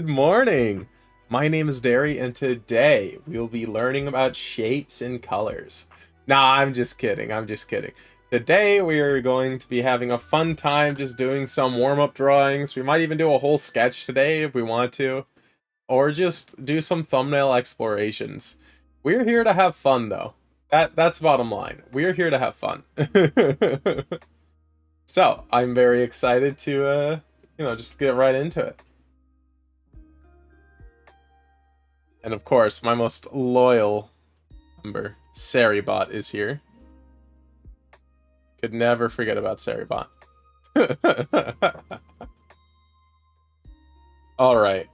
morning. My name is Derry, and today we will be learning about shapes and colors. Nah, I'm just kidding. I'm just kidding. Today we are going to be having a fun time just doing some warm-up drawings. We might even do a whole sketch today if we want to, or just do some thumbnail explorations. We're here to have fun, though. That's the bottom line. We're here to have fun. So I'm very excited to, just get right into it. And of course, my most loyal member, Saribot, is here. Could never forget about Saribot. Alright.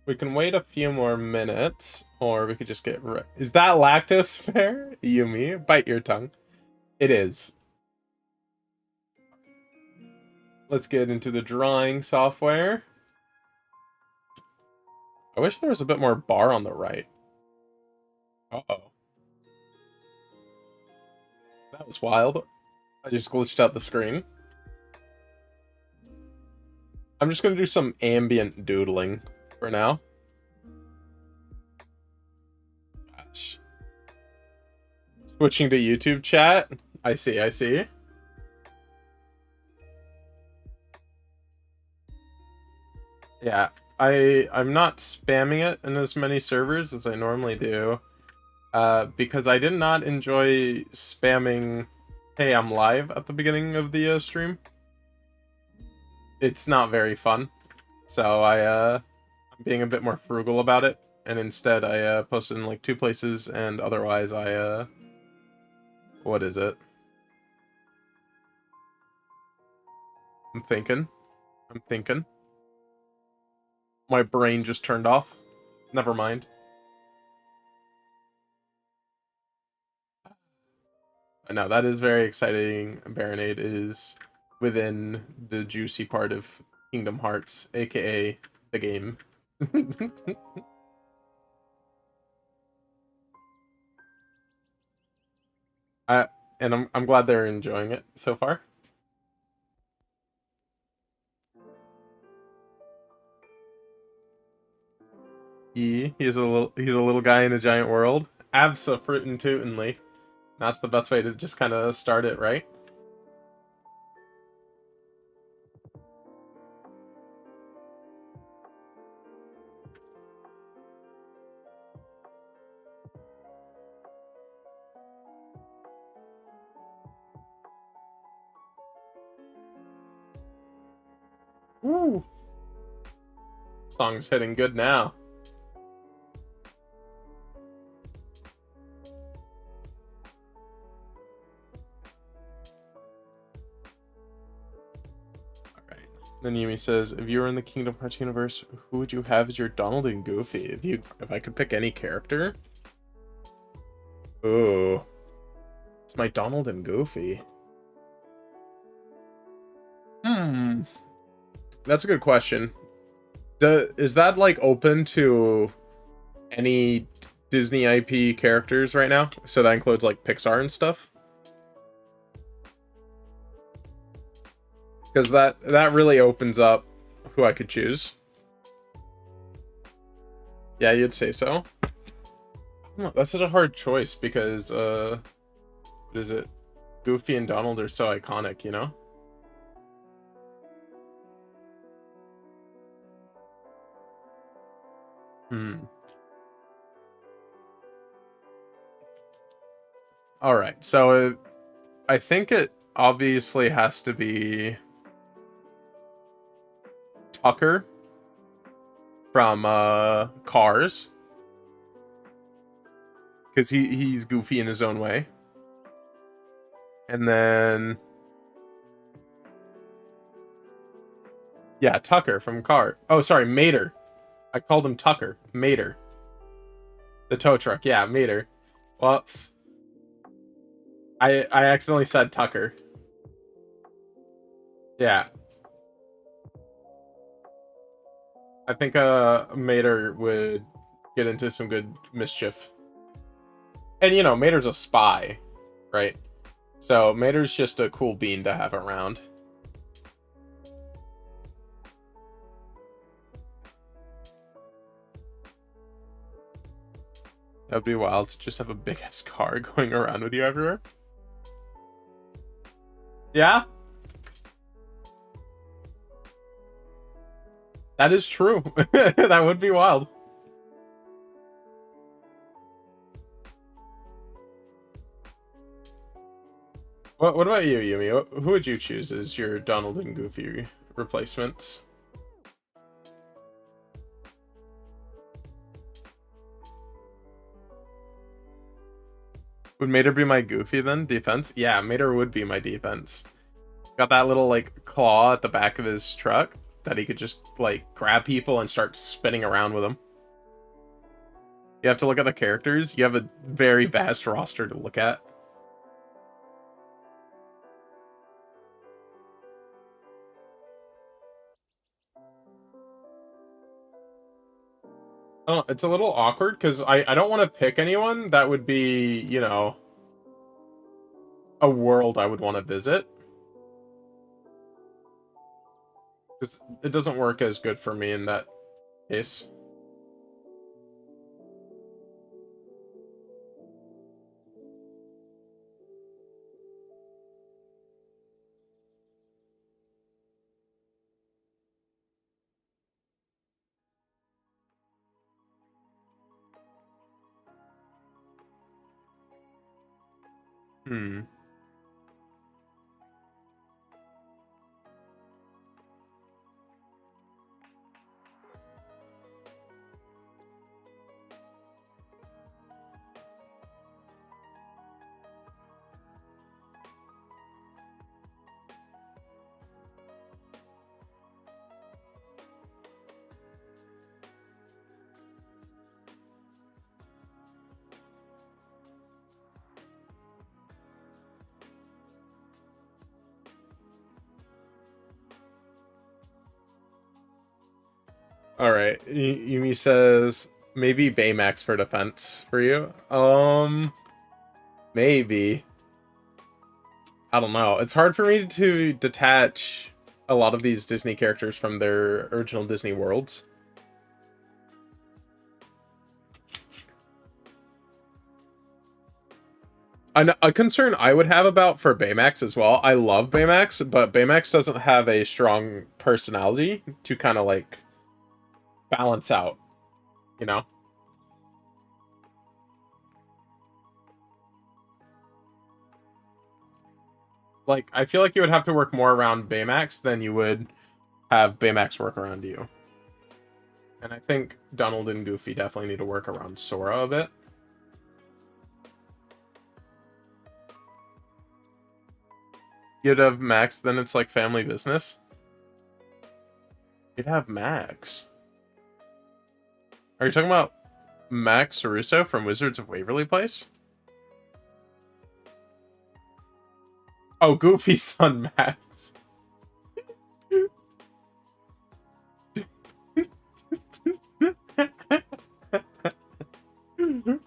We can wait a few more minutes, or we could just get right. Is that lactose fair? Yumi, bite your tongue. It is. Let's get into the drawing software. I wish there was a bit more bar on the right. Uh-oh. That was wild. I just glitched out the screen. I'm just going to do some ambient doodling for now. Gosh. Switching to YouTube chat. I see, I see. Yeah. I'm not spamming it in as many servers as I normally do, because I did not enjoy spamming "Hey, I'm live" at the beginning of the stream. It's not very fun, so I'm being a bit more frugal about it, and instead I posted in like 2 places, and otherwise I what is it? I'm thinking. My brain just turned off. Never mind. No, that is very exciting. Baronade is within the juicy part of Kingdom Hearts, aka the game. And I'm glad they're enjoying it so far. He's a little guy in a giant world. Abso-fruitin'-tootin'ly. That's the best way to just kind of start it, right? Woo! Song's hitting good now. Then Yumi says, if you were in the Kingdom Hearts universe, who would you have as your Donald and Goofy? If I could pick any character? Ooh. It's my Donald and Goofy. That's a good question. Is that like open to any Disney IP characters right now? So that includes like Pixar and stuff? Because that really opens up who I could choose. Yeah, you'd say so. Oh, that's such a hard choice because, what is it? Goofy and Donald are so iconic, you know? Alright, so I think it obviously has to be Tucker from Cars, because he's goofy in his own way. And then yeah, Tucker from Car. Oh, sorry, Mater. I called him Tucker. Mater. The tow truck. Yeah, Mater. Whoops. I accidentally said Tucker. Yeah. I think Mater would get into some good mischief. And you know, Mater's a spy, right? So Mater's just a cool bean to have around. That'd be wild to just have a big ass car going around with you everywhere. Yeah, that is true. That would be wild. What about you, Yumi? Who would you choose as your Donald and Goofy replacements? Would Mater be my Goofy then? Defense? Yeah, Mater would be my defense. Got that little like claw at the back of his truck that he could just like grab people and start spinning around with them. You have to look at the characters. You have a very vast roster to look at. Oh, it's a little awkward because I don't want to pick anyone that would be, you know, a world I would want to visit. Because it doesn't work as good for me in that case. Hmm. All right. Yumi says maybe Baymax for defense for you. Maybe. I don't know. It's hard for me to detach a lot of these Disney characters from their original Disney worlds. A concern I would have about for Baymax as well. I love Baymax, but Baymax doesn't have a strong personality to kind of like balance out, you know? Like, I feel like you would have to work more around Baymax than you would have Baymax work around you. And I think Donald and Goofy definitely need to work around Sora a bit. You'd have Max, then it's like family business. You'd have Max. Are you talking about Max Russo from Wizards of Waverly Place? Oh, Goofy's son Max.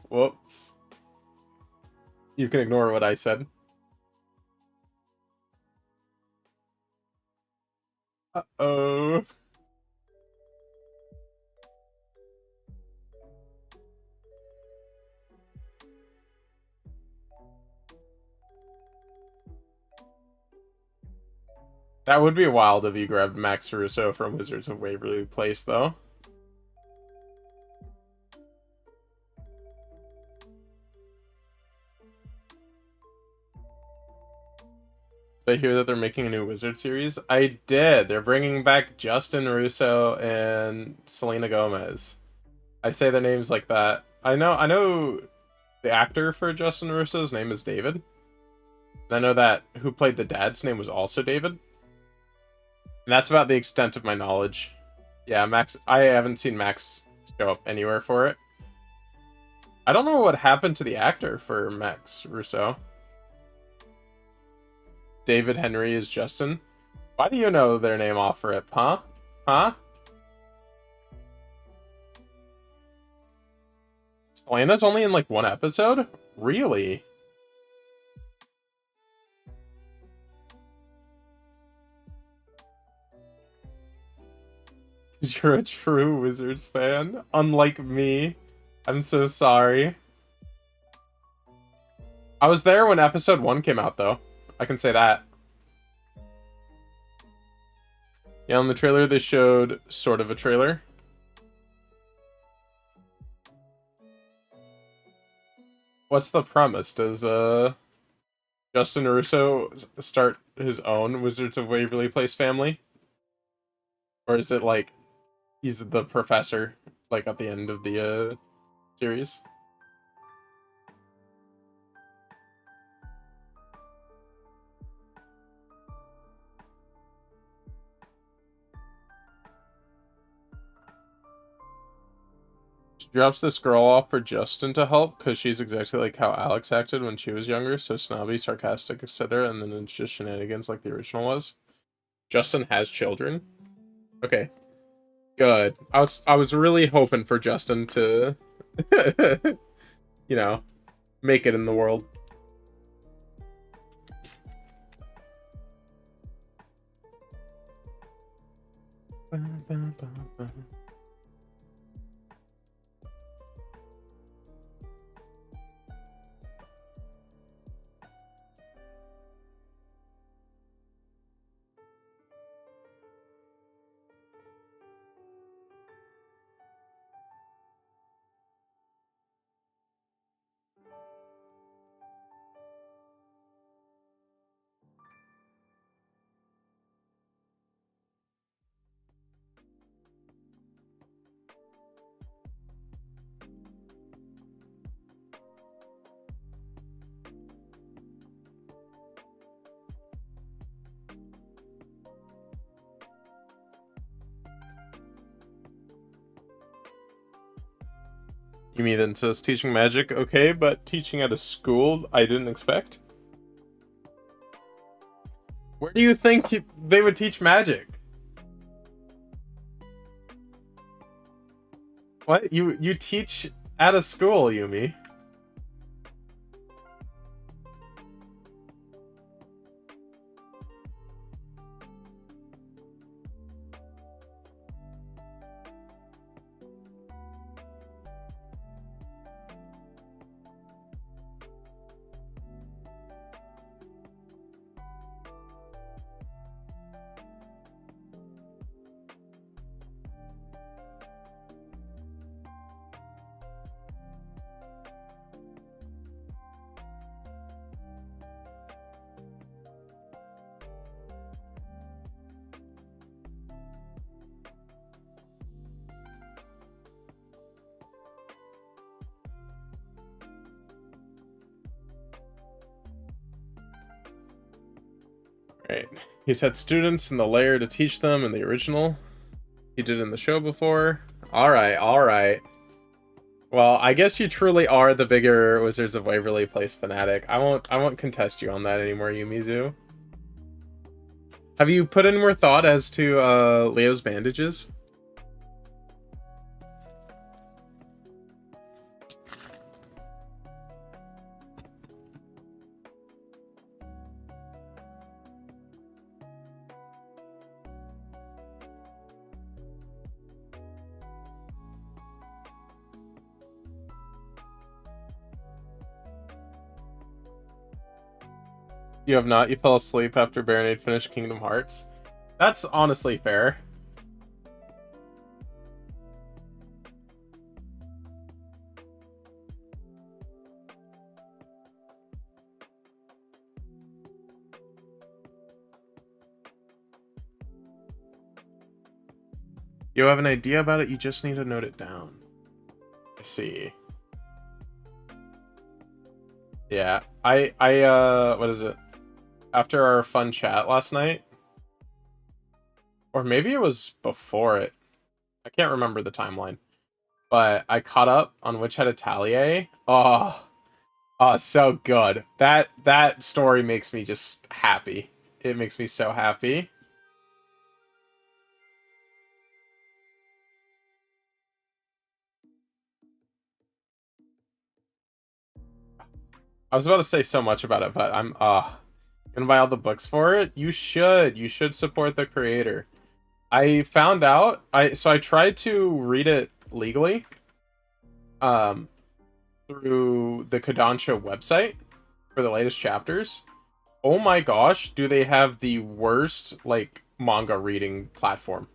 Whoops. You can ignore what I said. Uh-oh. That would be wild if you grabbed Max Russo from Wizards of Waverly Place, though. Did I hear that they're making a new Wizard series? I did. They're bringing back Justin Russo and Selena Gomez. I say their names like that. I know the actor for Justin Russo's name is David. And I know that who played the dad's name was also David. And that's about the extent of my knowledge. Yeah, Max. I haven't seen Max show up anywhere for it. I don't know what happened to the actor for Max Russo. David Henry is Justin. Why do you know their name off rip, huh? Huh? Selena's only in like one episode? Really? You're a true Wizards fan, unlike me. I'm so sorry. I was there when episode 1 came out, though. I can say that. Yeah, on the trailer they showed sort of a trailer. What's the premise? Does Justin Russo start his own Wizards of Waverly Place family? Or is it like he's the professor, like at the end of the series? She drops this girl off for Justin to help because she's exactly like how Alex acted when she was younger, so snobby, sarcastic, etc. And then it's just shenanigans like the original was. Justin has children. Okay, good. I was really hoping for Justin to, you know, make it in the world. You mean then says teaching magic, okay, but teaching at a school I didn't expect? Where do you think they would teach magic? What? You teach at a school, Yumi? Right. He's had students in the lair to teach them in the original. He did in the show before. Alright, alright. Well, I guess you truly are the bigger Wizards of Waverly Place fanatic. I won't contest you on that anymore, Yumizu. Have you put in more thought as to Leo's bandages? You have not. You fell asleep after Baronade finished Kingdom Hearts. That's honestly fair. You have an idea about it, you just need to note it down. I see. Yeah, what is it? After our fun chat last night, or maybe it was before it. I can't remember the timeline, but I caught up on Witch Hat Atelier. Oh, so good. That story makes me just happy. It makes me so happy. I was about to say so much about it, but I'm gonna buy all the books for it. You should support the creator. I found out so I tried to read it legally through the Kodansha website, for the latest chapters. Oh my gosh, do they have the worst, like, manga reading platform.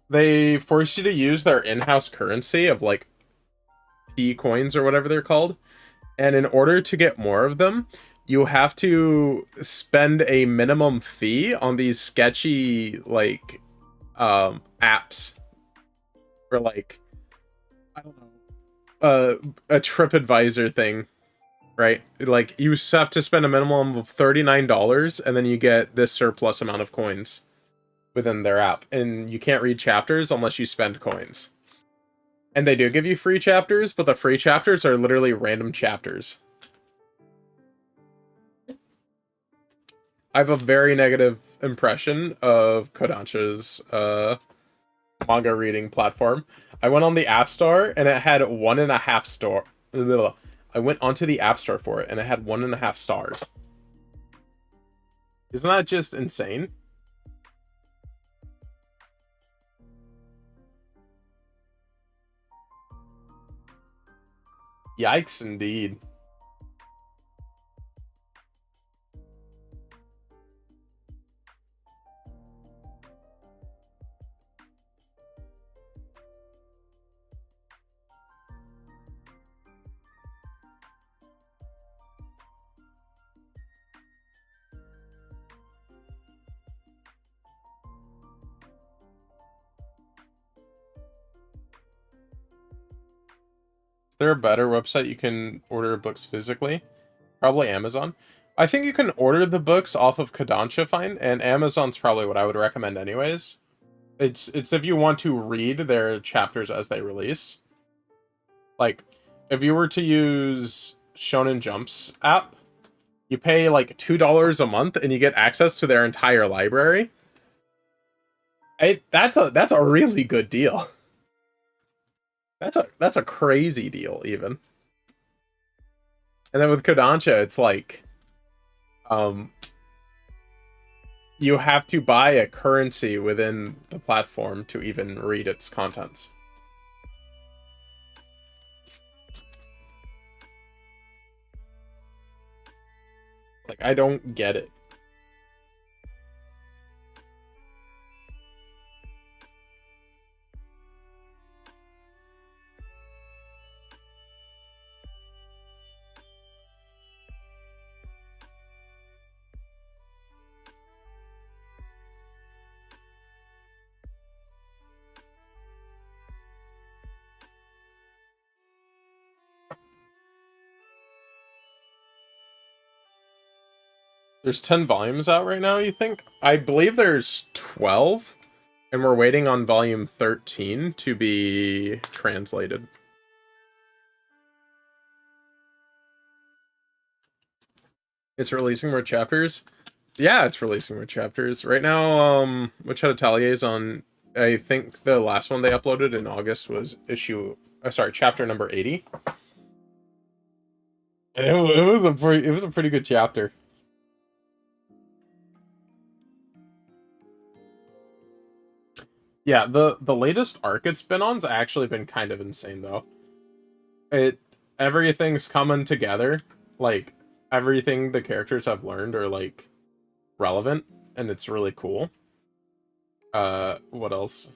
They force you to use their in-house currency of, like, P coins or whatever they're called. And in order to get more of them, you have to spend a minimum fee on these sketchy, like, apps. For, like, I don't know, a TripAdvisor thing, right? Like, you have to spend a minimum of $39, and then you get this surplus amount of coins within their app. And you can't read chapters unless you spend coins. And they do give you free chapters, but the free chapters are literally random chapters. I have a very negative impression of Kodansha's manga reading platform. I went on the App Store and it had 1.5 star. I went onto the App Store for it and it had 1.5 stars. Isn't that just insane? Yikes, indeed. Is there a better website you can order books physically? Probably Amazon. I think you can order the books off of Kodansha fine, and Amazon's probably what I would recommend anyways. It's if you want to read their chapters as they release. Like, if you were to use Shonen Jump's app, you pay like $2 a month and you get access to their entire library. That's a really good deal. That's a crazy deal, even. And then with Kodansha, it's like, you have to buy a currency within the platform to even read its contents. Like, I don't get it. There's 10 volumes out right now, you think? I believe there's 12, and we're waiting on volume 13 to be translated. It's releasing more chapters? Yeah, it's releasing more chapters. Right now, Witch Hat Atelier's on, I think the last one they uploaded in August was chapter number 80. And it was a pretty good chapter. Yeah, the latest arc it's been on's actually been kind of insane though. Everything's coming together. Like, everything the characters have learned are like relevant, and it's really cool. What else?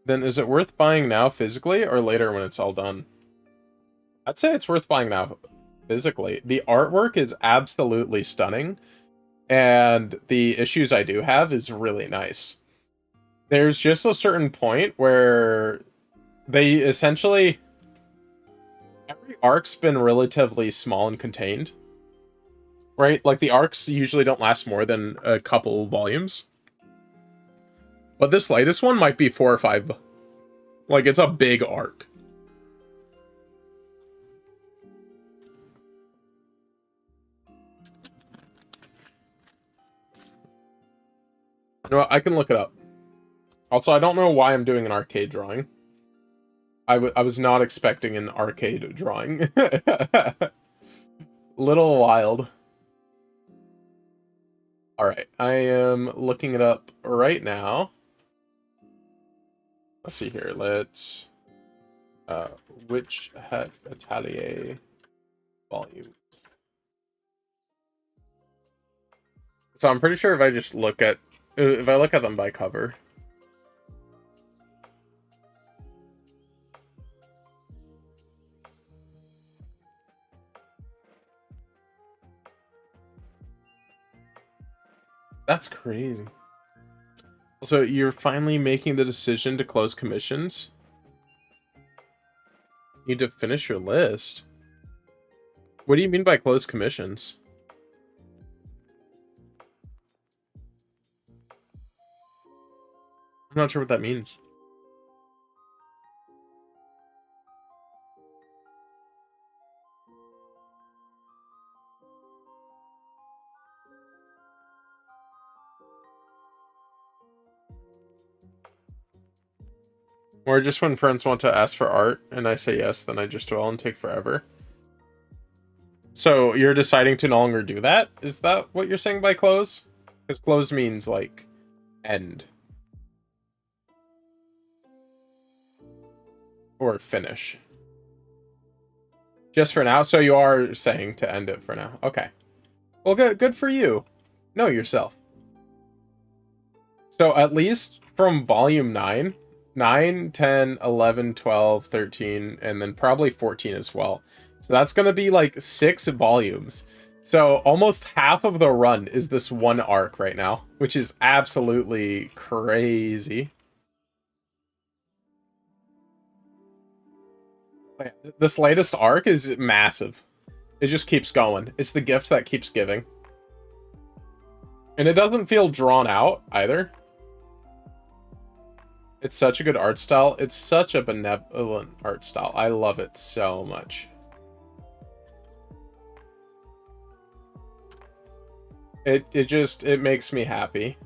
Then is it worth buying now physically or later when it's all done? I'd say it's worth buying now physically. The artwork is absolutely stunning, and the issues I do have is really nice. There's just a certain point where they essentially... every arc's been relatively small and contained. Right? Like, the arcs usually don't last more than a couple volumes. But this latest one might be 4 or 5. Like, it's a big arc. You know what? I can look it up. Also, I don't know why I'm doing an arcade drawing. I was not expecting an arcade drawing. Little wild. Alright, I am looking it up right now. Let's see here. Let's Witch Hat Atelier volume. So I'm pretty sure if I just look at them by cover. That's crazy. So you're finally making the decision to close commissions? You need to finish your list. What do you mean by close commissions? I'm not sure what that means. Or just when friends want to ask for art and I say yes, then I just dwell and take forever. So you're deciding to no longer do that? Is that what you're saying by close? Because close means like end. Or finish. Just for now? So you are saying to end it for now. Okay. Well, good for you. Know yourself. So at least from volume 9, 9, 10, 11, 12, 13, and then probably 14 as well. So that's going to be like 6 volumes. So almost half of the run is this one arc right now, which is absolutely crazy. This latest arc is massive. It just keeps going. It's the gift that keeps giving. And it doesn't feel drawn out either. It's such a good art style. It's such a benevolent art style. I love it so much. It makes me happy.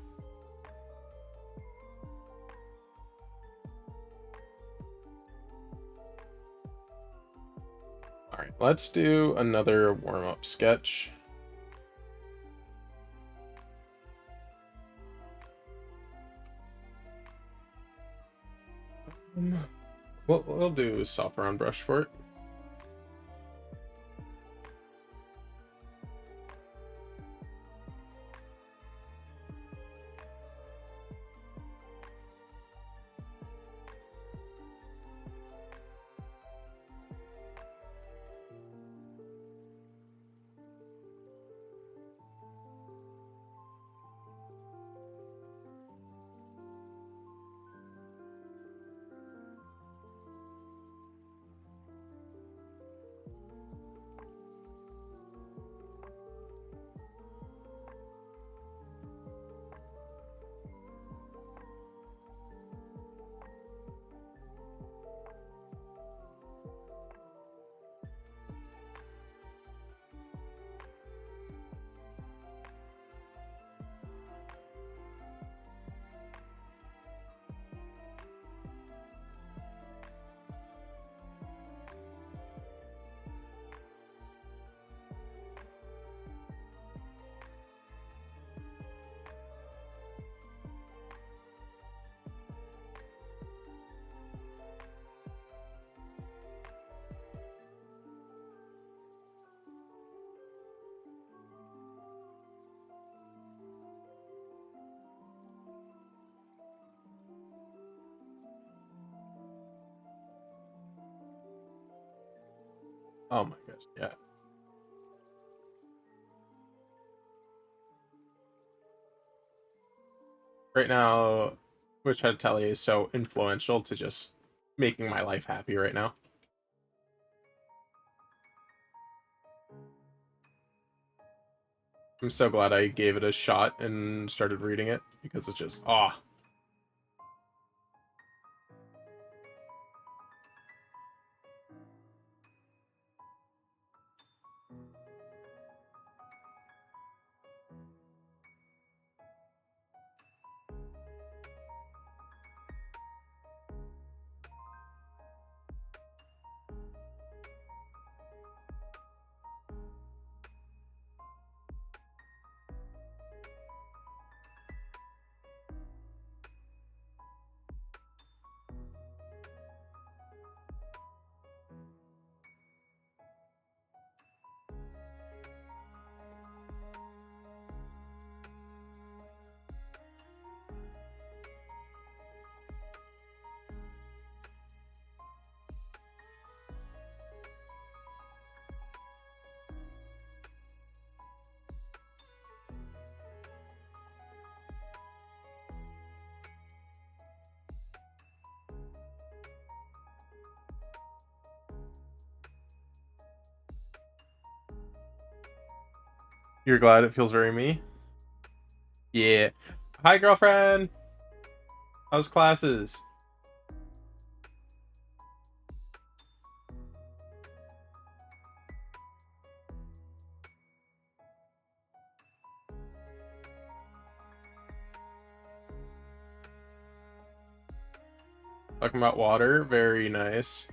All right, let's do another warm-up sketch. We'll do soft round brush for it. Oh my gosh, yeah. Right now, Witch Hat Atelier is so influential to just making my life happy right now. I'm so glad I gave it a shot and started reading it because it's just You're glad it feels very me? Yeah. Hi, girlfriend. How's classes? Talking about water. Very nice.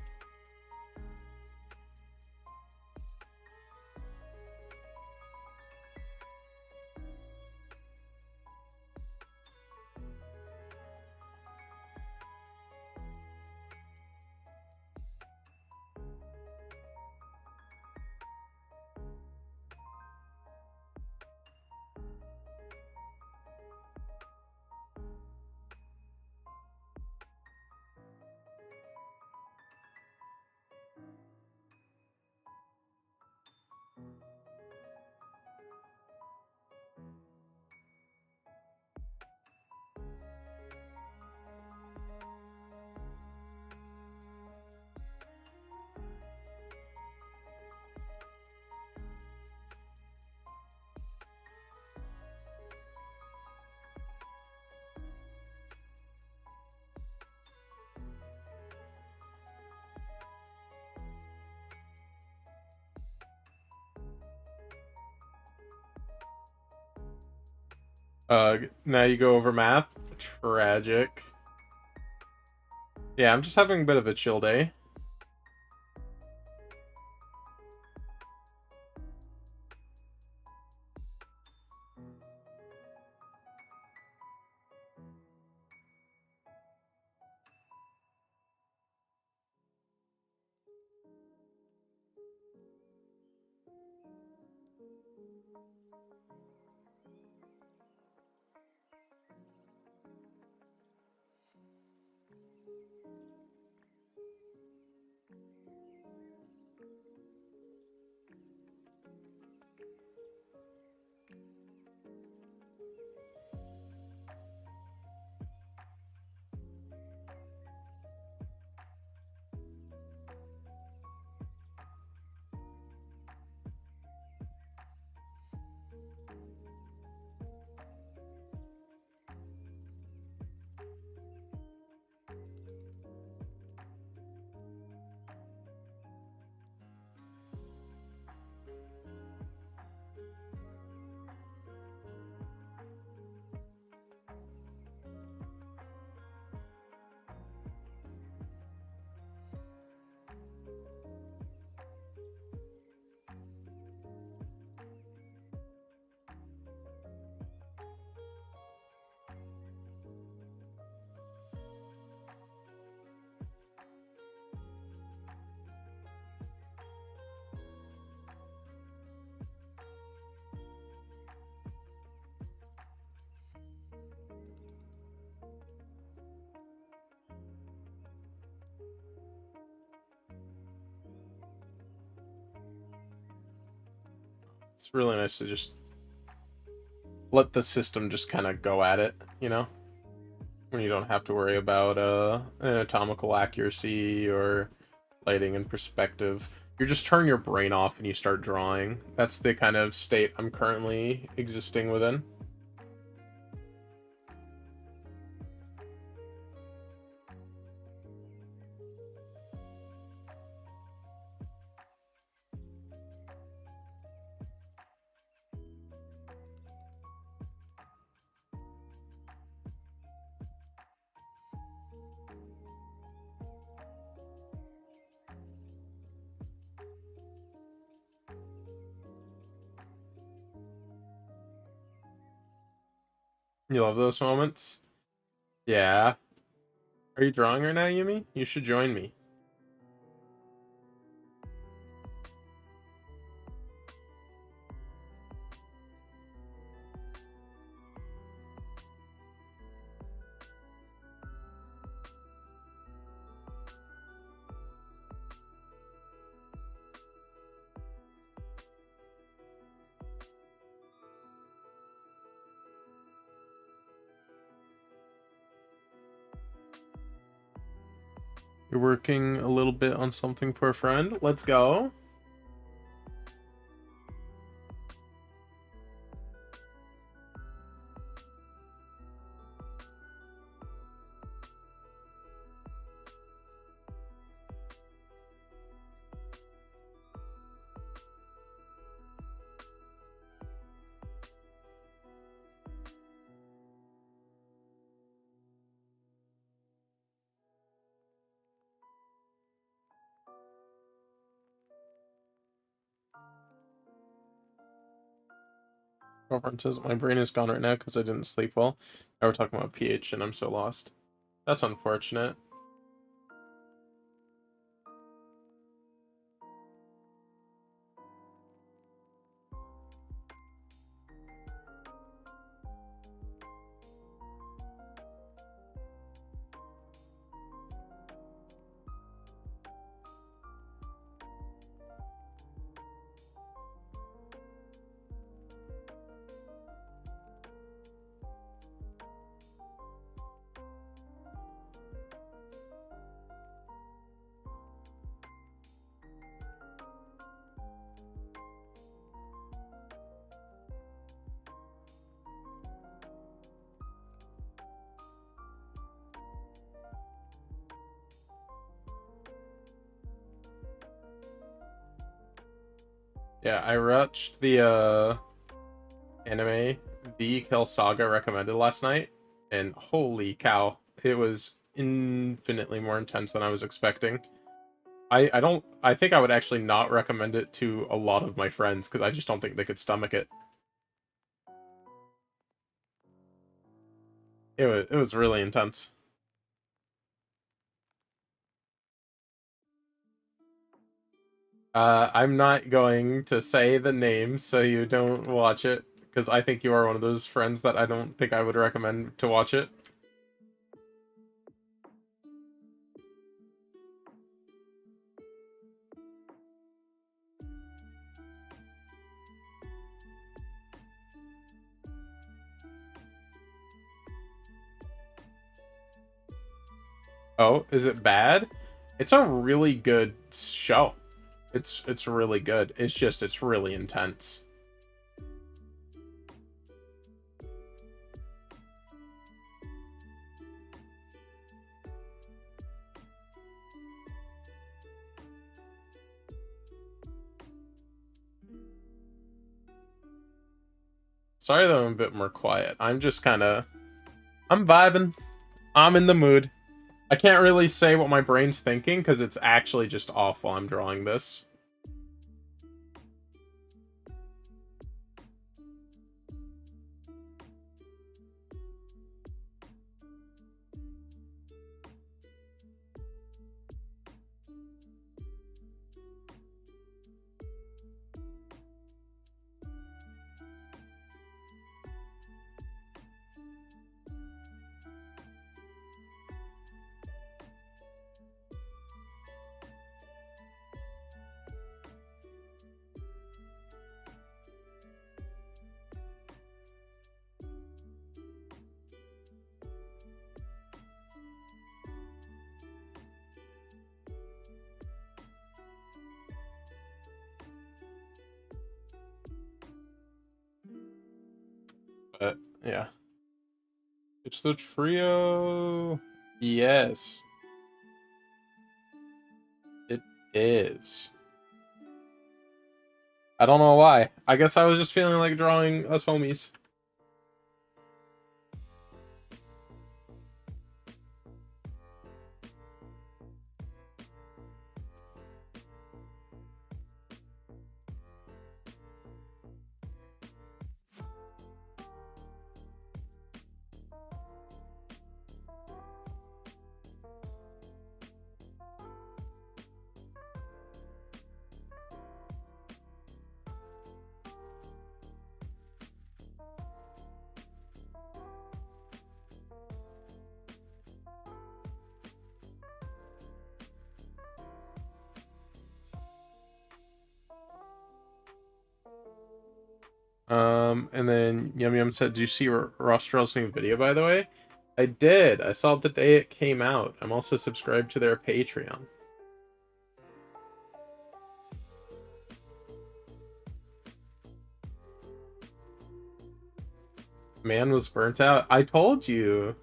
Now you go over math. Tragic. Yeah, I'm just having a bit of a chill day. It's really nice to just let the system just kind of go at it, you know? When you don't have to worry about anatomical accuracy or lighting and perspective. You just turn your brain off and you start drawing. That's the kind of state I'm currently existing within. You love those moments? Yeah. Are you drawing right now, Yumi? You should join me. You're working a little bit on something for a friend? Let's go. Girlfriend says my brain is gone right now because I didn't sleep well. Now we're talking about PH and I'm so lost. That's unfortunate. Yeah, I watched the anime The Kill Saga recommended last night, and holy cow, it was infinitely more intense than I was expecting. I think I would actually not recommend it to a lot of my friends because I just don't think they could stomach it. It was really intense. I'm not going to say the name so you don't watch it because I think you are one of those friends that I don't think I would recommend to watch it. Oh, is it bad? It's a really good show. It's really good. It's just it's really intense. Sorry that I'm a bit more quiet. I'm vibing. I'm in the mood. I can't really say what my brain's thinking because it's actually just off while I'm drawing this. But yeah. It's the trio. Yes, it is. I don't know why. I guess I was just feeling like drawing us homies. And then Yum Yum said, "Do you see Rostrell's new video, by the way?" I did. I saw it the day it came out. I'm also subscribed to their Patreon. Man was burnt out. I told you.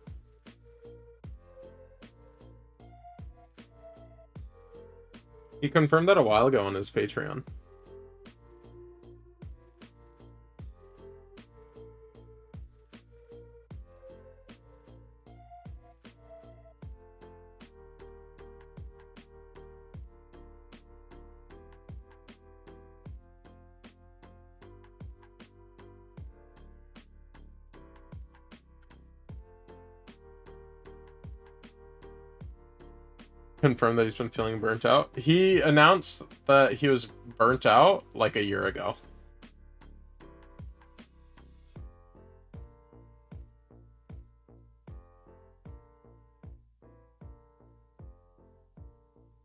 He confirmed that a while ago on his Patreon. confirm that he's been feeling burnt out. He announced that he was burnt out like a year ago.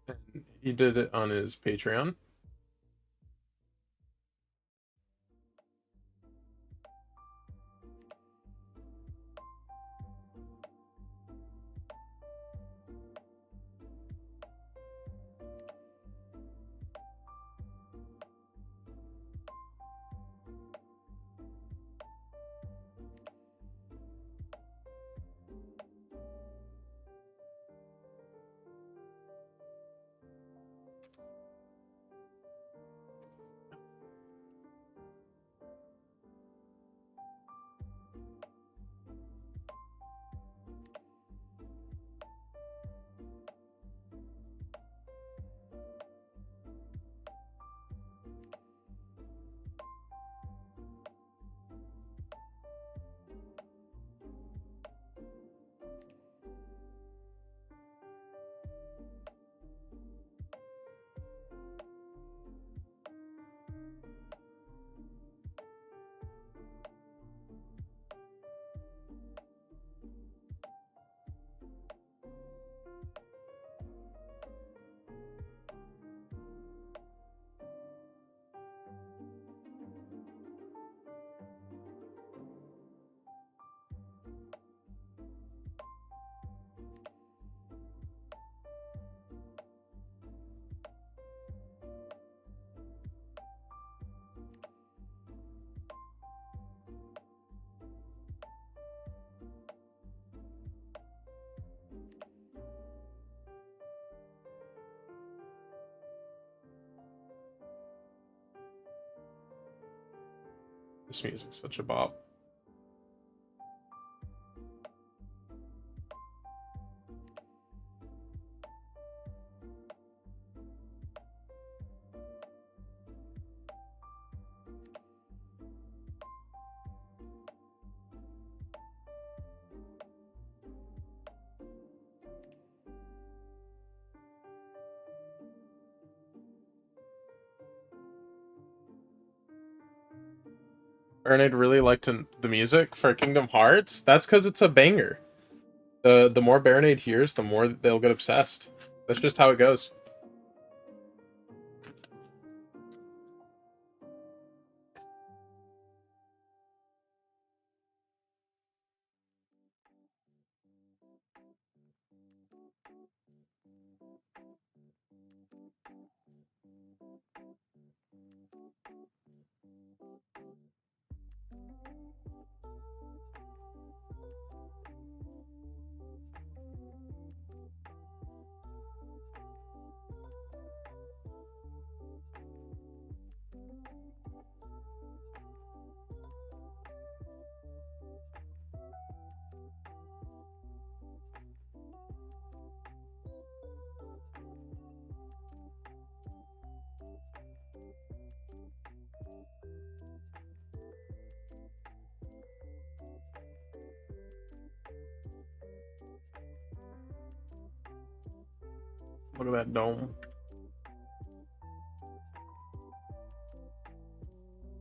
And he did it on his Patreon. This music's such a bop. Ernid really liked the music for Kingdom Hearts. That's because it's a banger. The more Baronade hears, the more they'll get obsessed. That's just how it goes. Look at that dome.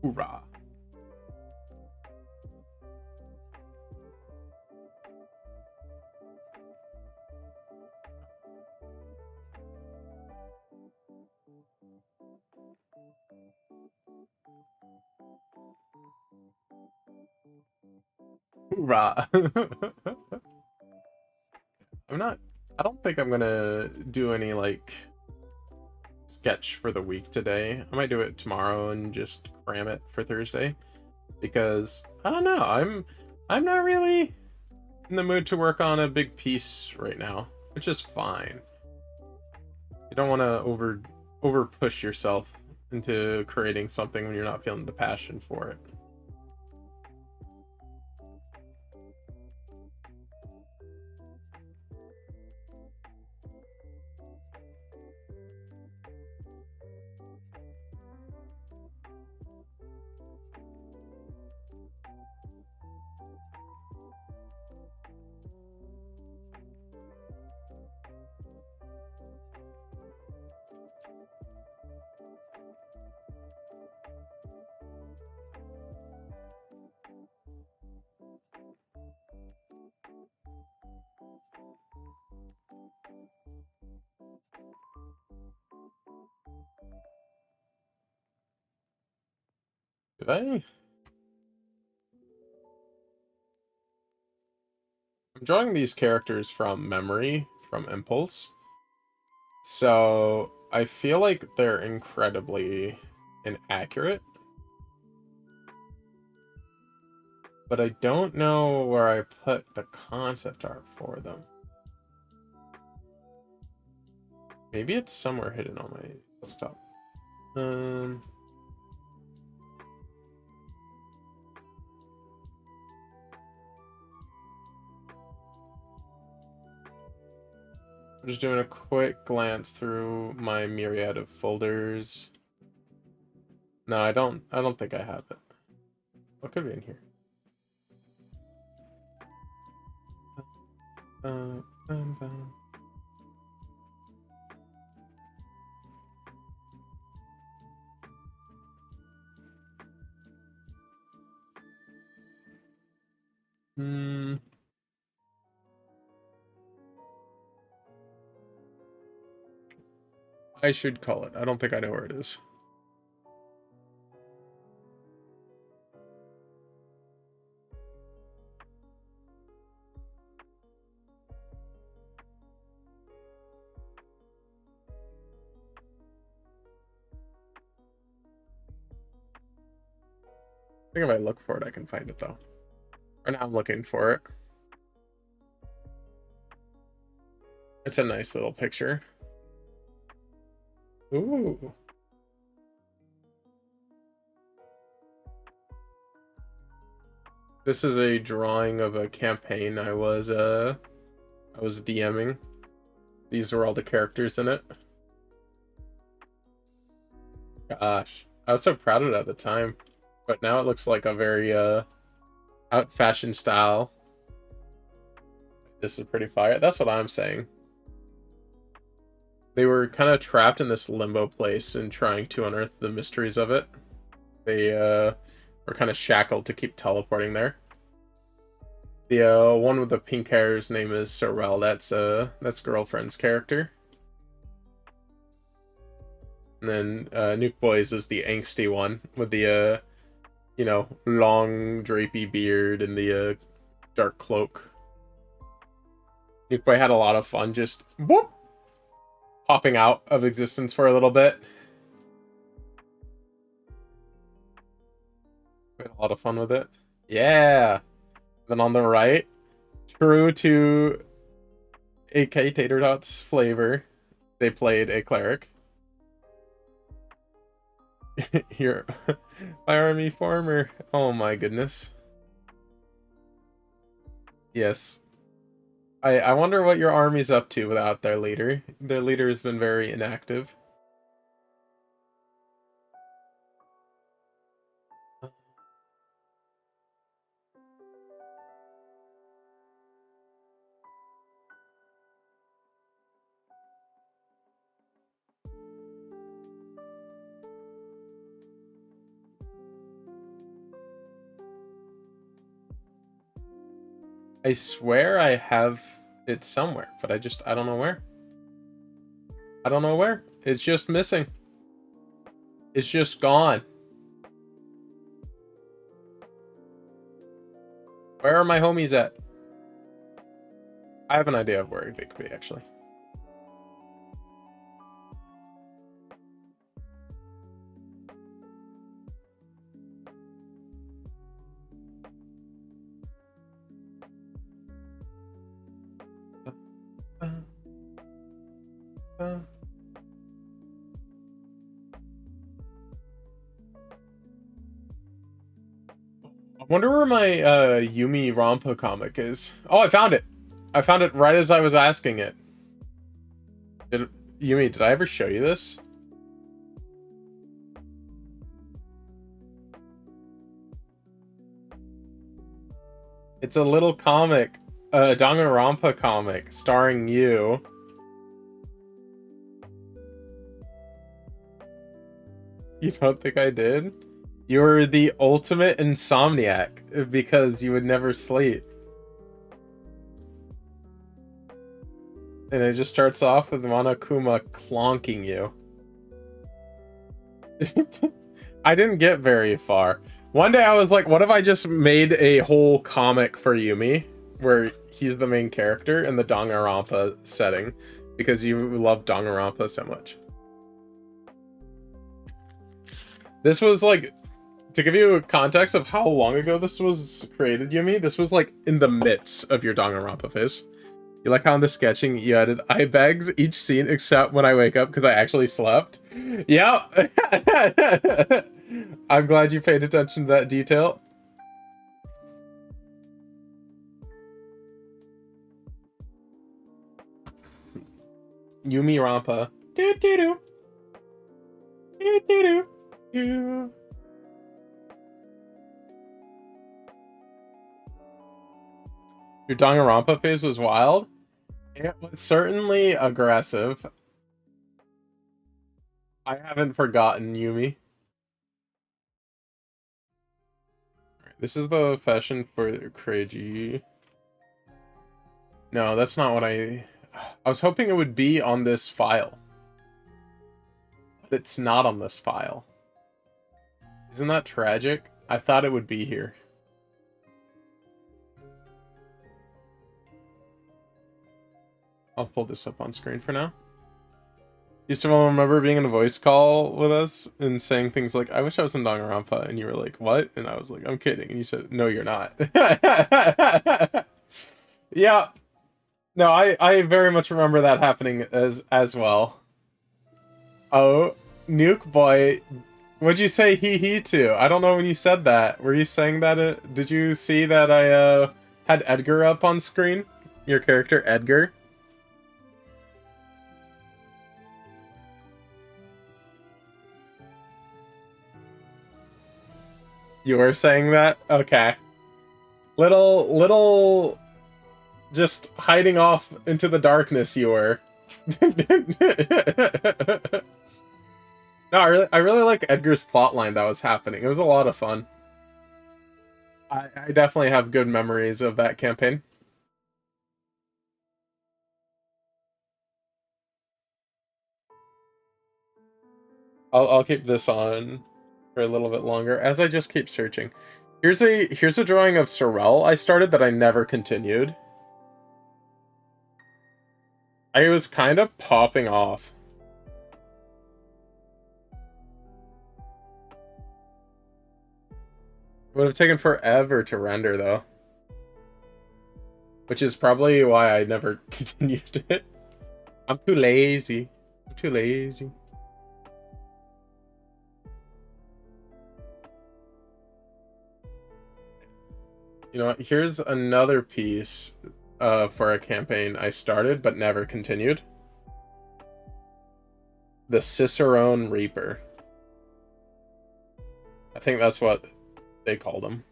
Hoorah. Hoorah. I don't think I'm gonna do any, like, sketch for the week today. I might do it tomorrow and just cram it for Thursday. Because, I don't know, I'm not really in the mood to work on a big piece right now, which is fine. You don't want to over push yourself into creating something when you're not feeling the passion for it. Did I? I'm drawing these characters from memory, from Impulse. So I feel like they're incredibly inaccurate. But I don't know where I put the concept art for them. Maybe it's somewhere hidden on my desktop. I'm just doing a quick glance through my myriad of folders. No, I don't think I have it. What could be in here? Bum, bum. I should call it. I don't think I know where it is. I think if I look for it, I can find it though. Or now I'm looking for it. It's a nice little picture. Ooh. This is a drawing of a campaign I was DMing. These were all the characters in it. Gosh, I was so proud of it at the time. But now it looks like a very out fashion style. This is pretty fire. That's what I'm saying. They were kind of trapped in this limbo place and trying to unearth the mysteries of it. They were kind of shackled to keep teleporting there. The one with the pink hair's name is Sorrel. That's Girlfriend's character. And then Nuke Boys is the angsty one with the you know, long drapey beard and the dark cloak. Nuke Boy had a lot of fun just whoop, popping out of existence for a little bit. We had a lot of fun with it. Yeah. Then on the right, true to AK Tater Tots flavor, they played a cleric. Here, my army farmer. Oh my goodness. Yes. I wonder what your army's up to without their leader. Their leader has been very inactive. I swear I have it somewhere, but I don't know where. I don't know where. It's just missing. It's just gone. Where are my homies at? I have an idea of where they could be, actually. I wonder where my Yumi Rampa comic is. Oh, I found it. I found it right as I was asking it. Yumi, did I ever show you this? It's a little comic, a Danganronpa comic starring you. You don't think I did? You were the ultimate insomniac because you would never sleep. And it just starts off with Monokuma clonking you. I didn't get very far. One day I was like, what if I just made a whole comic for Yumi where he's the main character in the Danganronpa setting because you love Danganronpa so much. This was like, to give you a context of how long ago this was created, Yumi, this was like in the midst of your Danganronpa phase. You like how in the sketching you added I begs each scene except when I wake up because I actually slept? Yeah. I'm glad you paid attention to that detail. Yumi Rampa. Do do do. Do do do. Do. Your Danganronpa phase was wild. It was certainly aggressive. I haven't forgotten Yumi. This is the fashion for Kreiji. No, that's not what I was hoping it would be on this file. But it's not on this file. Isn't that tragic? I thought it would be here. I'll pull this up on screen for now. You still remember being in a voice call with us and saying things like, I wish I was in Danganronpa, and you were like, what? And I was like, I'm kidding. And you said, no, you're not. Yeah. No, I very much remember that happening as well. Oh, Nuke Boy, what'd you say he to? I don't know when you said that. Were you saying that? Did you see that I had Edgar up on screen? Your character, Edgar? You were saying that? Okay. Little, just hiding off into the darkness you were. No, I really like Edgar's plotline that was happening. It was a lot of fun. I definitely have good memories of that campaign. I'll keep this on for a little bit longer as I just keep searching. Here's a drawing of Sorel I started that I never continued. I was kind of popping off. It would have taken forever to render though. Which is probably why I never continued it. I'm too lazy. I'm too lazy. You know what? Here's another piece for a campaign I started but never continued. The Cicerone Reaper. I think that's what they called him.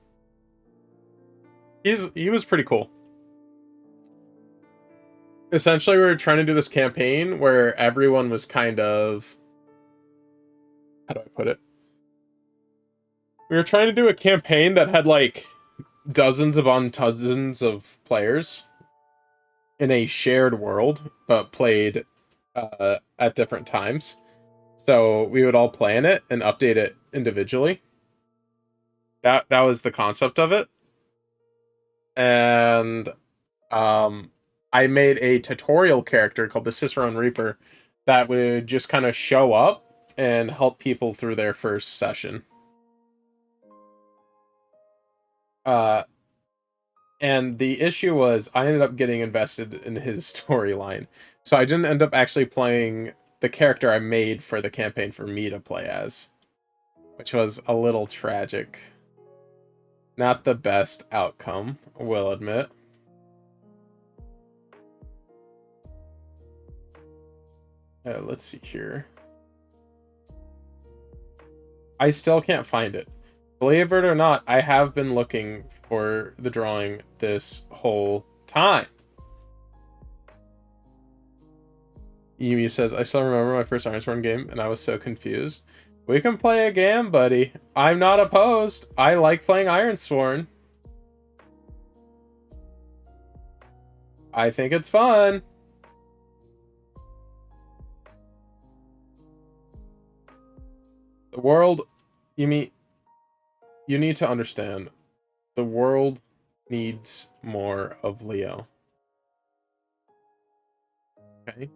He was pretty cool. Essentially, we were trying to do this campaign where everyone was kind of... How do I put it? We were trying to do a campaign that had, like, dozens upon dozens of players in a shared world, but played at different times. So we would all plan it and update it individually. That was the concept of it. And I made a tutorial character called the Cicerone Reaper that would just kind of show up and help people through their first session. And the issue was I ended up getting invested in his storyline. So I didn't end up actually playing the character I made for the campaign for me to play as, which was a little tragic. Not the best outcome, will admit. Let's see here. I still can't find it. Believe it or not, I have been looking for the drawing this whole time. Yumi says, I still remember my first Ironsworn game, and I was so confused. We can play a game, buddy. I'm not opposed. I like playing Ironsworn. I think it's fun. The world You need to understand. The world needs more of Leo. Okay?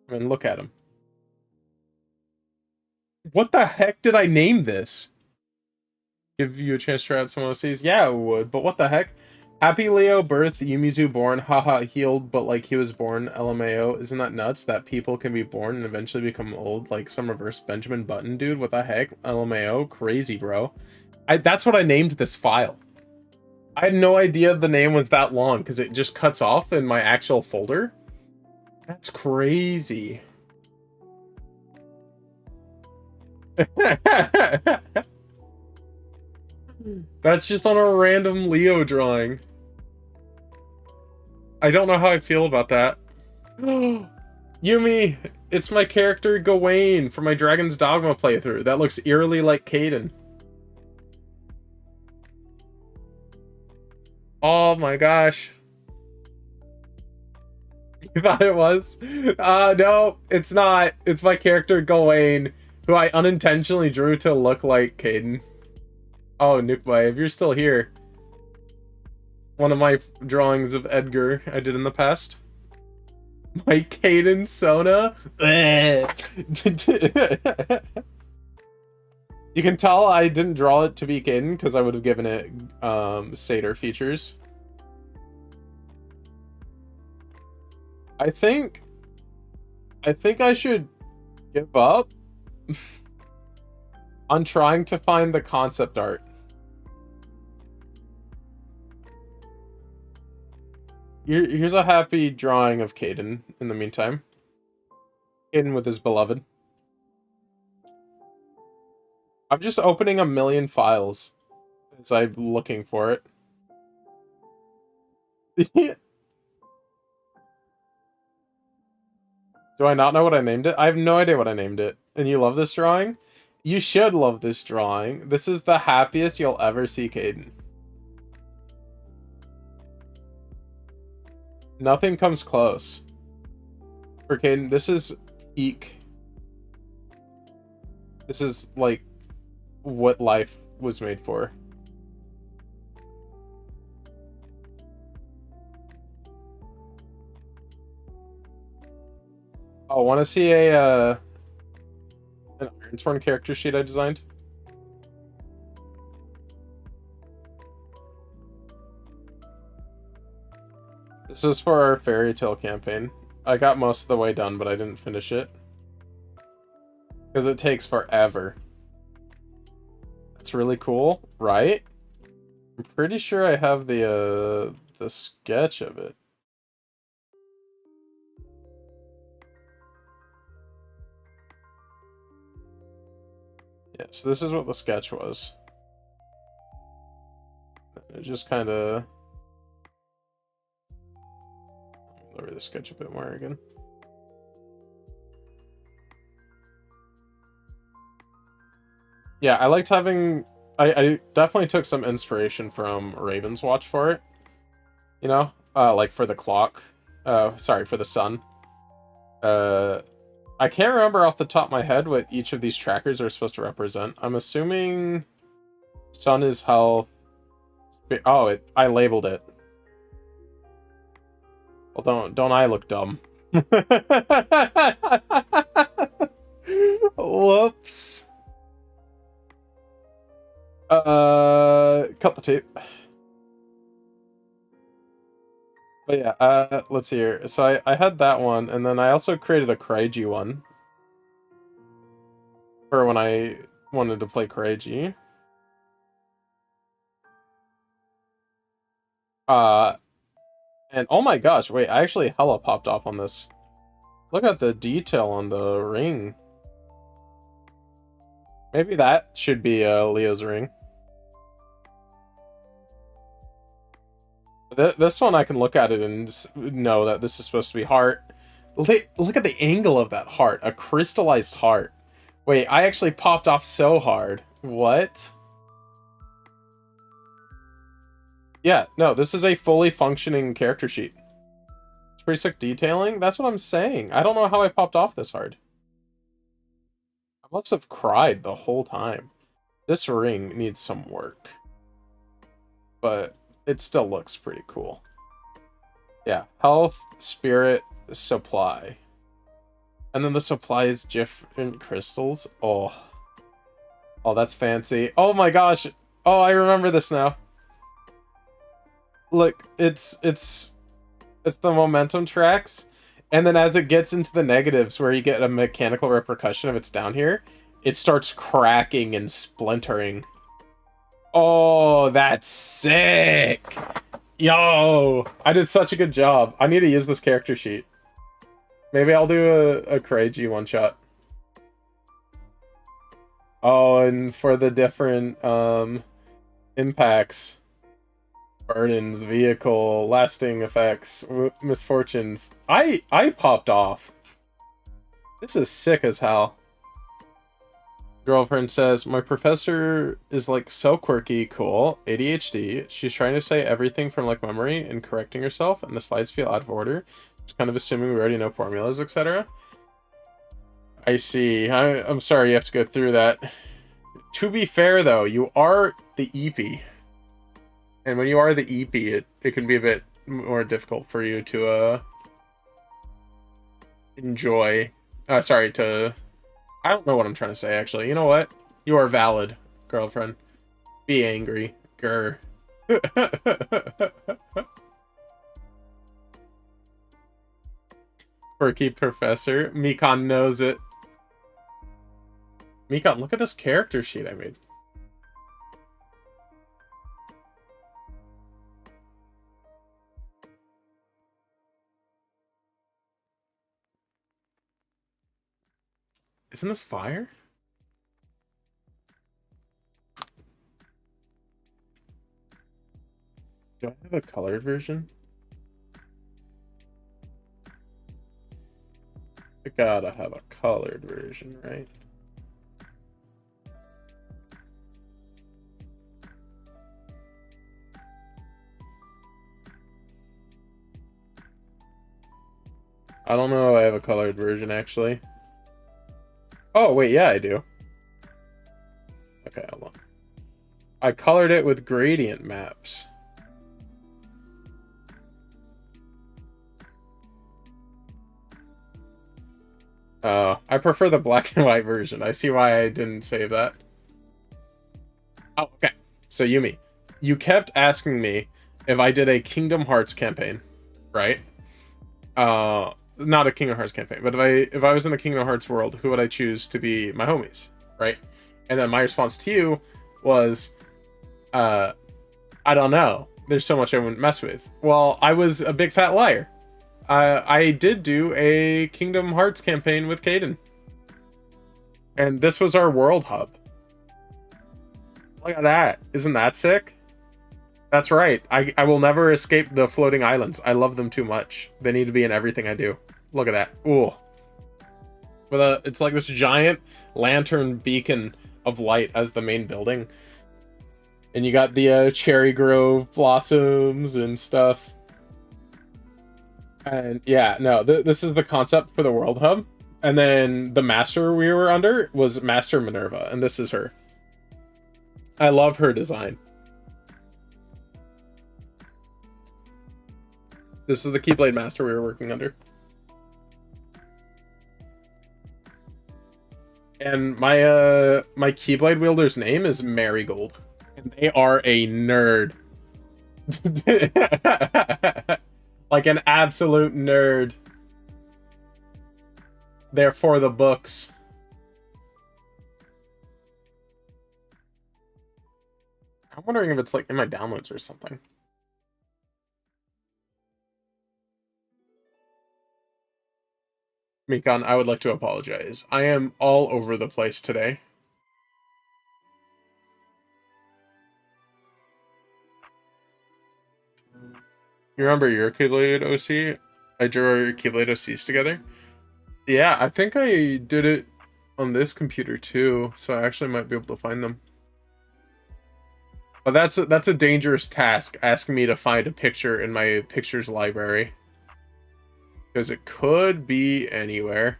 I mean, look at him. What the heck did I name this? Give you a chance to try out some OCs? Yeah, it would, but what the heck? Happy Leo birth, Yumizu born, haha, healed, but like he was born, LMAO. Isn't that nuts that people can be born and eventually become old, like some reverse Benjamin Button dude? What the heck? LMAO? Crazy, bro. That's what I named this file. I had no idea the name was that long, because it just cuts off in my actual folder. That's crazy. That's just on a random Leo drawing. I don't know how I feel about that. Yumi, it's my character Gawain from my Dragon's Dogma playthrough. That looks eerily like Caden. Oh my gosh. You thought it was? No, it's not. It's my character Gawain, who I unintentionally drew to look like Caden. Oh, Nukeboy, if you're still here. One of my drawings of Edgar I did in the past. My Caden Sona. You can tell I didn't draw it to be Caden because I would have given it Satyr features. I think I should give up on trying to find the concept art. Here's a happy drawing of Caden in the meantime. Caden with his beloved. I'm just opening a million files as I'm looking for it. Do I not know what I named it? I have no idea what I named it. And you love this drawing? You should love this drawing. This is the happiest you'll ever see Caden. Nothing comes close. For Caden, this is peak. This is like what life was made for. Oh, want to see an Ironsworn character sheet I designed? This is for our fairy tale campaign. I got most of the way done, but I didn't finish it. Because it takes forever. It's really cool, right? I'm pretty sure I have the sketch of it. Yeah, so this is what the sketch was. It just kind of... lower the sketch a bit more again. Yeah, I liked having... I definitely took some inspiration from Raven's Watch for it. You know? Like for the clock. Sorry, for the sun. I can't remember off the top of my head what each of these trackers are supposed to represent. I'm assuming sun is health. Oh, I labeled it. Well, don't I look dumb? Whoops. Cut the tape. But yeah, let's see here. So I had that one, and then I also created a Kraiji one. For when I wanted to play Kraiji. And oh my gosh, wait, I actually hella popped off on this. Look at the detail on the ring. Maybe that should be Leo's ring. This one I can look at it and know that this is supposed to be heart. Look at the angle of that heart. A crystallized heart. Wait, I actually popped off so hard. What? Yeah, no, this is a fully functioning character sheet. It's pretty sick detailing. That's what I'm saying. I don't know how I popped off this hard. I must have cried the whole time. This ring needs some work, but it still looks pretty cool. Yeah, health, spirit, supply. And then the supply is different crystals. Oh. Oh, that's fancy. Oh my gosh. Oh, I remember this now. Look, it's the momentum tracks, and then as it gets into the negatives where you get a mechanical repercussion of it's down here, it starts cracking and splintering. Oh, that's sick. Yo, I did such a good job. I need to use this character sheet. Maybe I'll do a Kraji one-shot. Oh, and for the different impacts, burdens, vehicle, lasting effects, misfortunes. I popped off. This is sick as hell. Girlfriend says, my professor is like so quirky, cool, ADHD. She's trying to say everything from like memory and correcting herself, and the slides feel out of order. She's kind of assuming we already know formulas, etc. I see. I'm sorry you have to go through that. To be fair, though, you are the EP. And when you are the EP, it can be a bit more difficult for you to enjoy. Sorry, to... I don't know what I'm trying to say, actually. You know what? You are valid, girlfriend. Be angry. Grr. Quirky professor. Mikan knows it. Mikan, look at this character sheet I made. Isn't this fire? Do I have a colored version? I gotta have a colored version, right? I don't know if I have a colored version, actually. Oh, wait, yeah, I do. Okay, hold on. I colored it with gradient maps. I prefer the black and white version. I see why I didn't save that. Oh, okay. So, Yumi, you kept asking me if I did a Kingdom Hearts campaign, right? Not a Kingdom Hearts campaign, but if I was in the Kingdom Hearts world, who would I choose to be my homies, right? And then my response to you was, I don't know. There's so much I wouldn't mess with. Well, I was a big fat liar. I did do a Kingdom Hearts campaign with Caden. And this was our world hub. Look at that. Isn't that sick? That's right. I will never escape the floating islands. I love them too much. They need to be in everything I do. Look at that. Ooh. It's like this giant lantern beacon of light as the main building. And you got the cherry grove blossoms and stuff. And yeah, no, this is the concept for the World Hub. And then the master we were under was Master Minerva, and this is her. I love her design. This is the Keyblade Master we were working under. And my my Keyblade wielder's name is Marigold. And they are a nerd. Like an absolute nerd. They're for the books. I'm wondering if it's like in my downloads or something. Mikan, I would like to apologize. I am all over the place today. You remember your Keyblade OC? I drew our Keyblade OCs together. Yeah, I think I did it on this computer too, so I actually might be able to find them. But that's a dangerous task, asking me to find a picture in my pictures library. because it could be anywhere.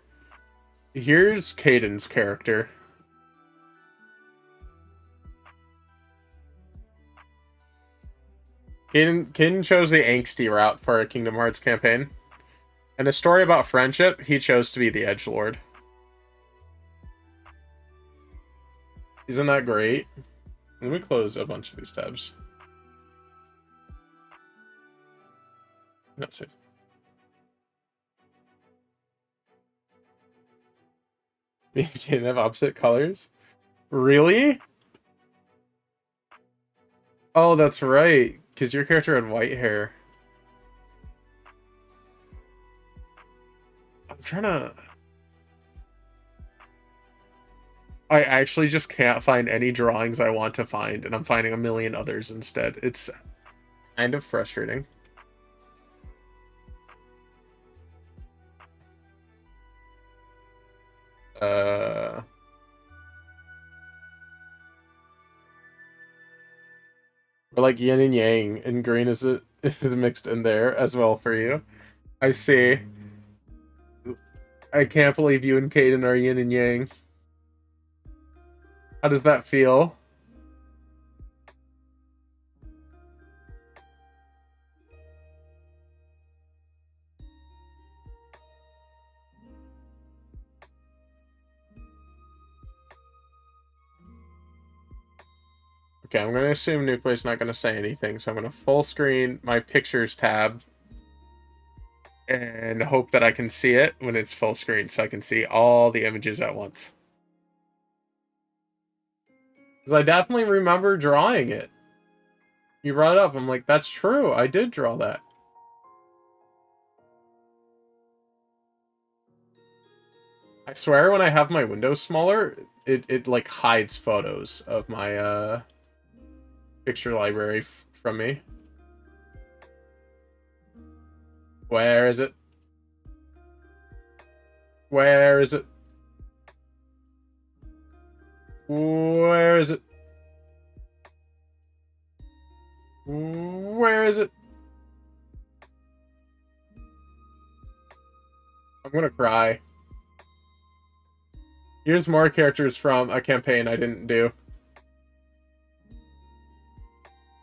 Here's Caden's character. Caden chose the angsty route for a Kingdom Hearts campaign. And a story about friendship, he chose to be the edgelord. Isn't that great? Let me close a bunch of these tabs. Not safe. Me and Caden have opposite colors? Really? Oh, that's right. Because your character had white hair. I'm trying to... I actually just can't find any drawings I want to find, and I'm finding a million others instead. It's kind of frustrating. Or like yin and yang, and green is mixed in there as well for you. I see. I can't believe you and Caden are yin and yang. How does that feel? Okay, I'm going to assume Nuclei's not going to say anything, so I'm going to full screen my pictures tab and hope that I can see it when it's full screen, so I can see all the images at once. Because I definitely remember drawing it. You brought it up, I'm like, that's true, I did draw that. I swear when I have my window smaller, it like hides photos of my picture library from me. Where is it? Where is it? Where is it? Where is it? I'm gonna cry. Here's more characters from a campaign I didn't do.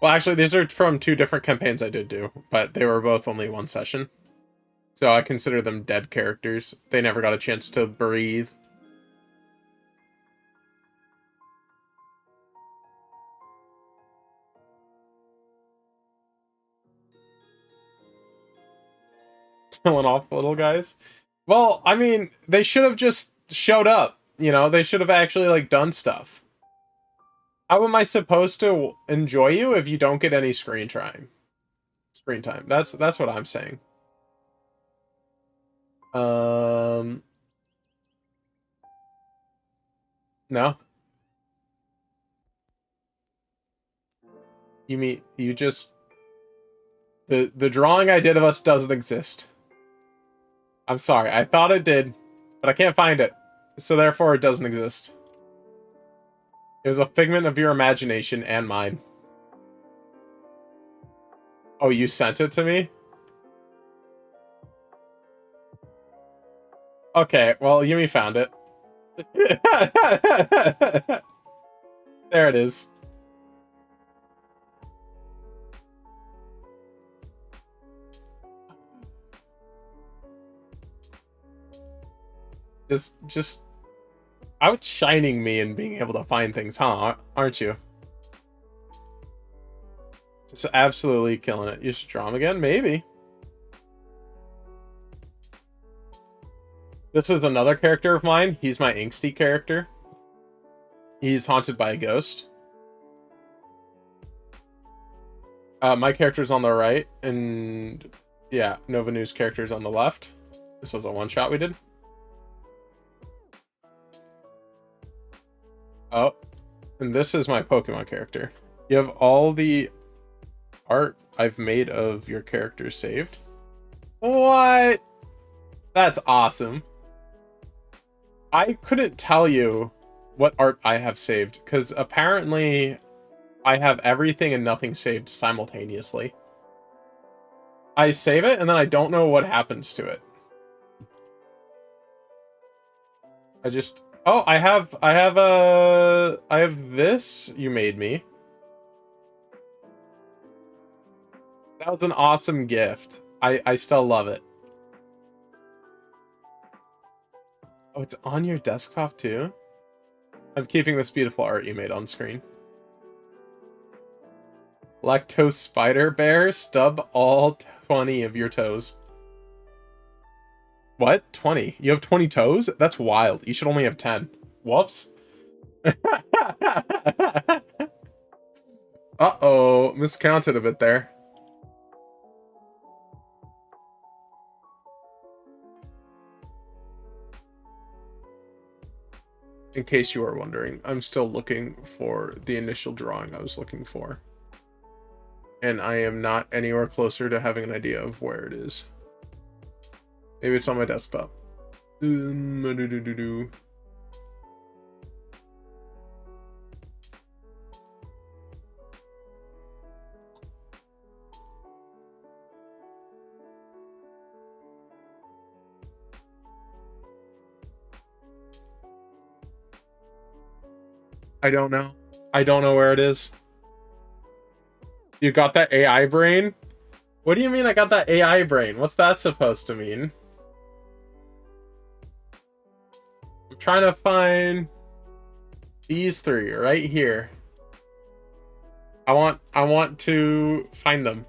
Well, actually, these are from 2 different campaigns I did do, but they were both only 1 session. So I consider them dead characters. They never got a chance to breathe. Killing off little guys. Well, I mean, they should have just showed up. You know, they should have actually, like, done stuff. How am I supposed to enjoy you if you don't get any screen time? Screen time. That's what I'm saying. No. You mean you just the drawing I did of us doesn't exist. I'm sorry. I thought it did, but I can't find it. So therefore it doesn't exist. It was a figment of your imagination and mine. Oh, you sent it to me? Okay, well, Yumi found it. There it is. Just outshining me and being able to find things, huh? Aren't you? Just absolutely killing it. You should draw him again? Maybe. This is another character of mine. He's my angsty character. He's haunted by a ghost. My character's on the right, and yeah, Nova News character's on the left. This was a one-shot we did. Oh, and this is my Pokemon character. You have all the art I've made of your character saved. What? That's awesome. I couldn't tell you what art I have saved, because apparently I have everything and nothing saved simultaneously. I save it, and then I don't know what happens to it. I just... Oh, I have this you made me. That was an awesome gift. I still love it. Oh, it's on your desktop too? I'm keeping this beautiful art you made on screen. Lactose spider bear, stub all 20 of your toes. What? 20? You have 20 toes? That's wild. You should only have 10. Whoops. Uh-oh, miscounted a bit there. In case you are wondering, I'm still looking for the initial drawing I was looking for. And I am not anywhere closer to having an idea of where it is. Maybe it's on my desktop. I don't know. I don't know where it is. You got that AI brain? What do you mean I got that AI brain? What's that supposed to mean? I'm trying to find these three right here. I want to find them.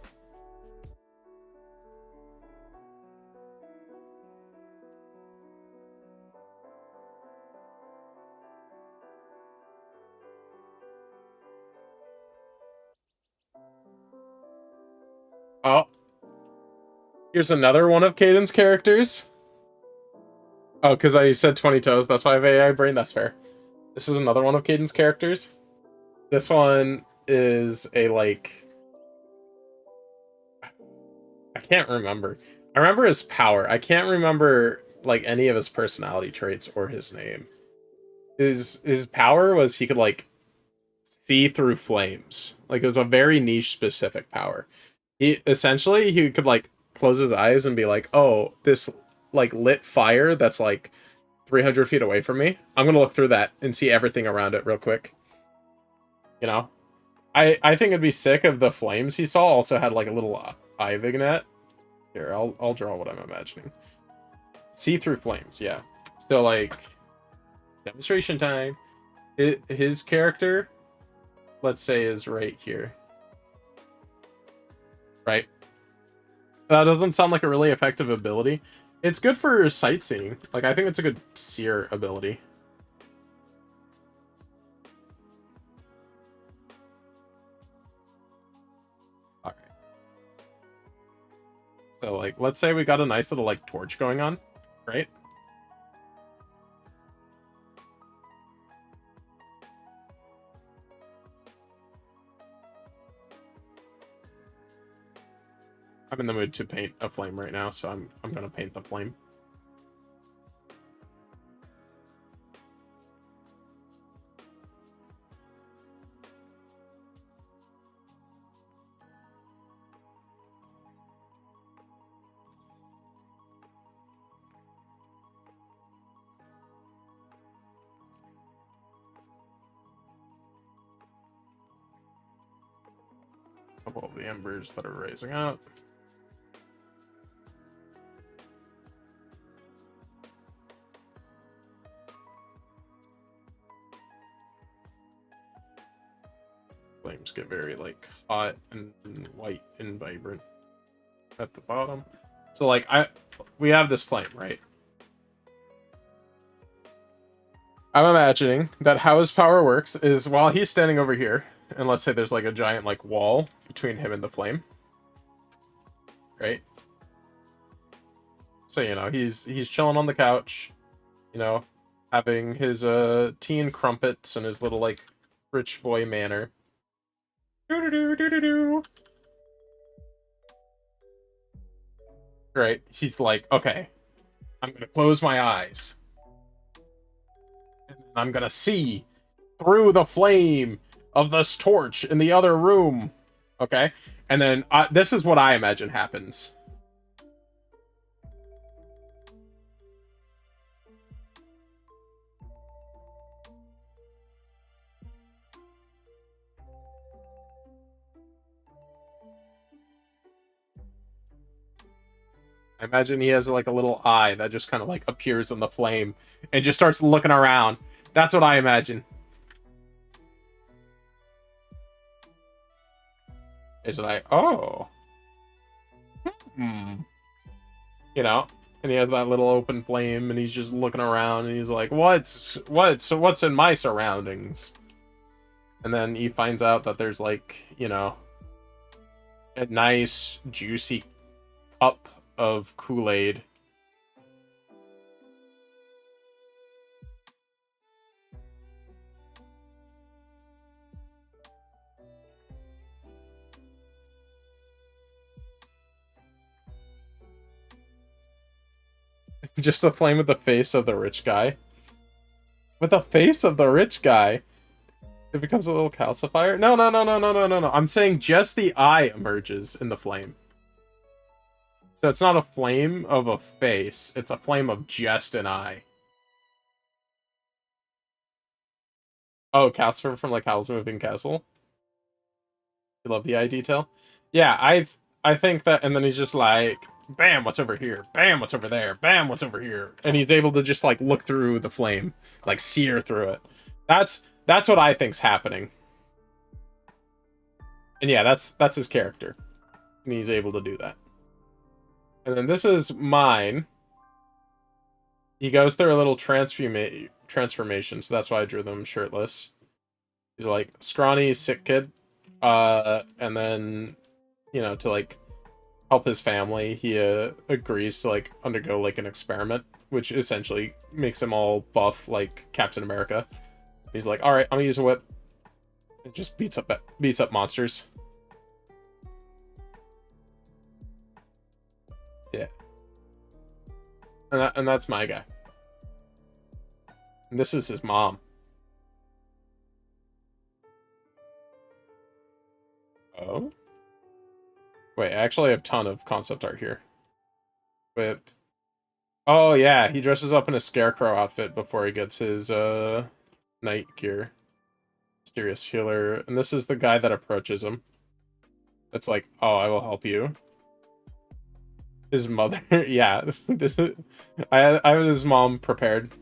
Oh. Here's another one of Caden's characters. Oh, because I said 20 toes. That's why I have AI brain. That's fair. This is another one of Caden's characters. This one is a, like... I can't remember. I remember his power. I can't remember, like, any of his personality traits or his name. His power was he could, like, see through flames. Like, it was a very niche specific power. He could, like, close his eyes and be like, oh, this, like, lit fire that's, like, 300 feet away from me. I'm gonna look through that and see everything around it real quick. You know? I think it'd be sick if the flames he saw also had, like, a little eye vignette. Here, I'll draw what I'm imagining. See-through flames, yeah. So, like, demonstration time. His character, let's say, is right here. Right? That doesn't sound like a really effective ability. It's good for sightseeing. Like, I think it's a good seer ability. Alright. So, like, let's say we got a nice little, like, torch going on, right? I'm in the mood to paint a flame right now, so I'm gonna paint the flame. A couple of the embers that are raising up. Flames get very, like, hot and white and vibrant at the bottom. So, like, we have this flame, right? I'm imagining that how his power works is while he's standing over here, and let's say there's, like, a giant, like, wall between him and the flame, right? So, you know, he's chilling on the couch, you know, having his tea and crumpets and his little, like, rich boy manner. Right, he's like, okay, I'm gonna close my eyes. And I'm gonna see through the flame of this torch in the other room. Okay? And then this is what I imagine happens. imagine he has like a little eye that just kind of like appears in the flame and just starts looking around. That's what I imagine. Is like, oh, hmm. You know, and he has that little open flame, and he's just looking around, and he's like, what's in my surroundings? And then he finds out that there's like, you know, a nice juicy cup of Kool-Aid. Just a flame with the face of the rich guy. With the face of the rich guy. It becomes a little calcifier? No, no, no, no, no, no, no, no. I'm saying just the eye emerges in the flame. So it's not a flame of a face. It's a flame of just an eye. Oh, Casper from like Howl's Moving Castle. You love the eye detail? Yeah, I think that, and then he's just like, bam, what's over here? Bam, what's over there? Bam, what's over here? And he's able to just like look through the flame, like sear through it. That's what I think's happening. And yeah, that's his character. And he's able to do that. And then this is mine. He goes through a little transformation, so that's why I drew them shirtless. He's like scrawny, sick kid. And then, you know, to like help his family, he agrees to like undergo like an experiment, which essentially makes him all buff like Captain America. He's like, all right, I'm gonna use a whip. It just beats up monsters. Yeah, and that's my guy. And this is his mom. Oh, wait, I actually have a ton of concept art here. Whip. Oh yeah, he dresses up in a scarecrow outfit before he gets his night gear. Mysterious healer, and this is the guy that approaches him. It's like, oh, I will help you. His mother, yeah. This is, I had his mom prepared.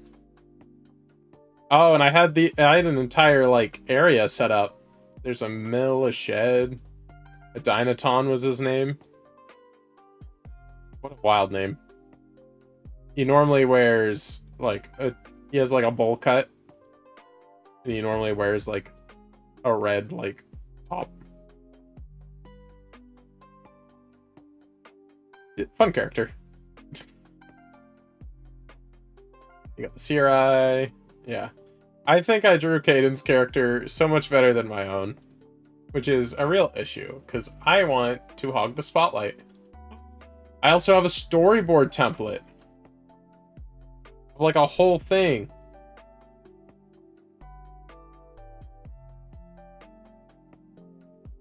Oh, and I had an entire like area set up. There's a mill, a shed, a Dynaton was his name. What a wild name. He normally wears like he has like a bowl cut. And he normally wears like a red like top. Fun character. You got the seer eye. Yeah. I think I drew Caden's character so much better than my own. Which is a real issue, because I want to hog the spotlight. I also have a storyboard template. Like a whole thing.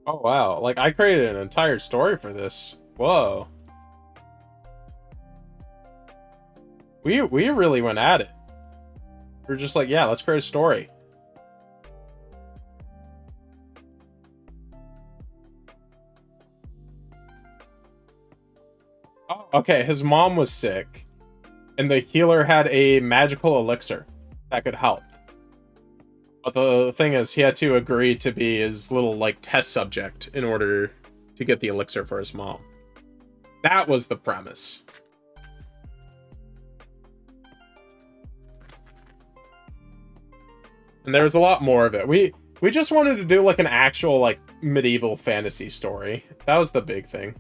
Oh wow, like I created an entire story for this. Whoa. We really went at it. We're just like, yeah, let's create a story. Oh, okay, his mom was sick. And the healer had a magical elixir that could help. But the thing is, he had to agree to be his little, like, test subject in order to get the elixir for his mom. That was the premise. And there was a lot more of it. We just wanted to do, like, an actual, like, medieval fantasy story. That was the big thing.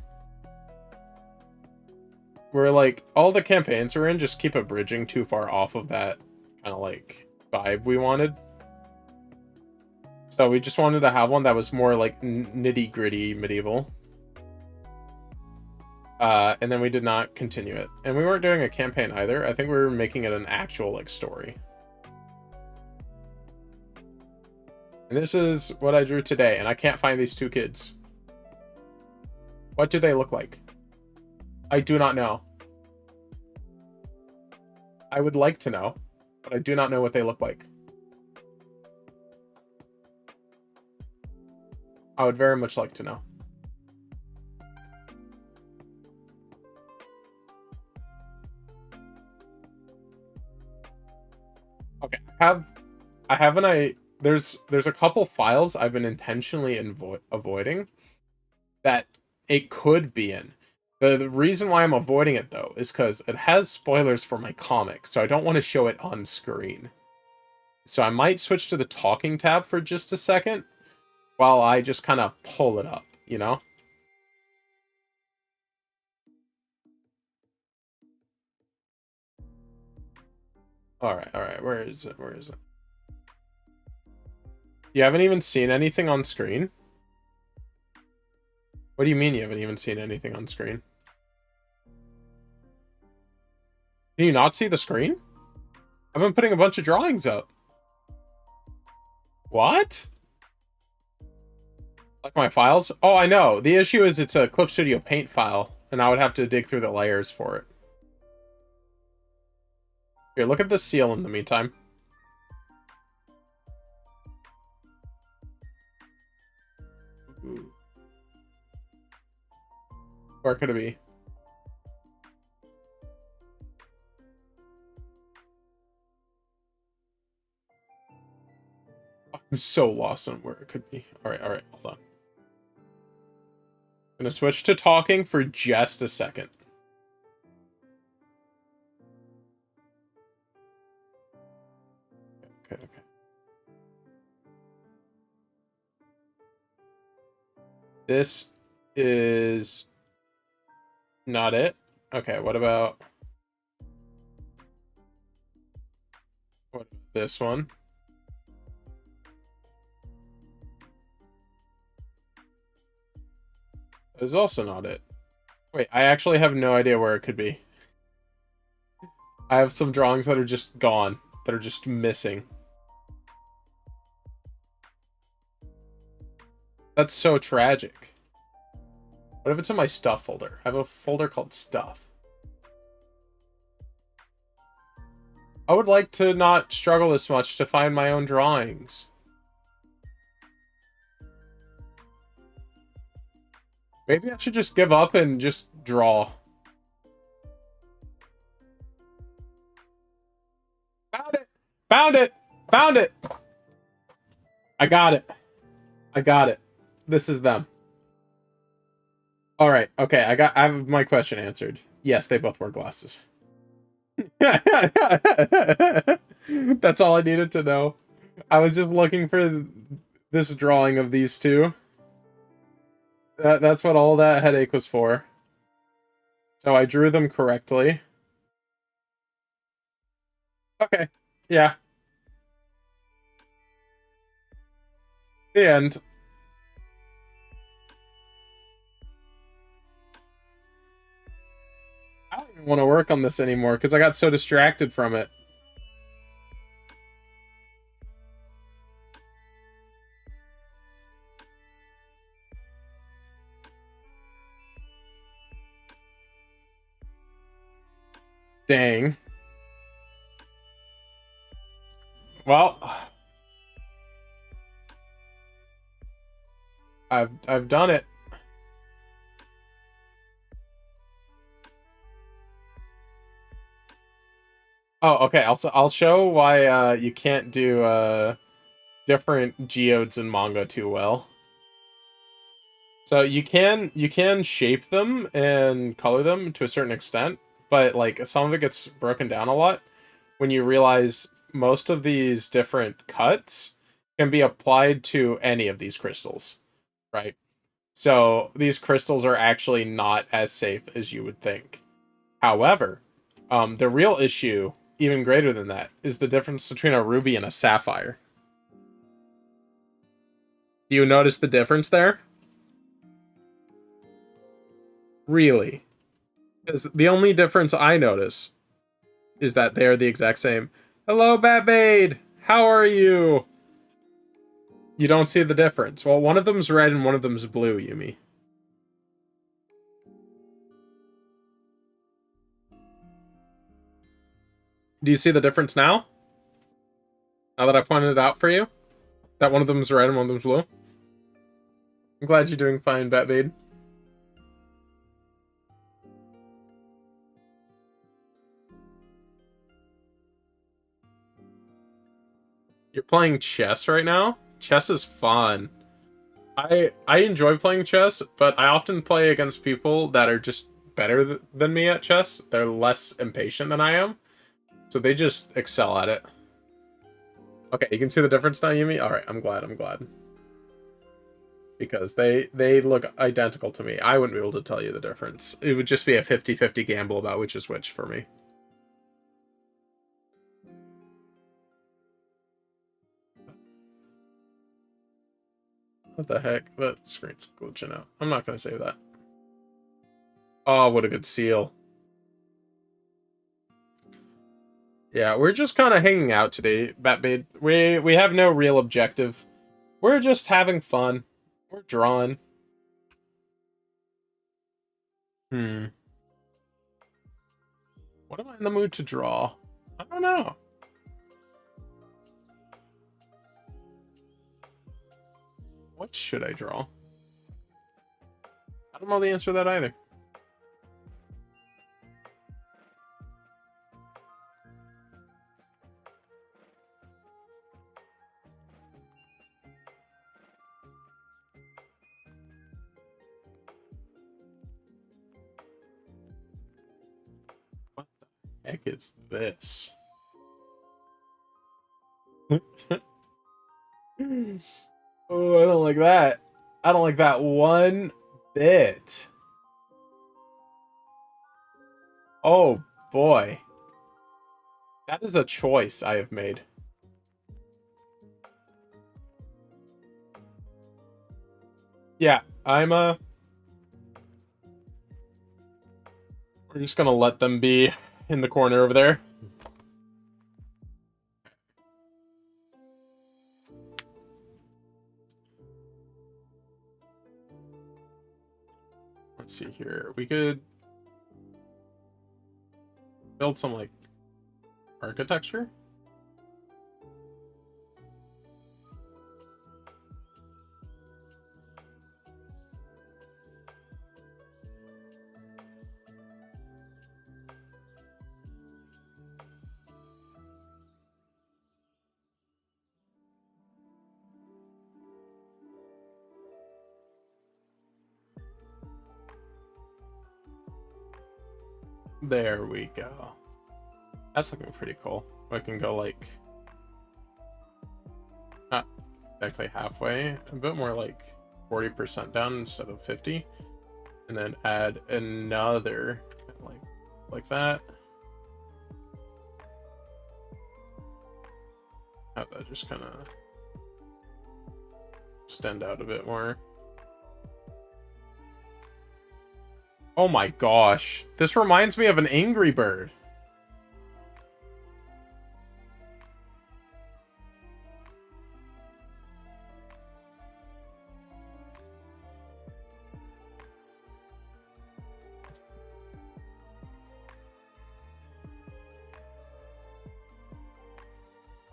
Where, like, all the campaigns we're in just keep abridging too far off of that kind of, like, vibe we wanted. So we just wanted to have one that was more, like, nitty-gritty medieval. And then we did not continue it. And we weren't doing a campaign either. I think we were making it an actual, like, story. And this is what I drew today, and I can't find these two kids. What do they look like? I do not know. I would like to know, but I do not know what they look like. I would very much like to know. have I haven't I there's a couple files I've been intentionally avoiding that it could be in. The reason why I'm avoiding it though is because it has spoilers for my comic, so I don't want to show it on screen. So I might switch to the talking tab for just a second while I just kind of pull it up, you know? Alright, where is it? Where is it? You haven't even seen anything on screen? What do you mean you haven't even seen anything on screen? Can you not see the screen? I've been putting a bunch of drawings up. What? Like my files? Oh, I know. The issue is it's a Clip Studio Paint file, and I would have to dig through the layers for it. Here, look at the seal in the meantime. Ooh. Where could it be? I'm so lost on where it could be. Alright, hold on. I'm gonna switch to talking for just a second. Okay. This is not it. Okay, what about this one? That is also not it. Wait, I actually have no idea where it could be. I have some drawings that are just gone, that are just missing. That's so tragic. What if it's in my stuff folder? I have a folder called stuff. I would like to not struggle this much to find my own drawings. Maybe I should just give up and just draw. Found it! Found it! Found it! I got it. I got it. This is them. Alright, okay, I have my question answered. Yes, they both wear glasses. That's all I needed to know. I was just looking for this drawing of these two. That's what all that headache was for. So I drew them correctly. Okay, yeah. The end. I don't even want to work on this anymore because I got so distracted from it. Dang. Well, I've done it. Oh, okay. I'll show why you can't do different geodes in manga too well. So you can shape them and color them to a certain extent, but like some of it gets broken down a lot when you realize most of these different cuts can be applied to any of these crystals, right? So these crystals are actually not as safe as you would think. However, the real issue, even greater than that, is the difference between a ruby and a sapphire. Do you notice the difference there? Really? Because the only difference I notice is that they are the exact same. Hello, Batmaid! How are you? You don't see the difference. Well, one of them's red and one of them's blue, Yumi. Do you see the difference now? Now that I pointed it out for you? That one of them's red and one of them's blue? I'm glad you're doing fine, Batmaid. You're playing chess right now? Chess is fun. I enjoy playing chess, but I often play against people that are just better than me at chess. They're less impatient than I am, so they just excel at it. Okay, you can see the difference now, Yumi? Alright, I'm glad, I'm glad. Because they look identical to me. I wouldn't be able to tell you the difference. It would just be a 50-50 gamble about which is which for me. What the heck? That screen's glitching out. I'm not going to save that. Oh, what a good seal. Yeah, we're just kind of hanging out today, Batbade. We have no real objective. We're just having fun. We're drawing. What am I in the mood to draw? I don't know. What should I draw? I don't know the answer to that either. What the heck is this? Oh, I don't like that. I don't like that one bit. Oh, boy. That is a choice I have made. Yeah, we're just gonna let them be in the corner over there. Let's see here. We could build some, like, architecture. There we go. That's looking pretty cool. I can go, like, not exactly halfway, a bit more like 40% down instead of 50, and then add another like that. Have that just kind of extend out a bit more. Oh my gosh, this reminds me of an Angry Bird.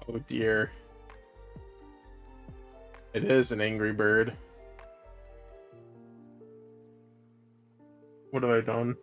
Oh dear. It is an Angry Bird. What have I done?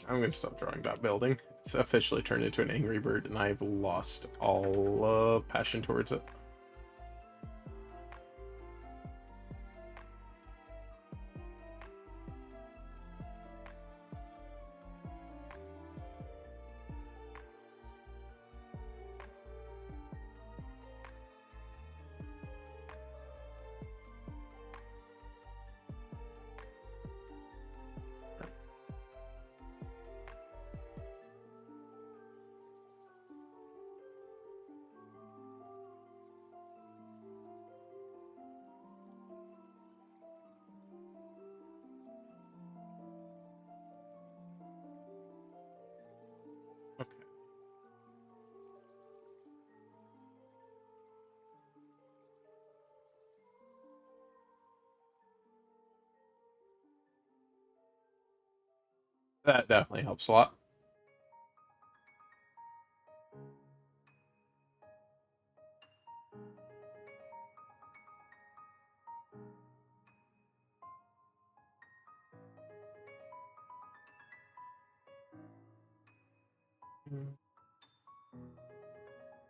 I'm gonna stop drawing that building. It's officially turned into an Angry Bird, and I've lost all passion towards it. That definitely helps a lot.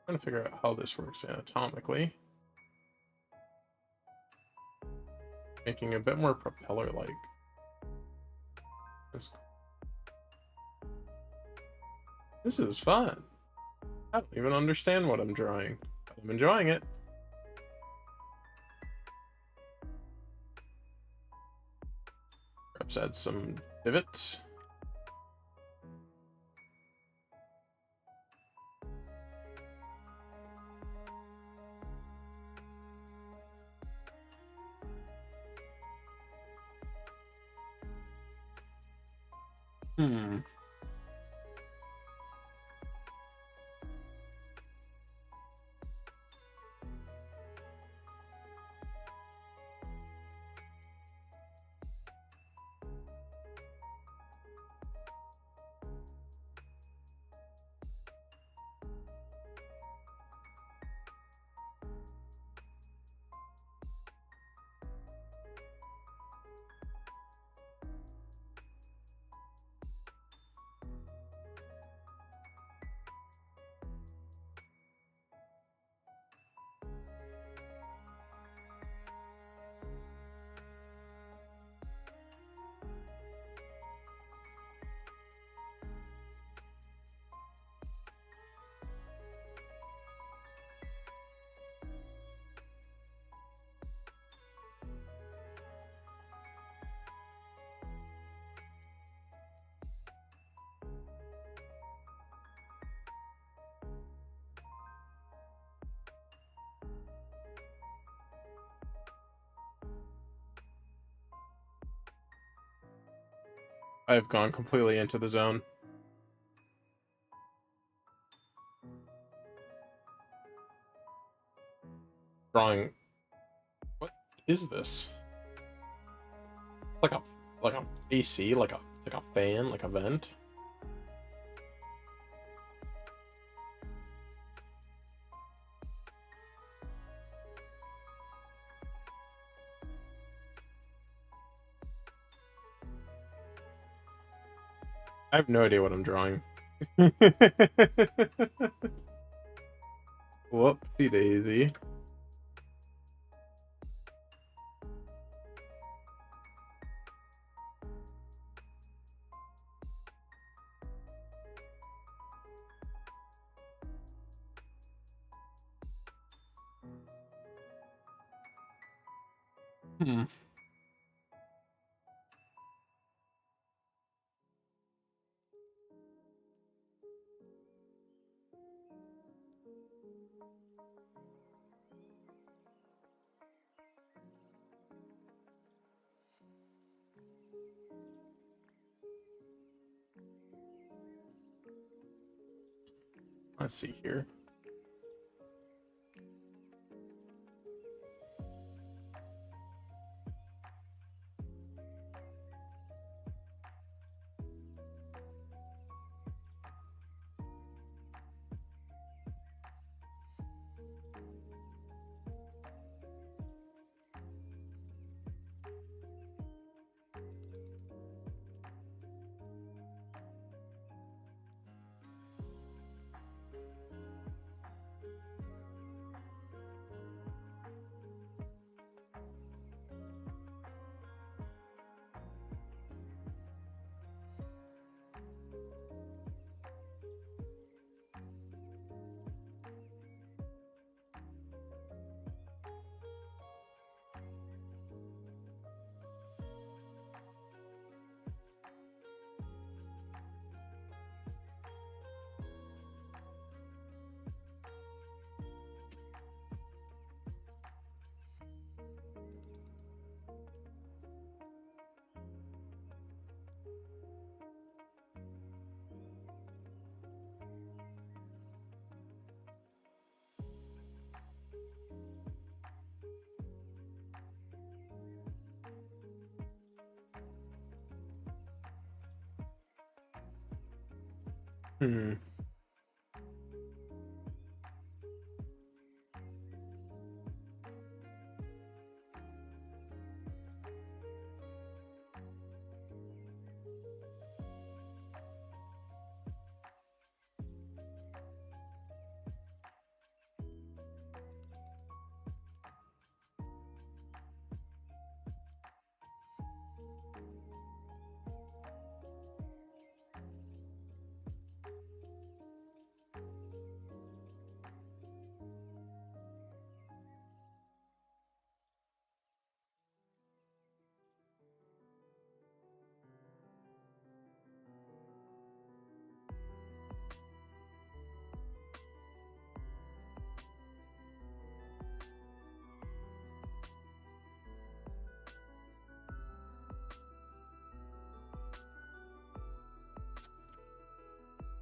Trying to figure out how this works anatomically. Making it a bit more propeller-like. This is fun. I don't even understand what I'm drawing, but I'm enjoying it. Perhaps add some divots. Hmm. I've gone completely into the zone. Drawing. What is this? It's like a AC, like a fan, like a vent. I have no idea what I'm drawing. Whoopsie daisy. Hmm. Let's see here. Hmm.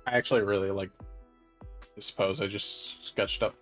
I actually really like this pose I just sketched up.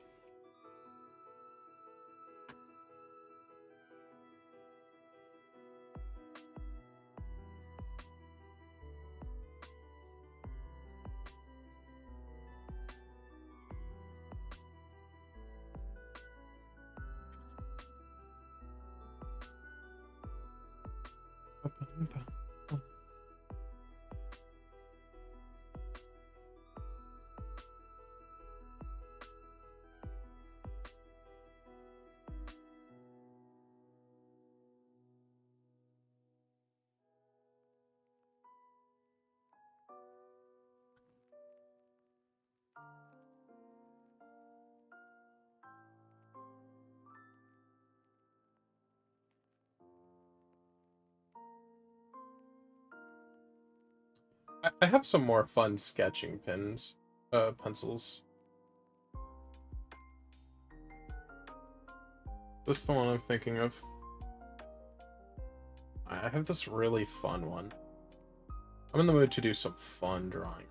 I have some more fun sketching pencils. This is the one I'm thinking of. I have this really fun one. I'm in the mood to do some fun drawing.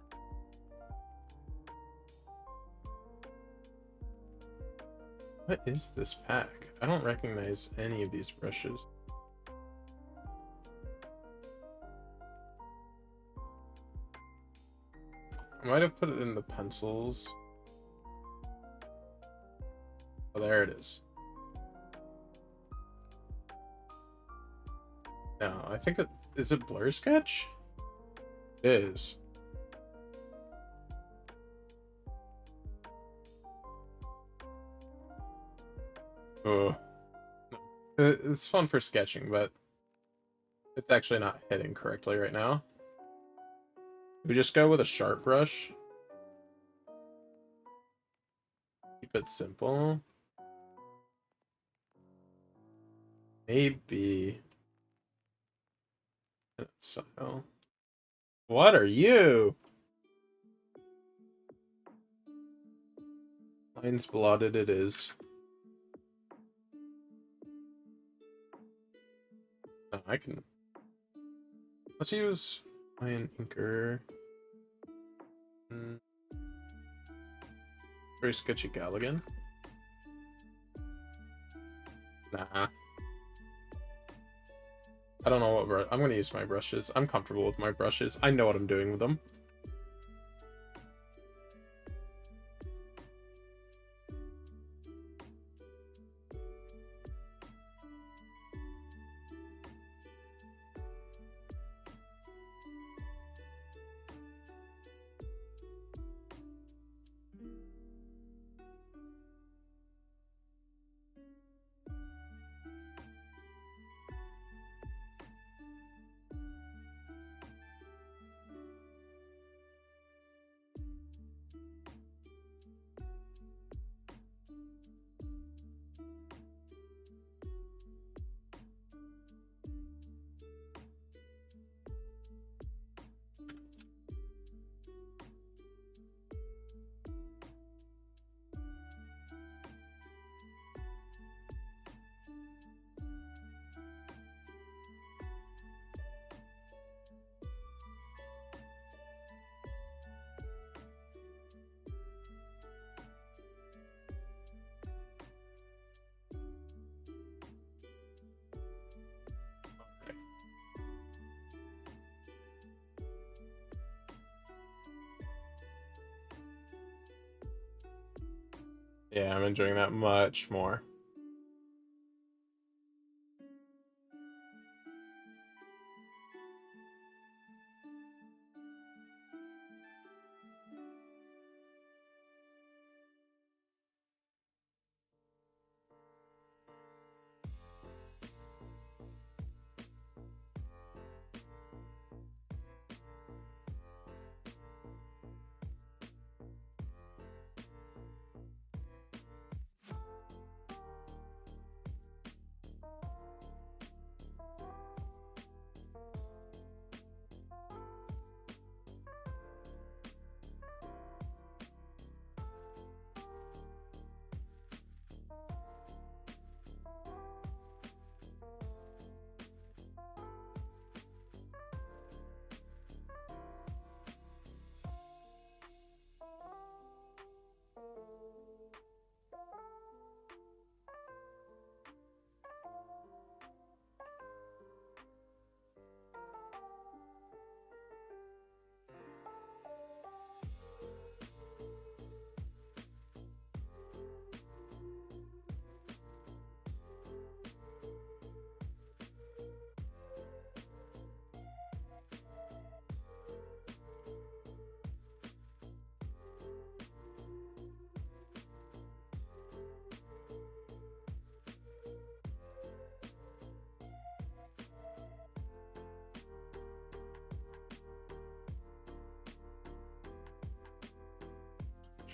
What is this pack? I don't recognize any of these brushes. I might have put it in the pencils. Oh, there it is. No, I think it is it Blur Sketch? It is. Oh, it's fun for sketching, but it's actually not hitting correctly right now. We just go with a sharp brush. Keep it simple. Maybe. So, what are you? Lines blotted it is. Oh, I can. Let's use Lion Inker. Very sketchy Galligan. Nah. I don't know what brush. I'm gonna use my brushes. I'm comfortable with my brushes. I know what I'm doing with them. Yeah, I'm enjoying that much more.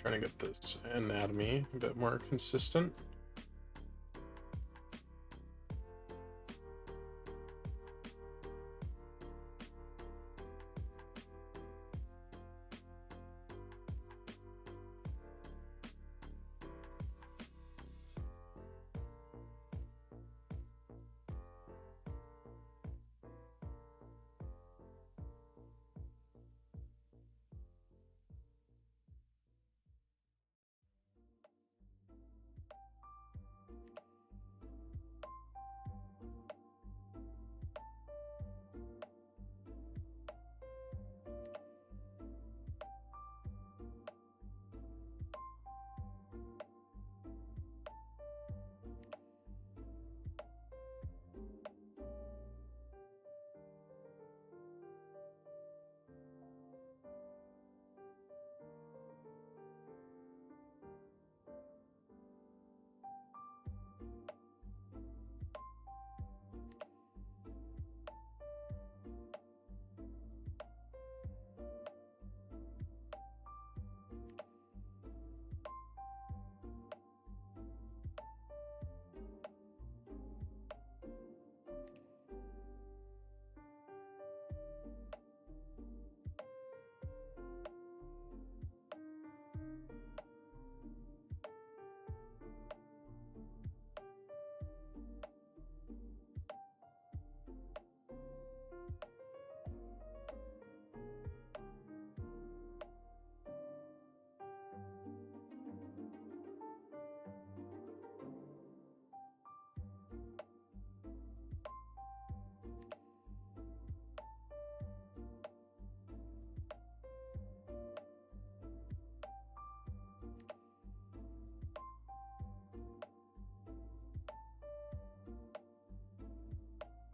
Trying to get this anatomy a bit more consistent.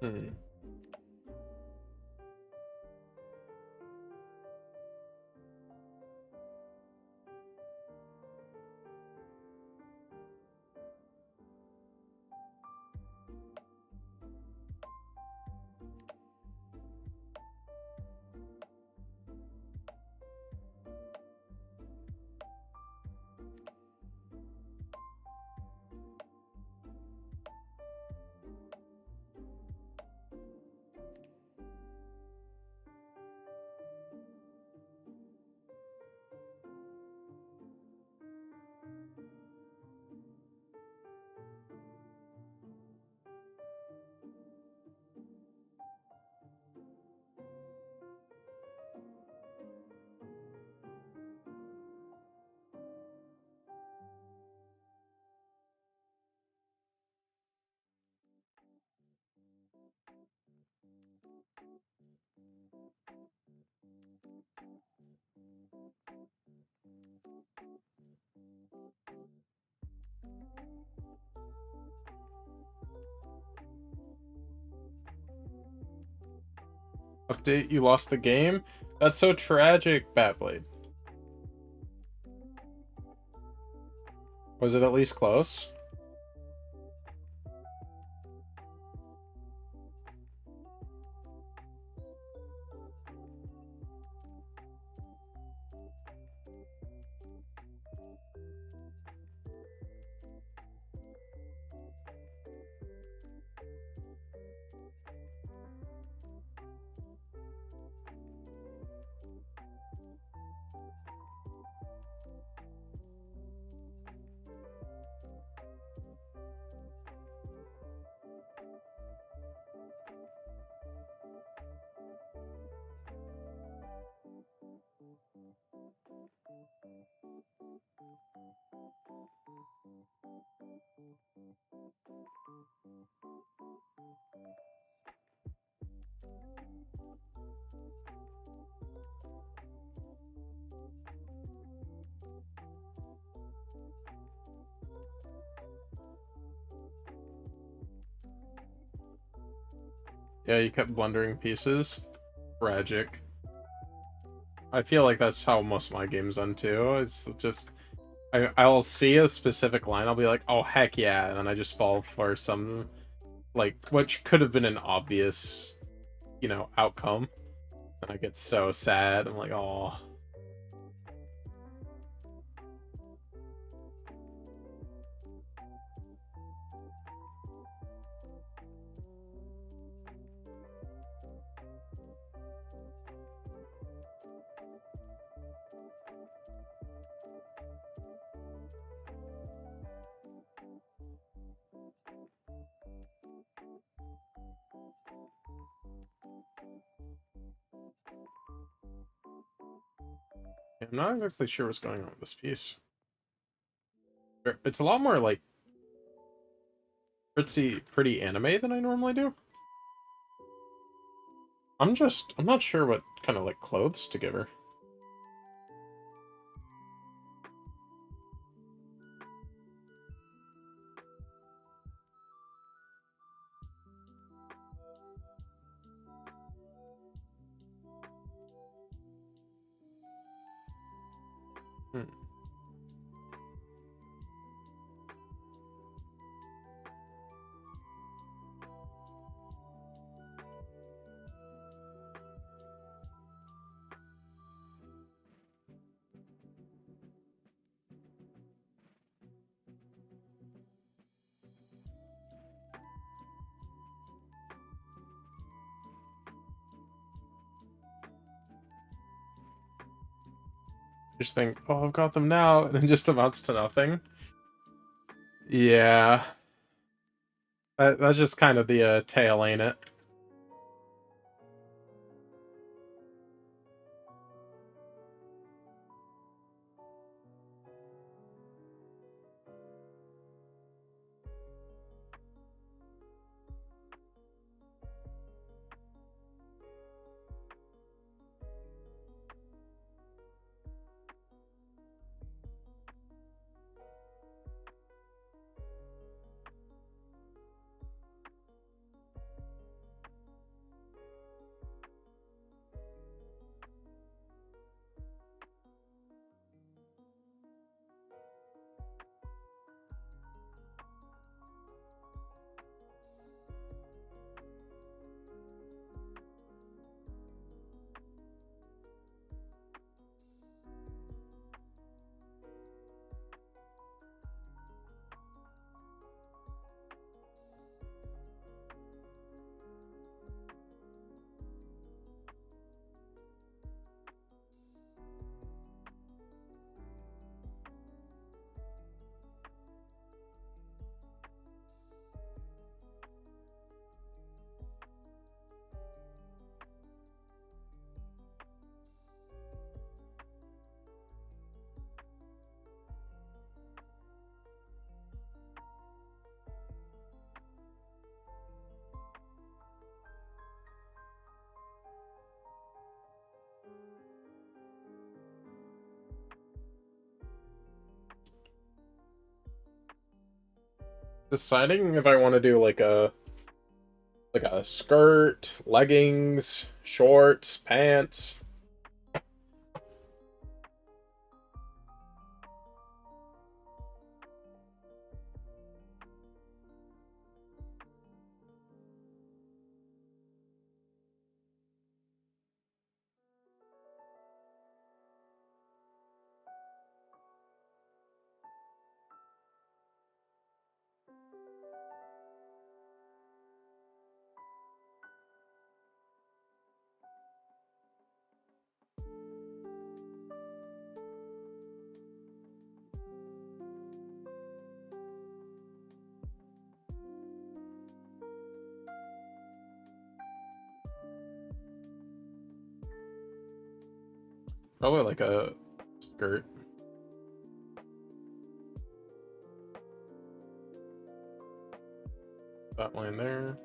Hmm. Update, you lost the game? That's so tragic, Batblade. Was it at least close? Yeah, you kept blundering pieces. Tragic. I feel like that's how most of my games end too. It's just I'll see a specific line, I'll be like, oh heck yeah, and then I just fall for some like which could have been an obvious, outcome. And I get so sad. I'm like, oh. I'm not exactly sure what's going on with this piece. It's a lot more like pretty anime than I normally do. I'm not sure what kind of like clothes to give her. Hmm. Just think, oh, I've got them now, and it just amounts to nothing. Yeah. That's just kind of the tail, ain't it? Deciding if I want to do like a Like a skirt, leggings, shorts, pants. Probably like a skirt. That line there.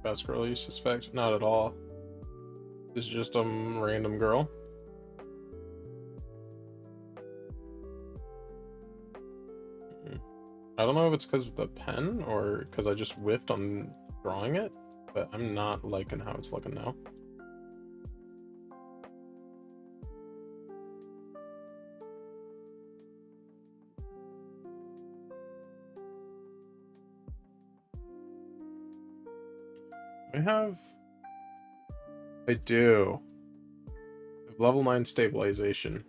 Best girl you suspect? Not at all. This is just a random girl. I don't know if it's because of the pen or because I just whiffed on drawing it, but I'm not liking how it's looking now. I do. I have level 9 stabilization.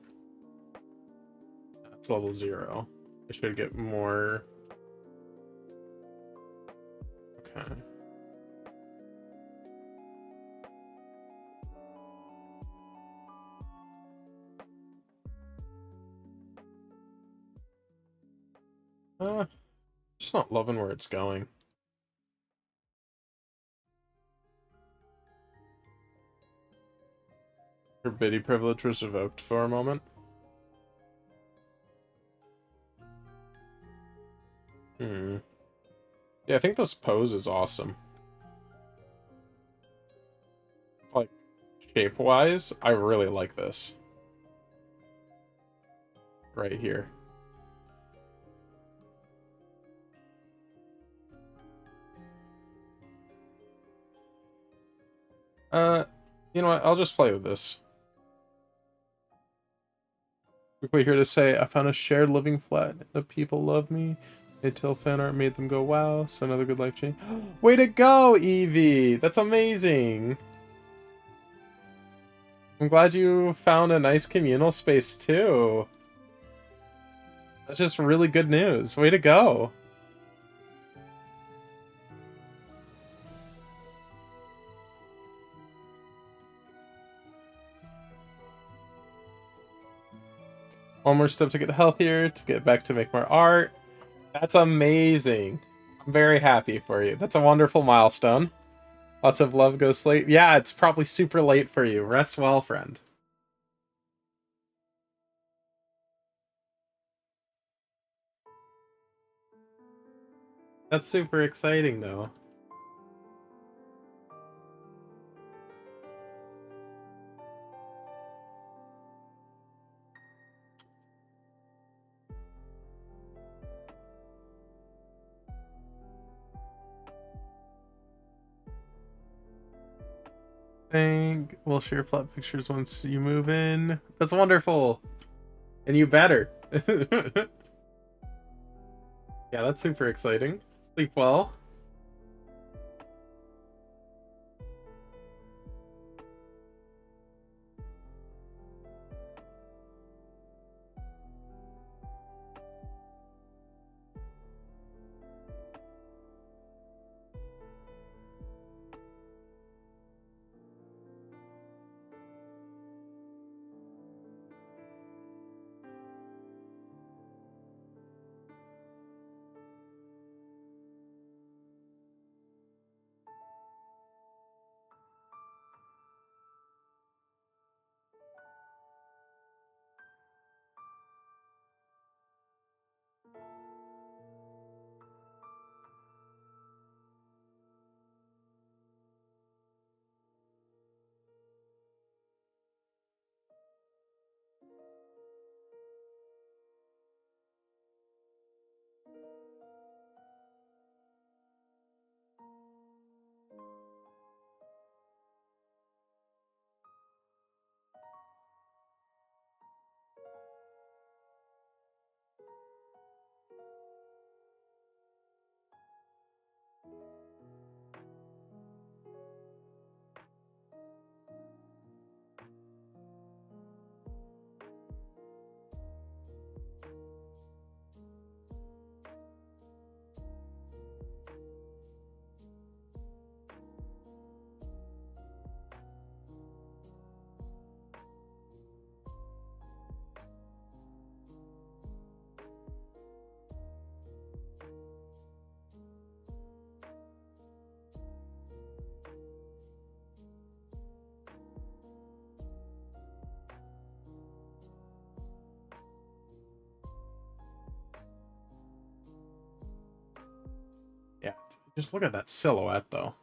That's level 0. I should get more. Okay. Just not loving where it's going. Her biddy privilege was revoked for a moment. Yeah, I think this pose is awesome. Like, shape-wise, I really like this. Right here. You know what? I'll just play with this. Quickly here to say, I found a shared living flat. The people love me. Until fan art made them go, wow. So another good life change. Way to go, Evie! That's amazing! I'm glad you found a nice communal space, too. That's just really good news. Way to go. One more step to get healthier, to get back to make more art. That's amazing. I'm very happy for you. That's a wonderful milestone. Lots of love, Ghost Late. Yeah, it's probably super late for you. Rest well, friend. That's super exciting, though. think we'll share flat pictures once you move in. That's wonderful. And you better. Yeah, that's super exciting. Sleep well. Yeah, just look at that silhouette, though.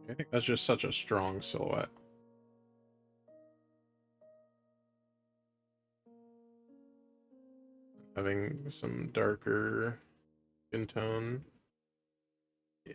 I think that's just such a strong silhouette. Having some darker skin tone. Yeah.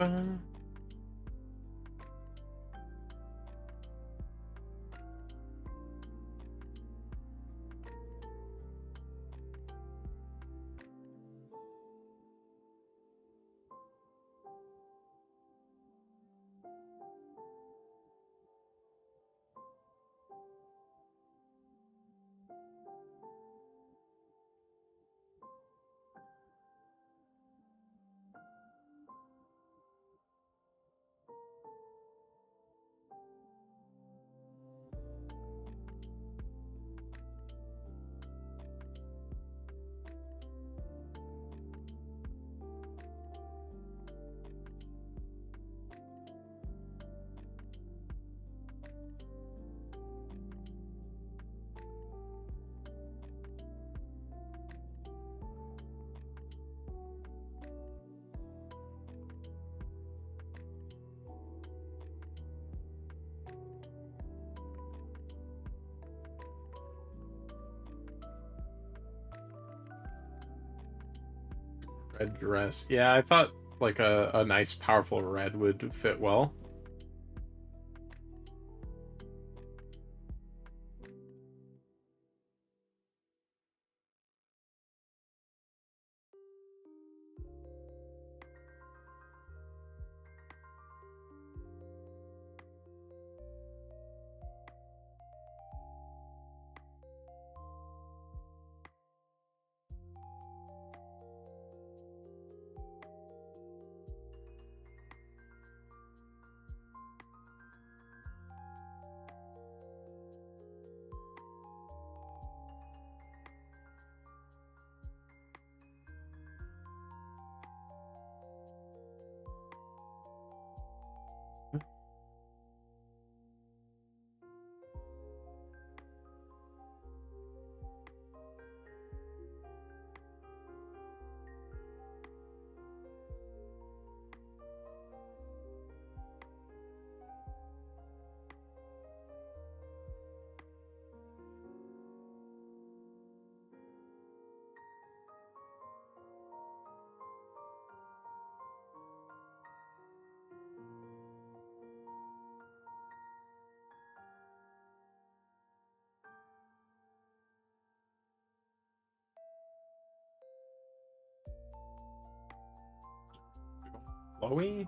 Uh, Red dress. Yeah, I thought like a nice powerful red would fit well. Flowy?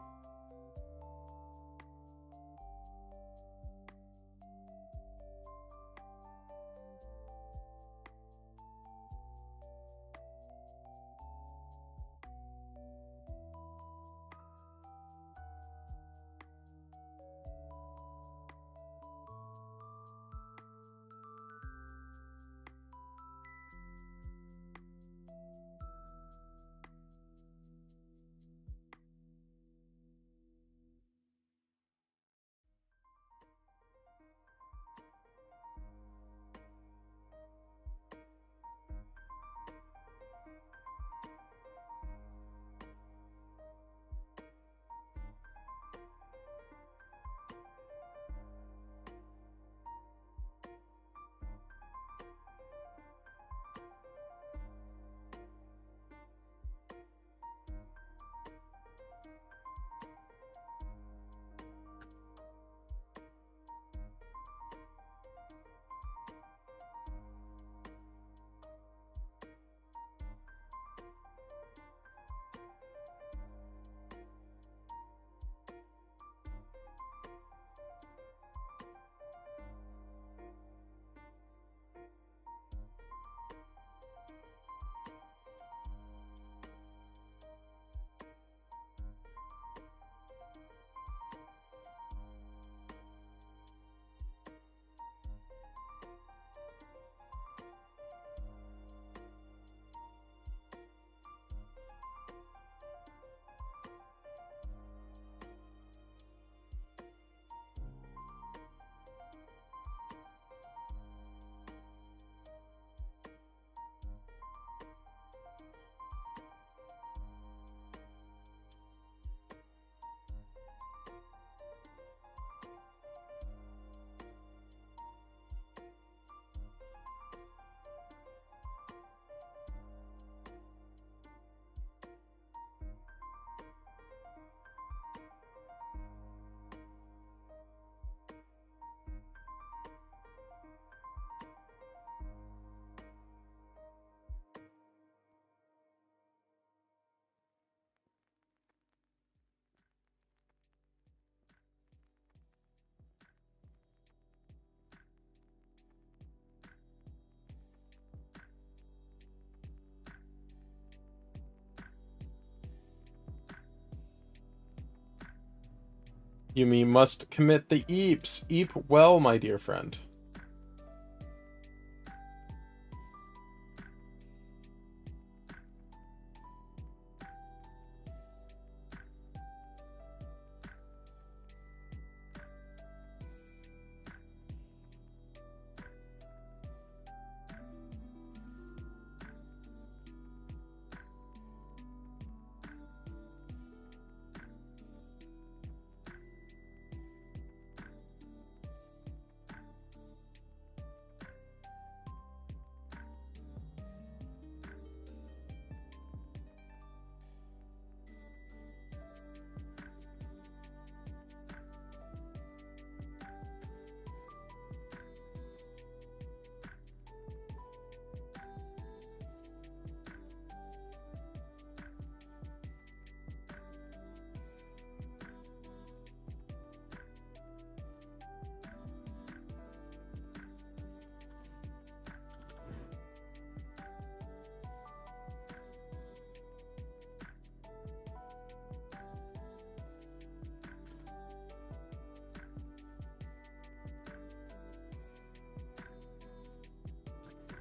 You must commit the eeps. Eep well, my dear friend.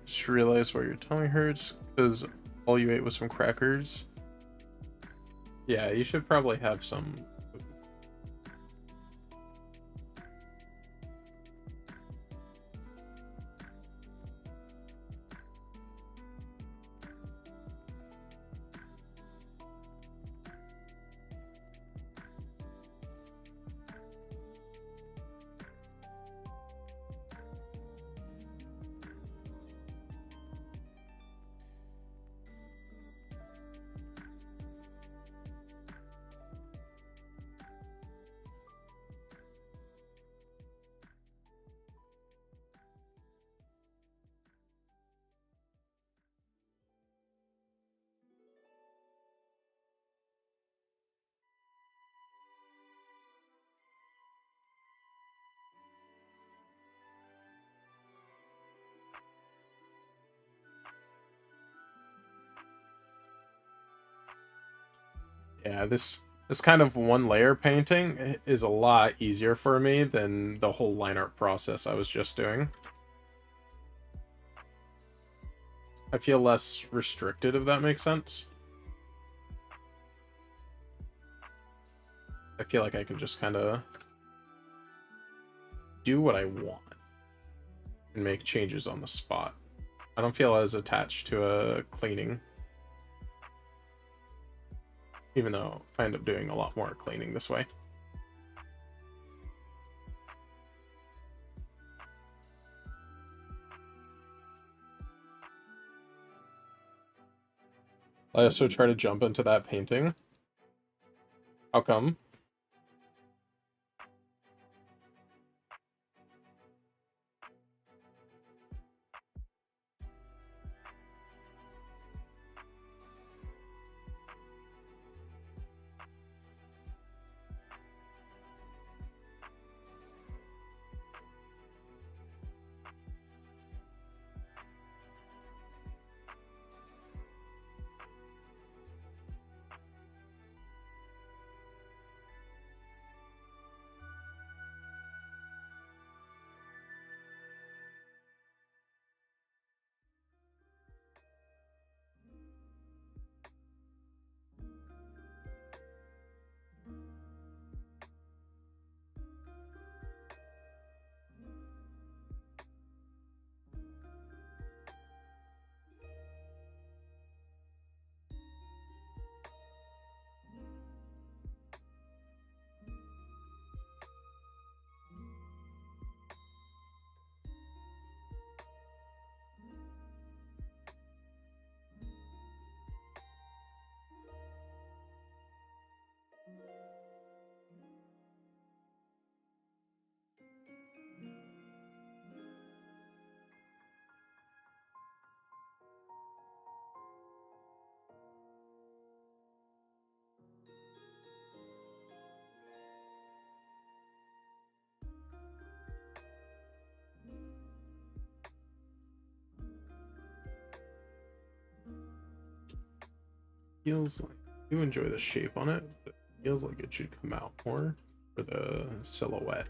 Just realized why your tummy hurts because all you ate was some crackers. Yeah, you should probably have some. Yeah, this kind of one layer painting is a lot easier for me than the whole line art process I was just doing. I feel less restricted, if that makes sense. I feel like I can just kind of do what I want and make changes on the spot. I don't feel as attached to a cleaning. Even though I end up doing a lot more cleaning this way. I also try to jump into that painting. How come? Feels like I do enjoy the shape on it, but it feels like it should come out more for the silhouette.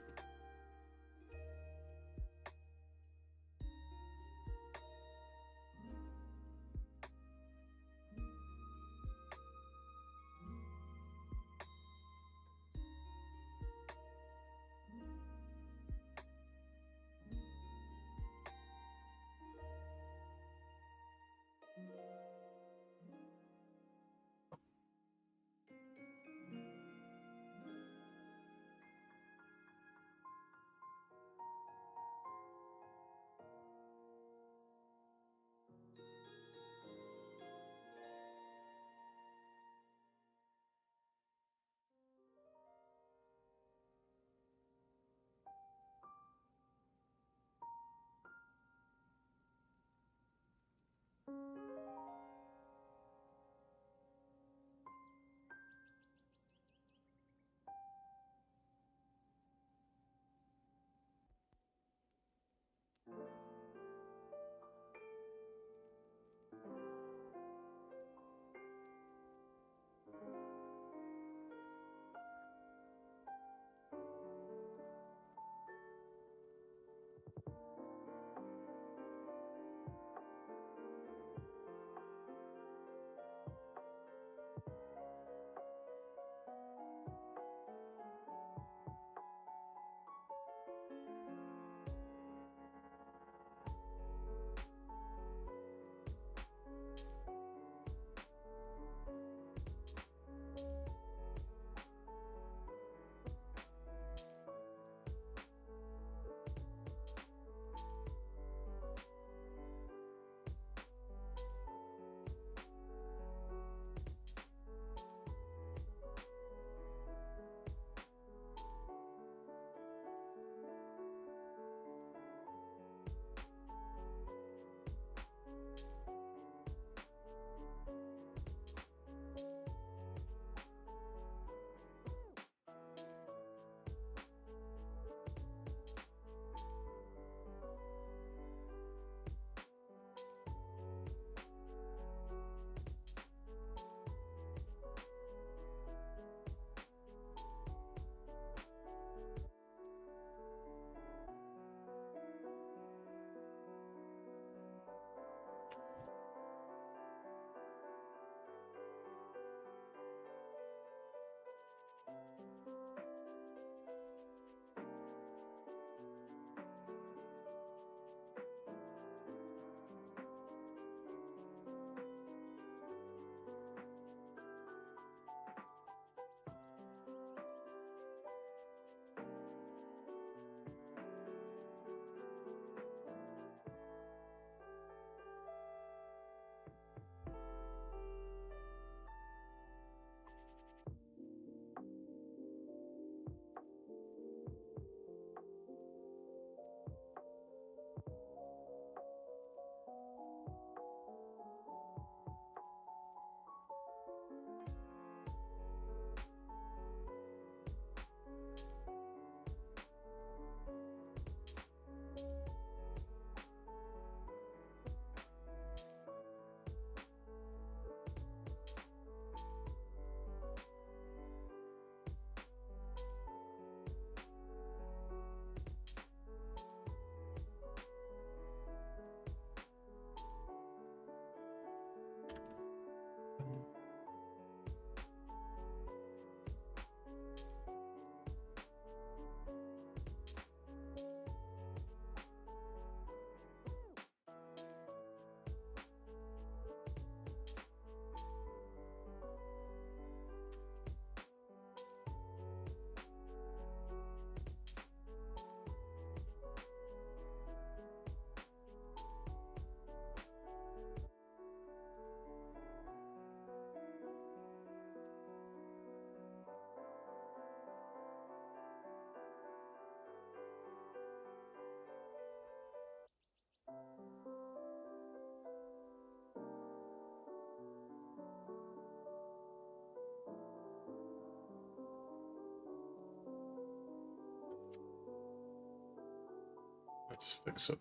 Let's fix it.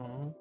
Oh.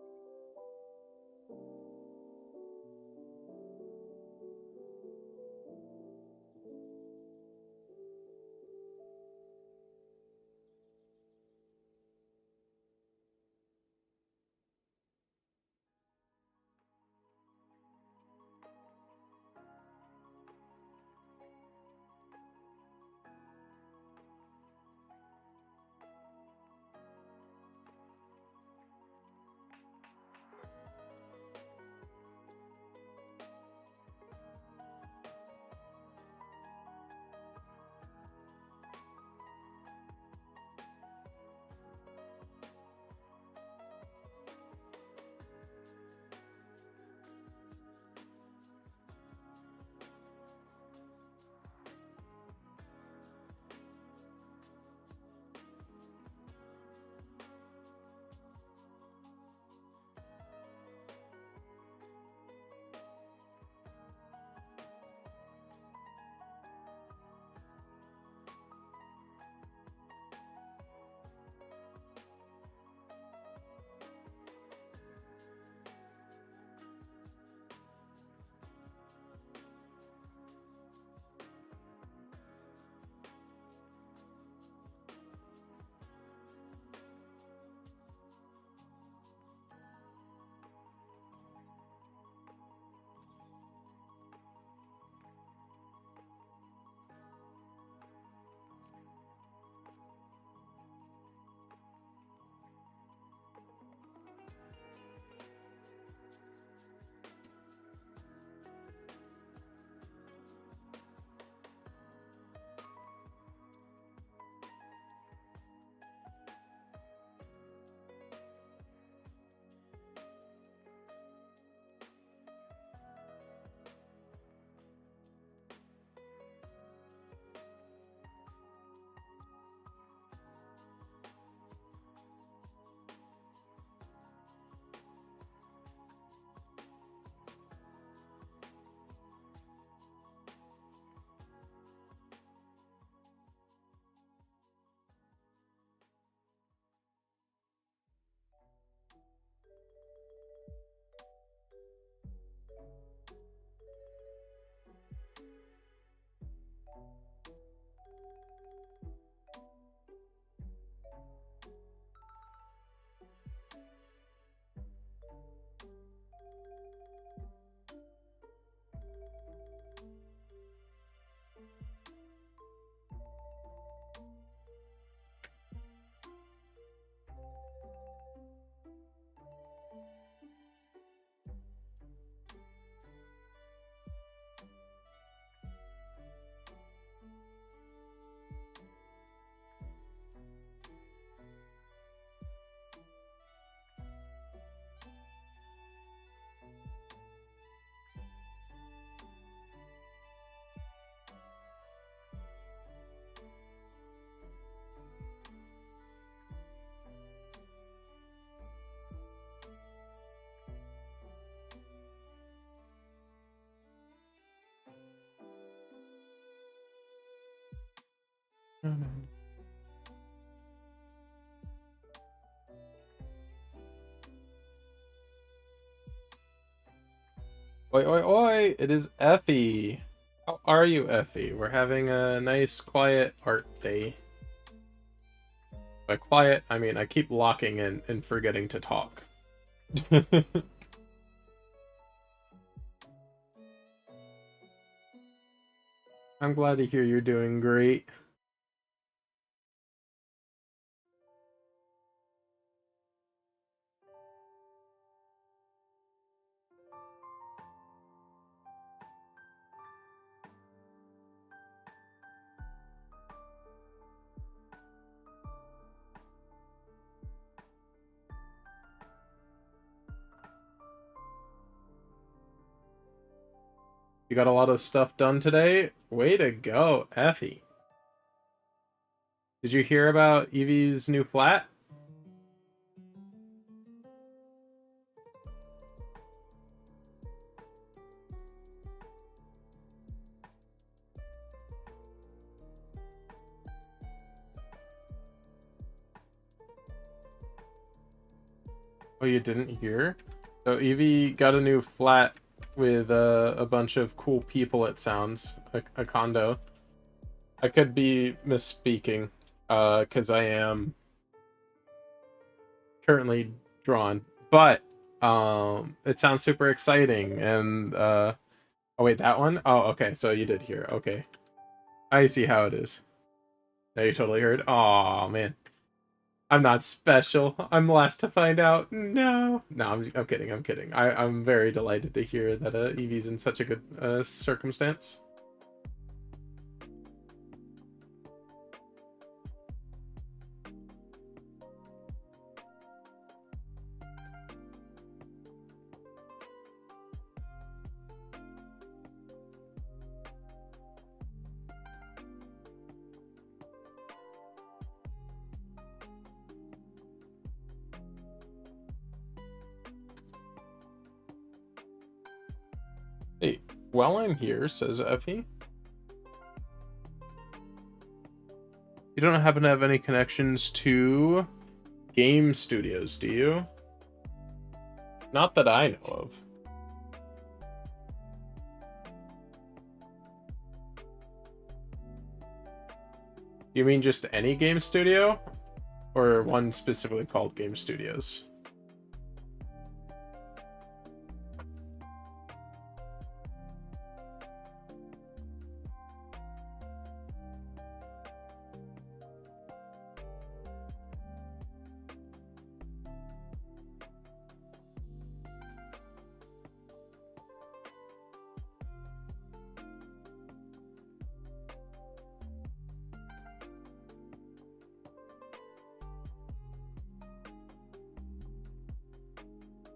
Oi, oi, oi! It is Effie. How are you, Effie? We're having a nice, quiet art day. By quiet, I mean I keep locking in and forgetting to talk. I'm glad to hear you're doing great. You got a lot of stuff done today? Way to go, Effie. Did you hear about Evie's new flat? Oh, you didn't hear? So Eevee got a new flat with a bunch of cool people, it sounds. A condo. I could be misspeaking, because I am currently drawn. But, it sounds super exciting, and, oh wait, that one? Oh, okay, so you did hear. Okay. I see how it is. Now you totally heard? Aw, man. I'm not special. I'm last to find out. No. No, I'm kidding. I'm kidding. I'm very delighted to hear that Eevee's in such a good circumstance. Hey, while I'm here, says Effie, you don't happen to have any connections to game studios, do you? Not that I know of. You mean just any game studio? Or one specifically called Game Studios?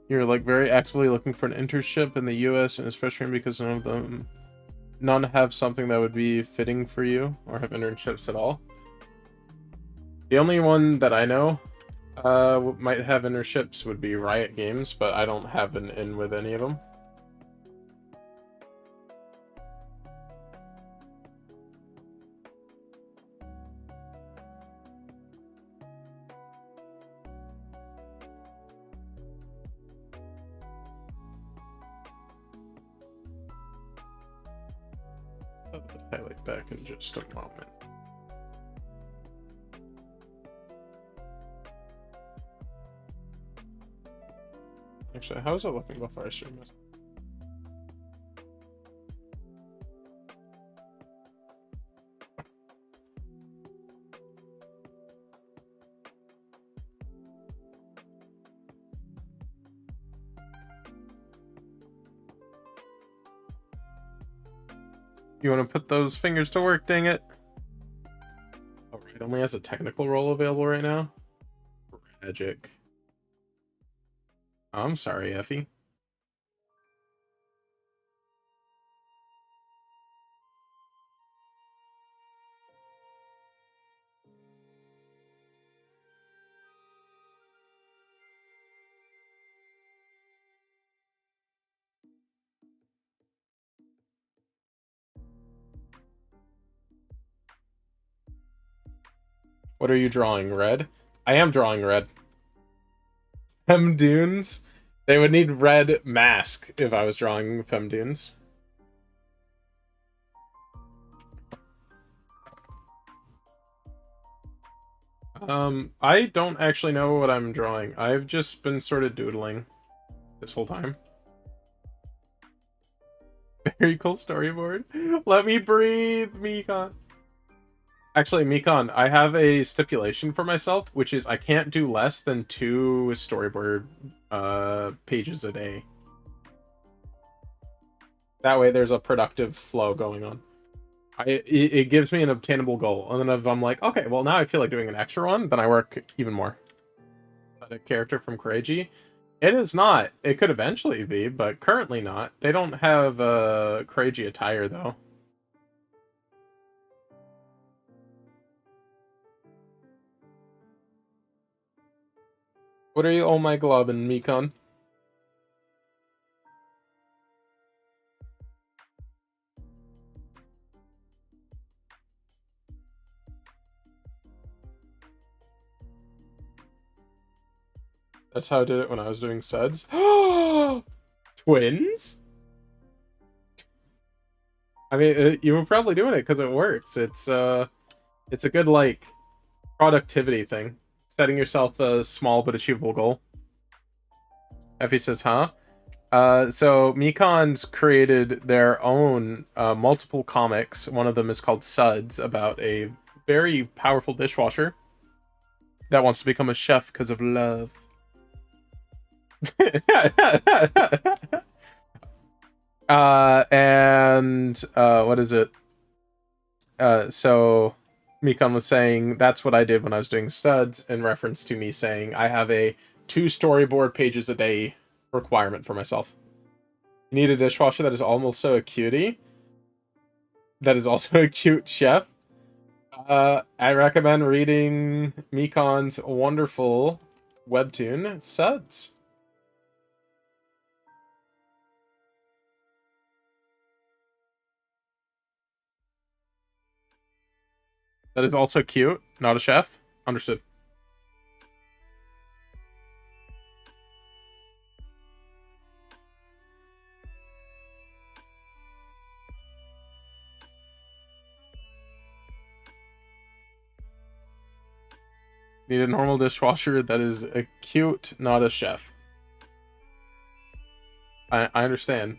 You're like very actively looking for an internship in the US, and it's frustrating because none have something that would be fitting for you or have internships at all. The only one that I know might have internships would be Riot Games, but I don't have an in with any of them. I'll highlight back in just a moment. Actually, how is it looking before I stream this? You want to put those fingers to work, dang it. Oh, it only has a technical role available right now? Tragic. I'm sorry, Effie. What are you drawing, red? I am drawing red. Femdunes? They would need red mask if I was drawing Femdunes. I don't actually know what I'm drawing. I've just been sort of doodling this whole time. Very cool storyboard. Let me breathe, Mikon. Actually, Mikon, I have a stipulation for myself, which is I can't do less than 2 storyboard pages a day. That way there's a productive flow going on. It gives me an obtainable goal, and then if I'm like, okay, well now I feel like doing an extra one, then I work even more. A character from Kureiji? It is not. It could eventually be, but currently not. They don't have Kureiji attire though. What are you, oh my globin, Mikon? That's how I did it when I was doing suds. Twins? I mean, you were probably doing it because it works. It's a good, like, productivity thing. Setting yourself a small but achievable goal. Effie says, huh? So Mekon's created their own multiple comics. One of them is called Suds, about a very powerful dishwasher that wants to become a chef because of love. And what is it? So Mikon was saying that's what I did when I was doing Suds, in reference to me saying I have a 2 storyboard pages a day requirement for myself. You need a dishwasher that is almost so a cutie, that is also a cute chef. I recommend reading Mekon's wonderful webtoon, Suds. That is also cute, not a chef. Understood. Need a normal dishwasher that is a cute, not a chef. I understand.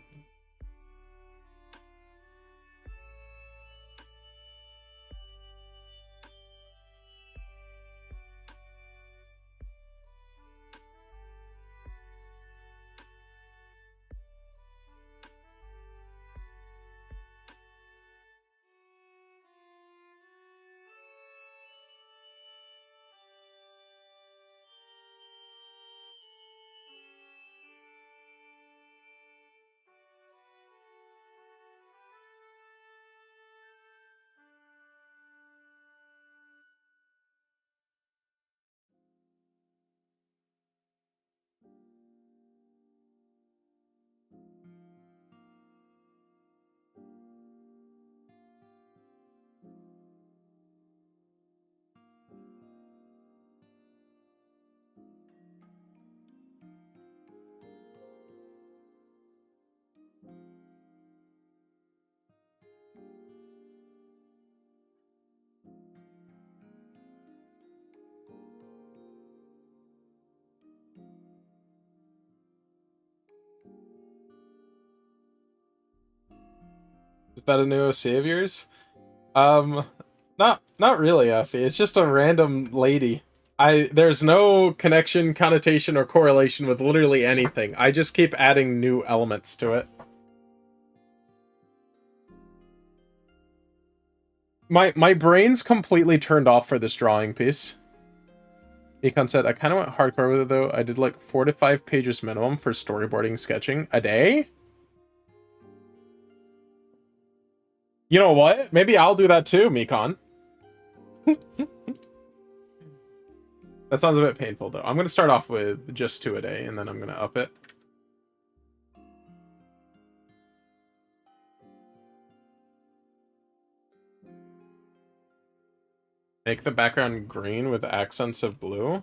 Is that a new OC of yours? Um, not really, Effie. It's just a random lady. There's no connection, connotation, or correlation with literally anything. I just keep adding new elements to it. My brain's completely turned off for this drawing piece. Econ said, I kind of went hardcore with it though. I did like 4 to 5 pages minimum for storyboarding sketching a day. You know what? Maybe I'll do that too, Mikon. That sounds a bit painful though. I'm gonna start off with just 2 a day and then I'm gonna up it. Make the background green with accents of blue.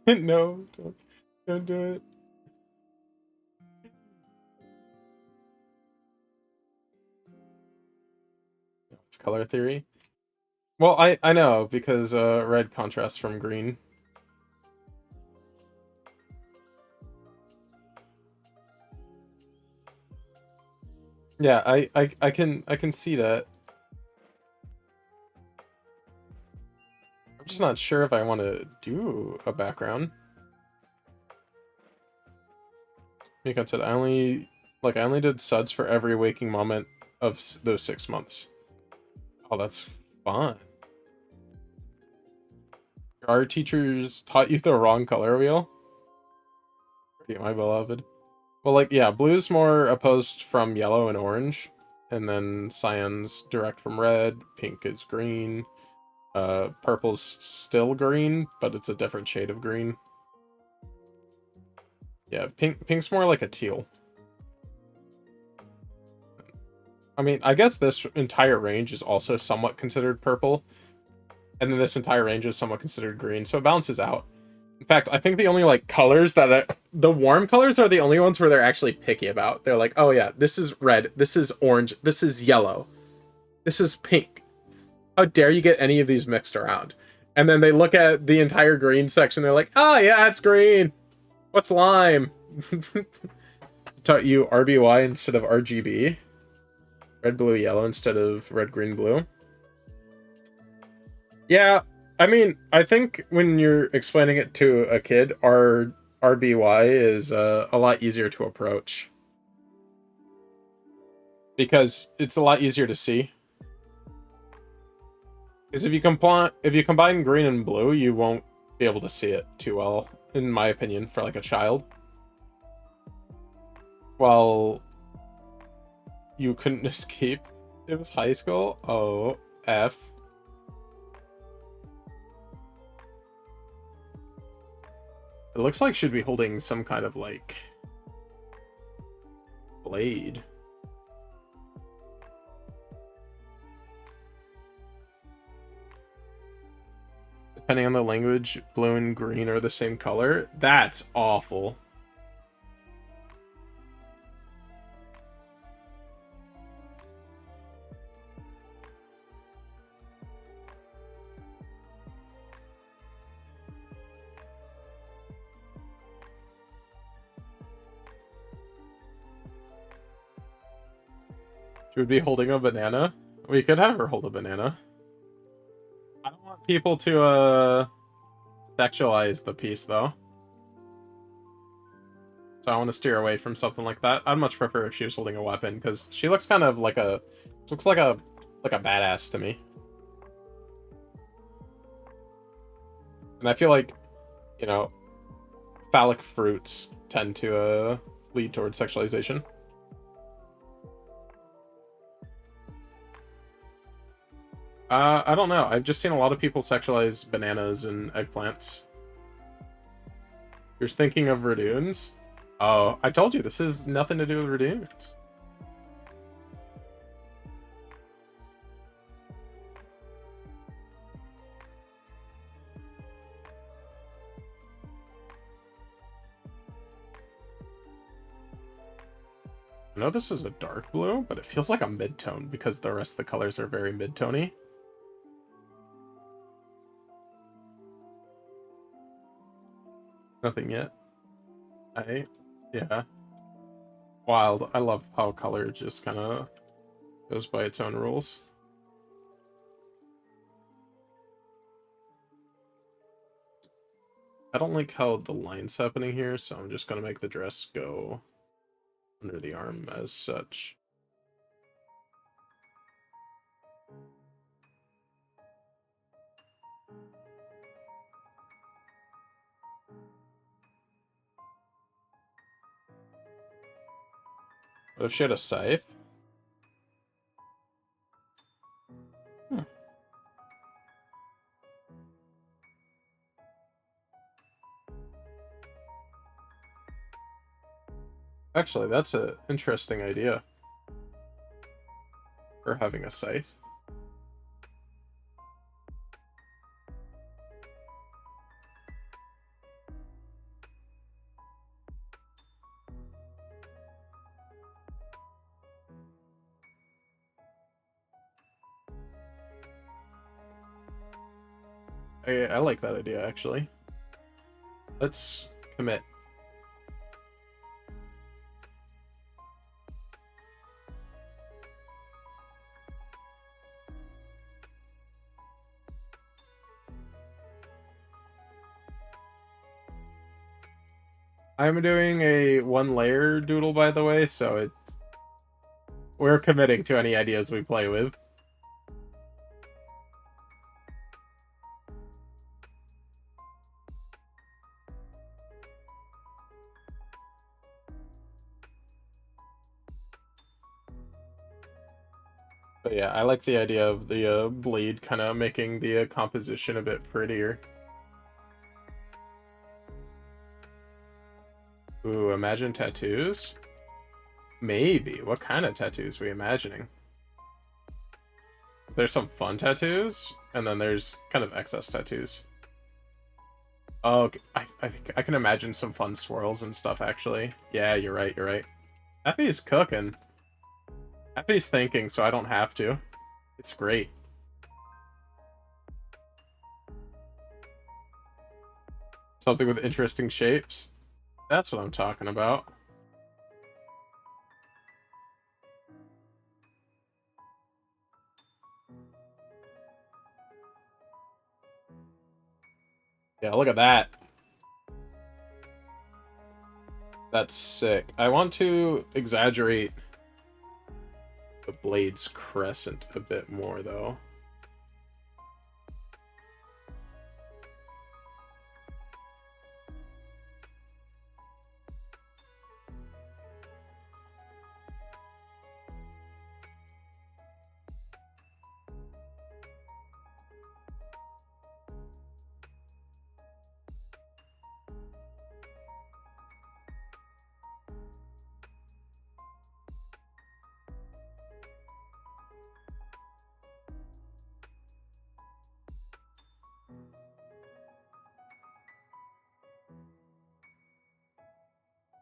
No, don't do it. It's color theory. Well, I know because red contrasts from green. Yeah, I can see that. I'm just not sure if I want to do a background. Because I only did suds for every waking moment of those 6 months. Oh, that's fun. Our teachers taught you the wrong color wheel? My beloved. Well, like, yeah, blue's more opposed from yellow and orange, and then cyan's direct from red, pink is green, purple's still green, but it's a different shade of green. Yeah, pink's more like a teal. I mean, I guess this entire range is also somewhat considered purple, and then this entire range is somewhat considered green, so it balances out. In fact, I think the only like colors that the warm colors are the only ones where they're actually picky about. They're like, oh yeah, this is red, this is orange, this is yellow, this is pink. How dare you get any of these mixed around? And then they look at the entire green section, they're like, oh yeah, it's green. What's lime? Taught you RBY instead of RGB. Red, blue, yellow instead of red, green, blue. Yeah, I mean, I think when you're explaining it to a kid, RBY is a lot easier to approach. Because it's a lot easier to see. Because if you combine green and blue, you won't be able to see it too well, in my opinion, for like a child. Well, you couldn't escape. It was high school. Oh, F. It looks like she'd be holding some kind of like blade. Depending on the language, blue and green are the same color. That's awful. She would be holding a banana. We could have her hold a banana. I don't want people to sexualize the piece though. So I want to steer away from something like that. I'd much prefer if she was holding a weapon, because she looks kind of like a badass to me. And I feel like, you know, phallic fruits tend to lead towards sexualization. I don't know. I've just seen a lot of people sexualize bananas and eggplants. You're thinking of Radoons? Oh, I told you, this is nothing to do with Radoons. I know this is a dark blue, but it feels like a mid-tone because the rest of the colors are very mid-tony. Nothing yet. Yeah. Wild. I love how color just kind of goes by its own rules. I don't like how the line's happening here, so I'm just gonna make the dress go under the arm as such. What if she had a scythe? Hmm. Actually, that's an interesting idea. For having a scythe. I like that idea, actually. Let's commit. I'm doing a one-layer doodle, by the way, so we're committing to any ideas we play with. But yeah, I like the idea of the bleed kind of making the composition a bit prettier. Ooh, imagine tattoos? Maybe. What kind of tattoos are we imagining? There's some fun tattoos, and then there's kind of excess tattoos. Oh, okay. I think I can imagine some fun swirls and stuff, actually. Yeah, you're right, you're right. Effie's cooking. Effie's thinking, so I don't have to. It's great. Something with interesting shapes. That's what I'm talking about. Yeah, look at that. That's sick. I want to exaggerate the blade's crescent a bit more, though.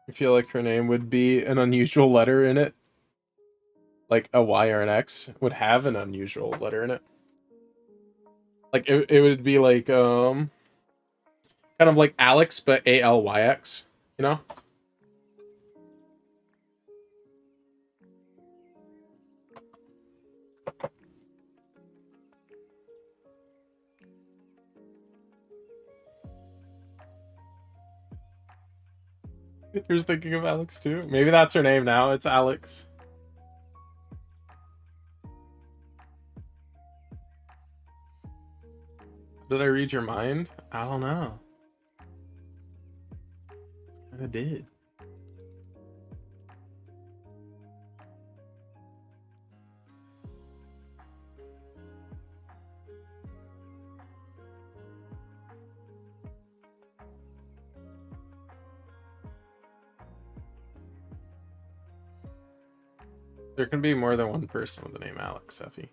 I feel like her name would be an unusual letter in it. Like a Y or an X would have an unusual letter in it. Like it would be like kind of like Alex but Alyx, you know? You're thinking of Alex too? Maybe that's her name now. It's Alex. Did I read your mind? I don't know. I did. There can be more than one person with the name Alex, Effie.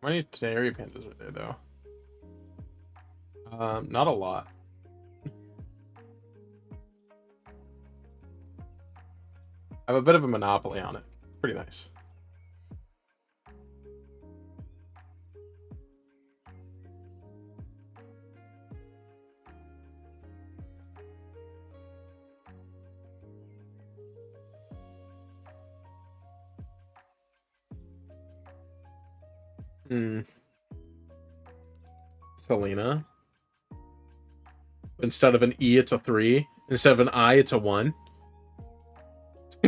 How many Teneri pandas are there, though? Not a lot. I have a bit of a monopoly on it. Pretty nice. Hmm. Selena. Instead of an E, it's a 3. Instead of an I, it's a 1. Hmm.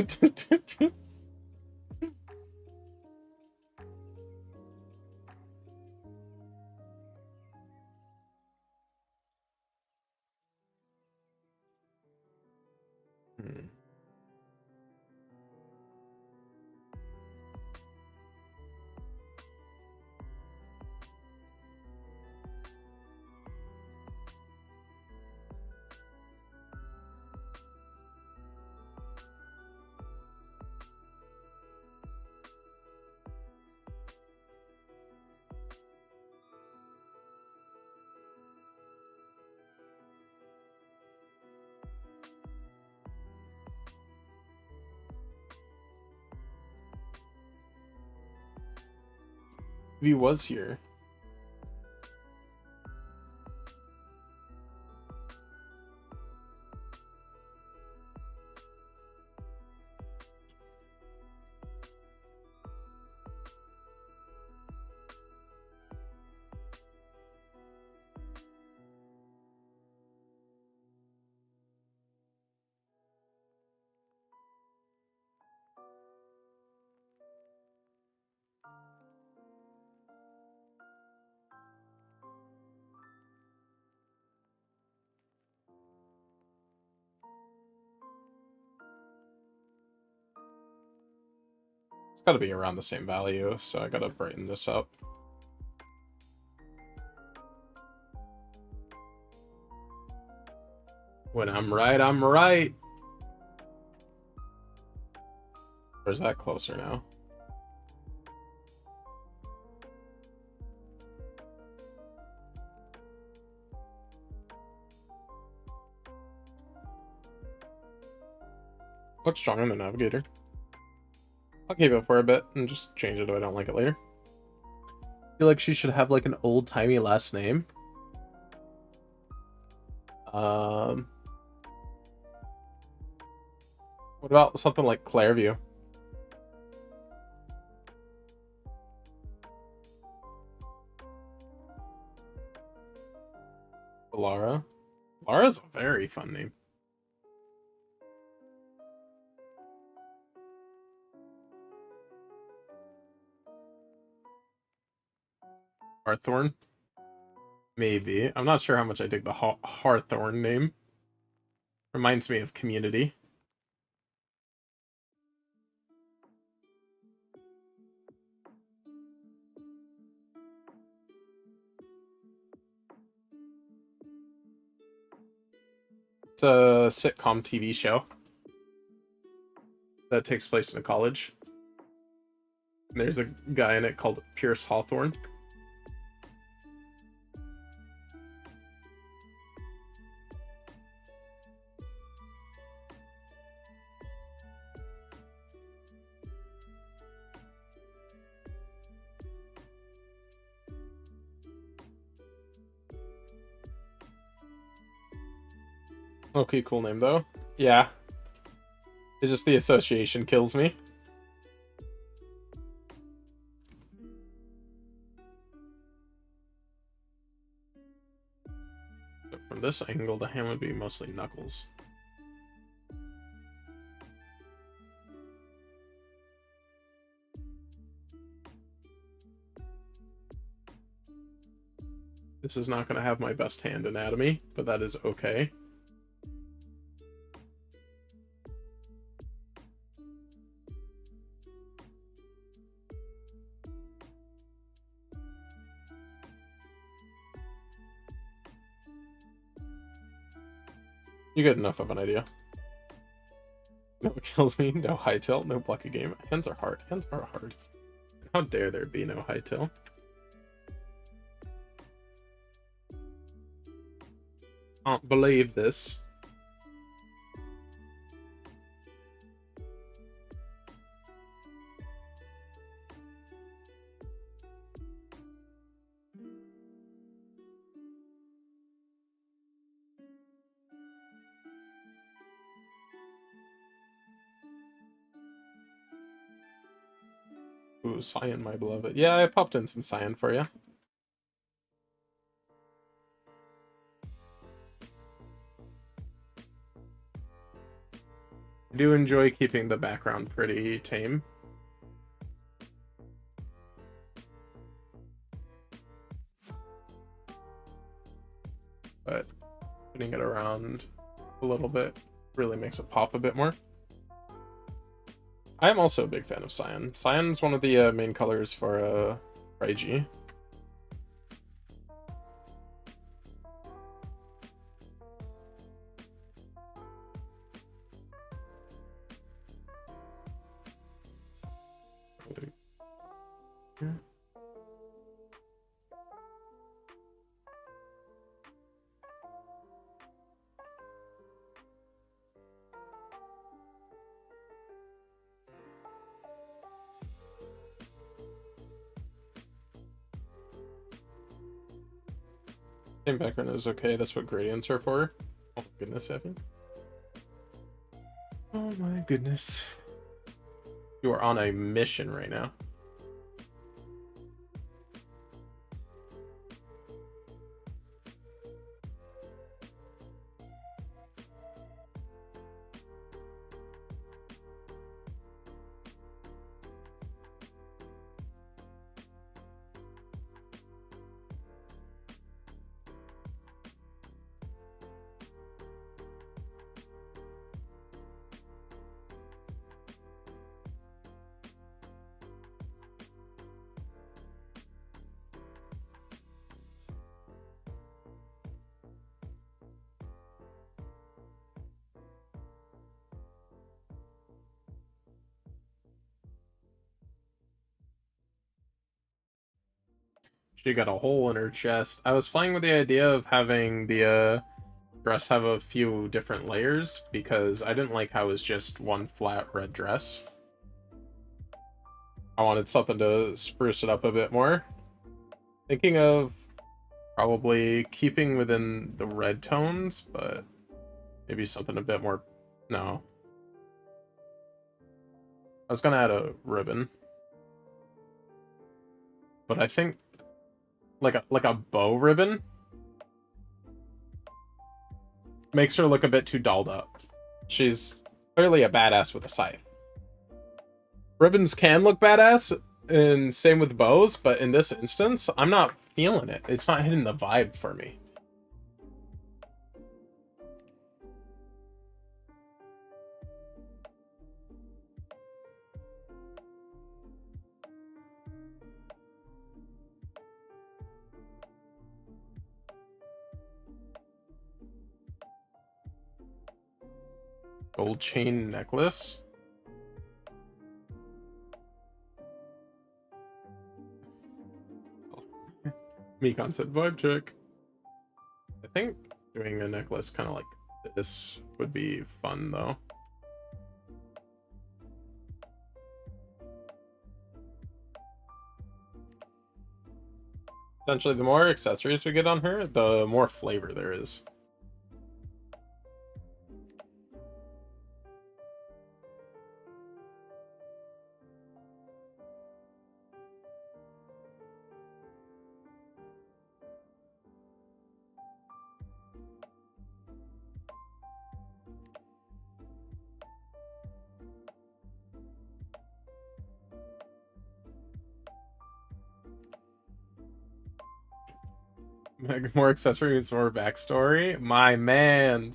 If he was here. It's got to be around the same value, so I gotta brighten this up. When I'm right, I'm right. Or is that closer now? Looks stronger than the Navigator. I'll keep it for a bit and just change it if I don't like it later. I feel like she should have like an old-timey last name. What about something like Clairview? Lara? Lara's a very fun name. Hearthorn? Maybe. I'm not sure how much I dig the Hearthorn name. Reminds me of Community. It's a sitcom TV show that takes place in a college. There's a guy in it called Pierce Hawthorne. Okay, cool name though. Yeah. It's just the association kills me. So from this angle, the hand would be mostly Knuckles. This is not going to have my best hand anatomy, but that is okay. You get enough of an idea. No kills me, no Hytale, no Plucky game. Hands are hard. Hands are hard. How dare there be no Hytale? Can't believe this. Ooh, Cyan, my beloved. Yeah, I popped in some Cyan for you. I do enjoy keeping the background pretty tame. But putting it around a little bit really makes it pop a bit more. I am also a big fan of Cyan. Cyan's one of the main colors for Raiji. Same background is okay. That's what gradients are for. Oh my goodness, Evan. Oh my goodness. You are on a mission right now. She got a hole in her chest. I was playing with the idea of having the dress have a few different layers because I didn't like how it was just one flat red dress. I wanted something to spruce it up a bit more. Thinking of probably keeping within the red tones, but maybe something a bit more... No. I was gonna add a ribbon. But I think like a bow ribbon makes her look a bit too dolled up. She's clearly a badass with a scythe. Ribbons can look badass, and same with bows, but in this instance, I'm not feeling it. It's not hitting the vibe for me. Gold chain necklace. Mekon said vibe check. I think doing a necklace kind of like this would be fun though. Essentially, the more accessories we get on her, the more flavor there is. More accessories, more backstory. My man.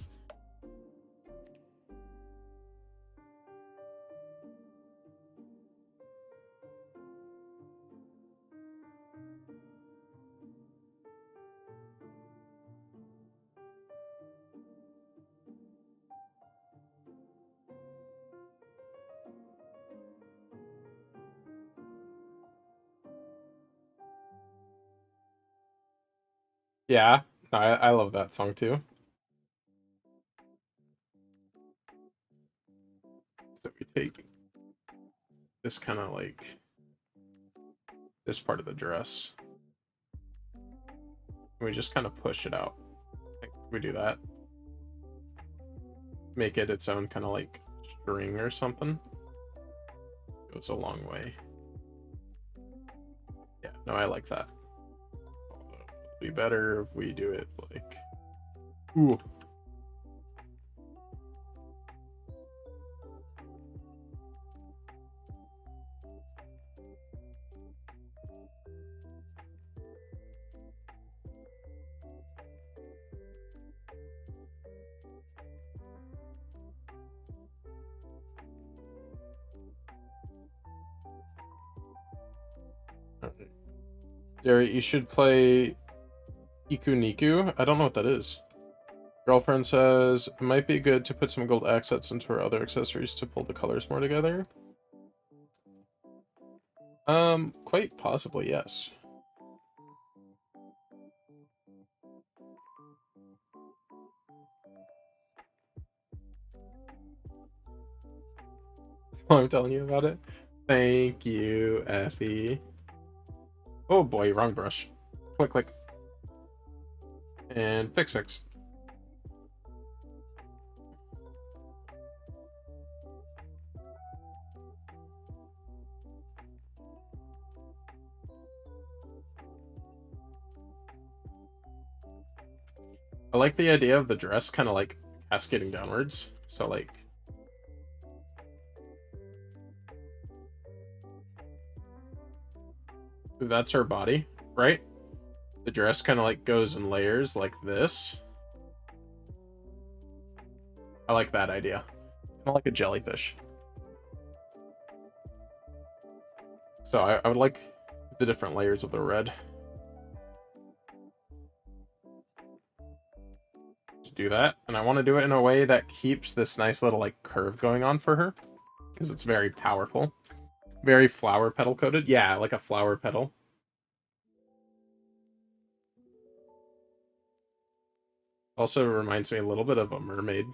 Yeah, I love that song too. So we take this kind of like this part of the dress. We just kind of push it out. I think we do that. Make it its own kind of like string or something. Goes a long way. Yeah, no, I like that. It'd be better if we do it like... Ooh. Derry, you should play Iku Niku. I don't know what that is. Girlfriend says, it might be good to put some gold accents into her other accessories to pull the colors more together. Quite possibly, yes. That's why I'm telling you about it. Thank you, Effie. Oh boy, wrong brush. Click, click. And fix, fix. I like the idea of the dress kind of like cascading downwards. So like... That's her body, right? The dress kind of like goes in layers like this. I like that idea. Kind of like a jellyfish. So I would like the different layers of the red. To do that. And I want to do it in a way that keeps this nice little like curve going on for her. Because it's very powerful. Very flower petal coated. Yeah, like a flower petal. Also reminds me a little bit of a mermaid.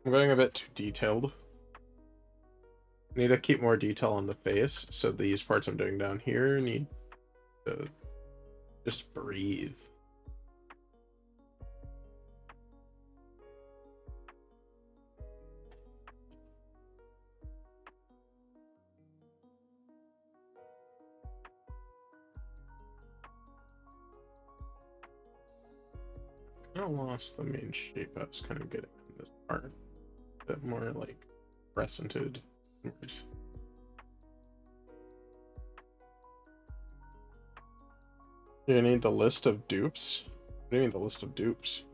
I'm going a bit too detailed. I need to keep more detail on the face, so these parts I'm doing down here need to just breathe. I lost the main shape I was kind of getting in this part. A bit more like crescented. You need the list of dupes? What do you mean the list of dupes?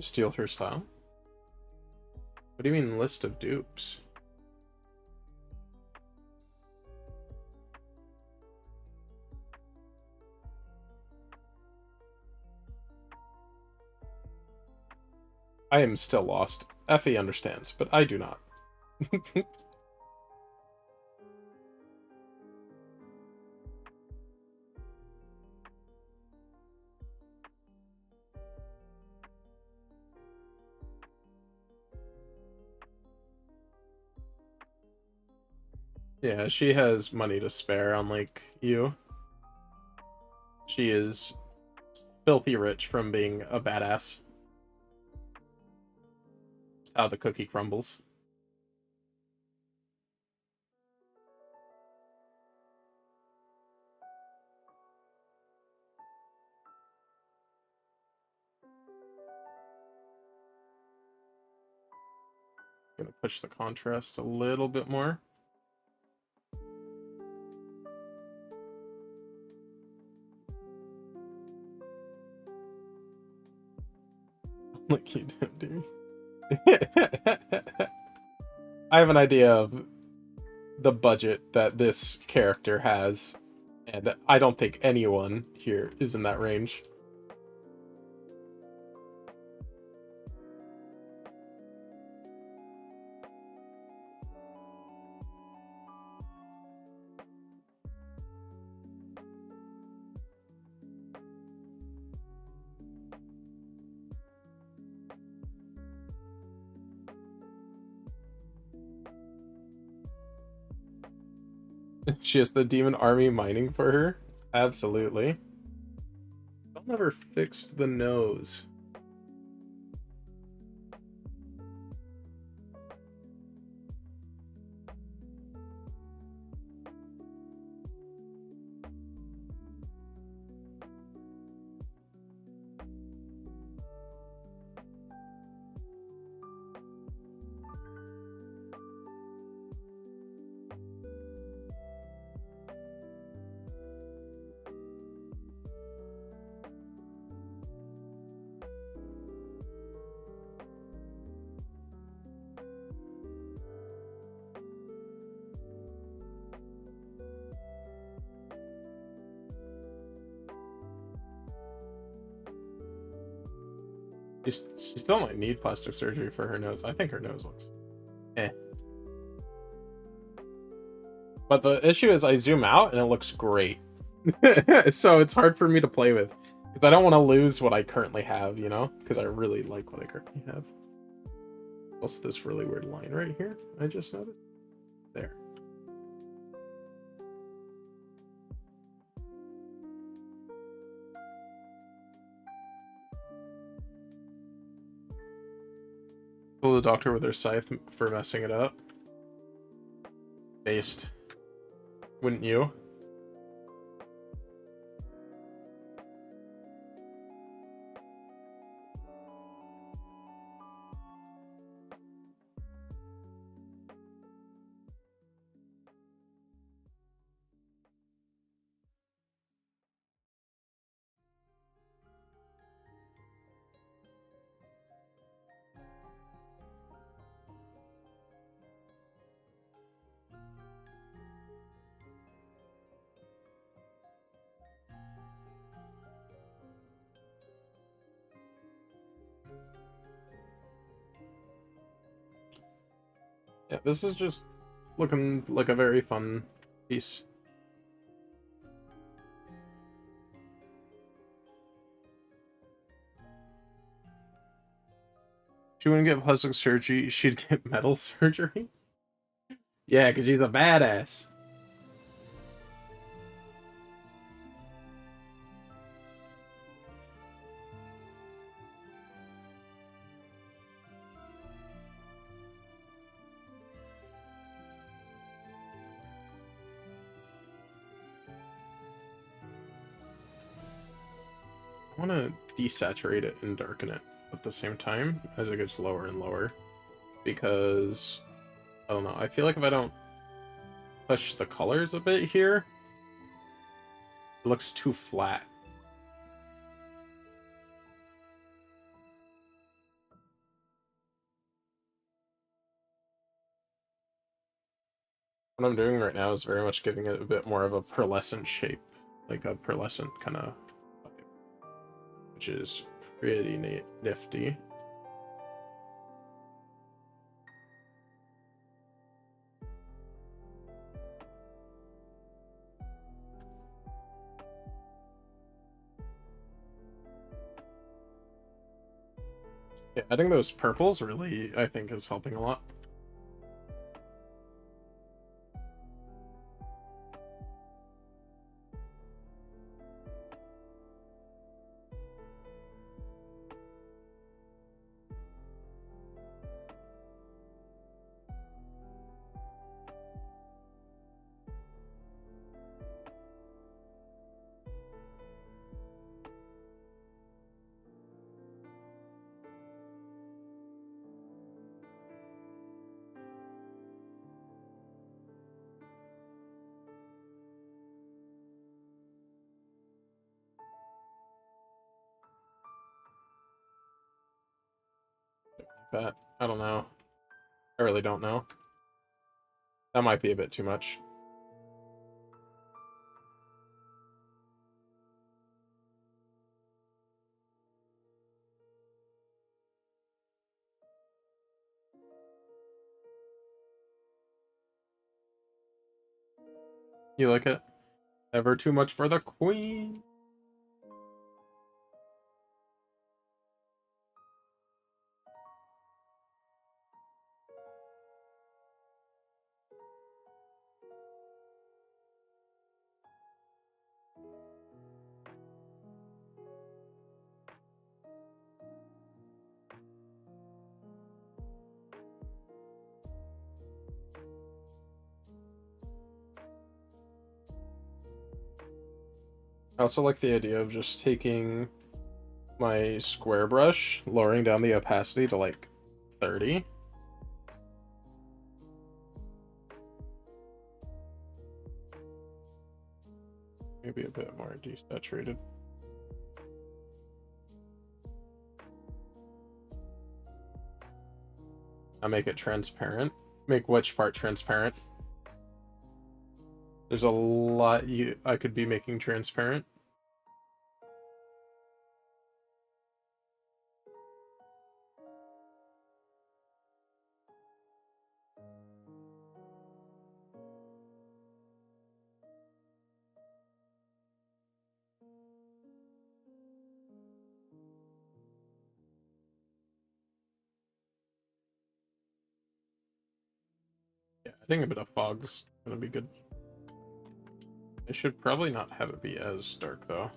Steal her style? What do you mean list of dupes? I am still lost. Effie understands, but I do not. Yeah, she has money to spare, unlike you. She is filthy rich from being a badass. How the cookie crumbles. Gonna push the contrast a little bit more. Like you did, dude. I have an idea of the budget that this character has, and I don't think anyone here is in that range. She has the demon army mining for her? Absolutely. I'll never fix the nose. She still might need plastic surgery for her nose. I think her nose looks eh. But the issue is I zoom out and it looks great. So it's hard for me to play with. Because I don't want to lose what I currently have, you know? Because I really like what I currently have. Also, this really weird line right here, I just noticed. There. Pull the doctor with her scythe for messing it up. Based. Wouldn't you? Yeah, this is just looking like a very fun piece. She wouldn't get plastic surgery, she'd get metal surgery? Yeah, because she's a badass. I want to desaturate it and darken it at the same time as it gets lower and lower. Because, I don't know, I feel like if I don't push the colors a bit here, it looks too flat. What I'm doing right now is very much giving it a bit more of a pearlescent shape. Like a pearlescent kind of vibe, which is pretty nifty. Yeah, adding those purples really, I think, is helping a lot. But I don't know. I really don't know. That might be a bit too much. You like it? Ever too much for the queen? I also like the idea of just taking my square brush, lowering down the opacity to like 30. Maybe a bit more desaturated. I'll make it transparent. Make which part transparent? There's a lot I could be making transparent. adding a bit of fog's gonna be good. I should probably not have it be as dark though.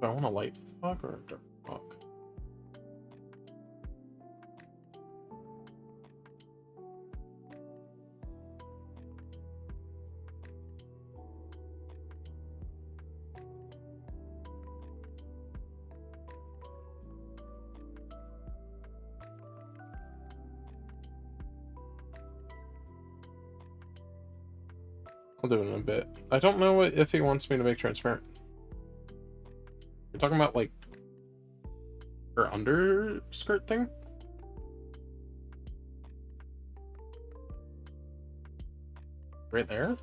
Do I want a light fog or a dark fog? I'll do it in a bit. I don't know if he wants me to make transparent. You're talking about like her underskirt thing? Right there?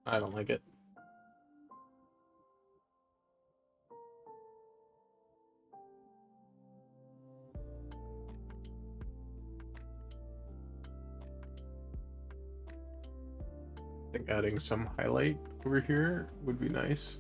I don't like it. I think adding some highlight over here would be nice.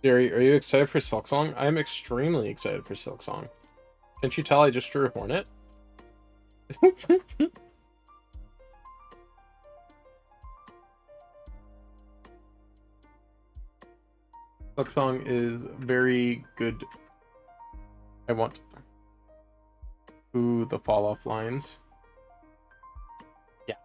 Are you excited for Silksong? I'm extremely excited for Silksong. Can't you tell I just drew a Hornet? Silksong is very good. I want the fall off lines. Yeah.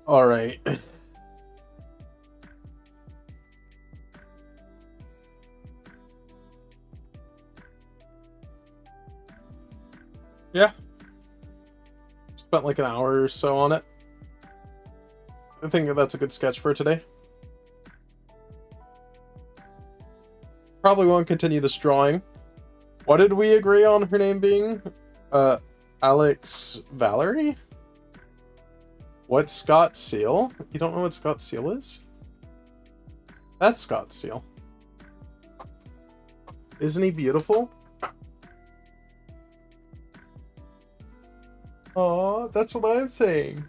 All right. Yeah. Spent like an hour or so on it. I think that's a good sketch for today. Probably won't continue this drawing. What did we agree on her name being? Alex Valerie? What's Scott Seal? You don't know what Scott Seal is? That's Scott Seal. Isn't he beautiful? Aw, that's what I'm saying.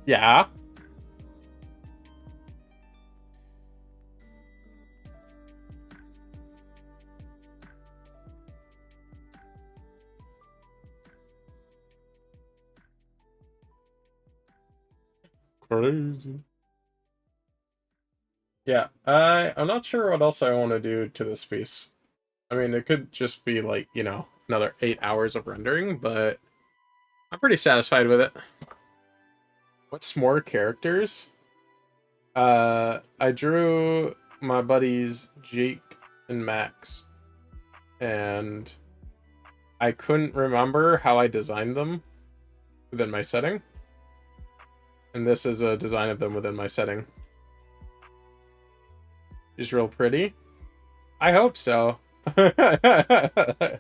Yeah. Crazy. Yeah, I'm not sure what else I want to do to this piece. I mean, it could just be like, you know, another 8 hours of rendering, but I'm pretty satisfied with it. What's more characters? I drew my buddies Jake and Max, and I couldn't remember how I designed them within my setting. And this is a design of them within my setting. She's real pretty. I hope so. I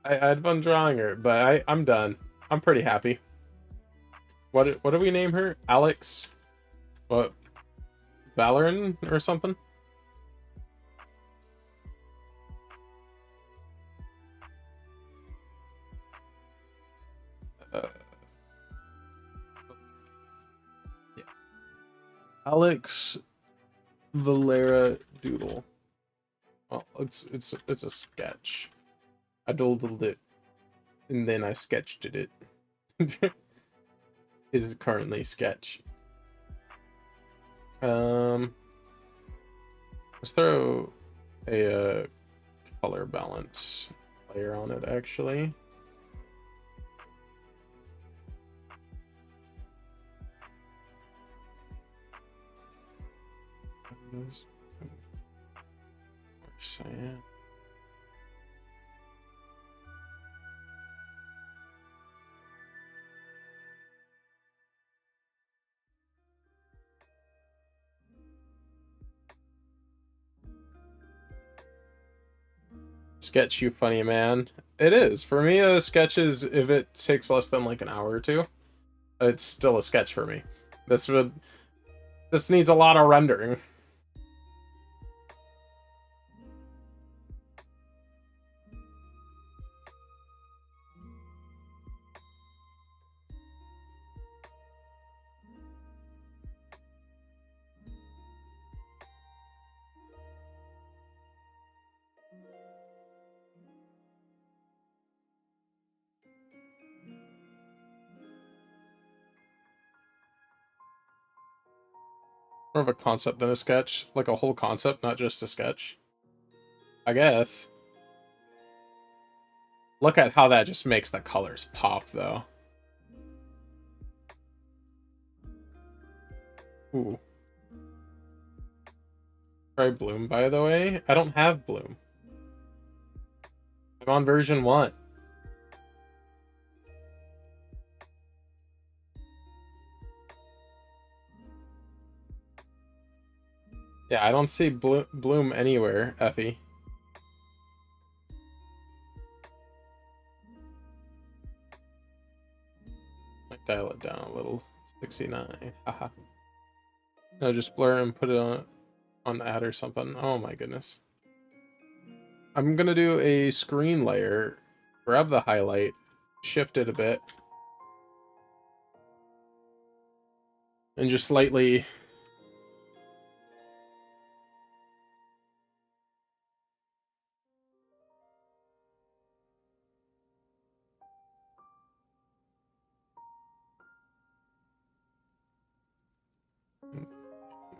had fun drawing her, but I'm done. I'm pretty happy. What do we name her? Alex? What? Valoran or something? Yeah. Alex Valera Doodle. Well, it's a sketch. I doodled it, and then I sketched it. Is it currently sketch? Let's throw a color balance layer on it, actually. Cyan. Sketch, you funny man. It is. For me, a sketch is, if it takes less than like an hour or two, it's still a sketch for me. This needs a lot of rendering. More of a concept than a sketch. Like a whole concept, not just a sketch. I guess. Look at how that just makes the colors pop, though. Ooh. Try Bloom, by the way. I don't have Bloom. I'm on version 1. Yeah, I don't see Bloom anywhere, Effie. Might dial it down a little. 69. Haha. No, just blur and put it on add or something. Oh my goodness. I'm gonna do a screen layer. Grab the highlight. Shift it a bit. And just slightly...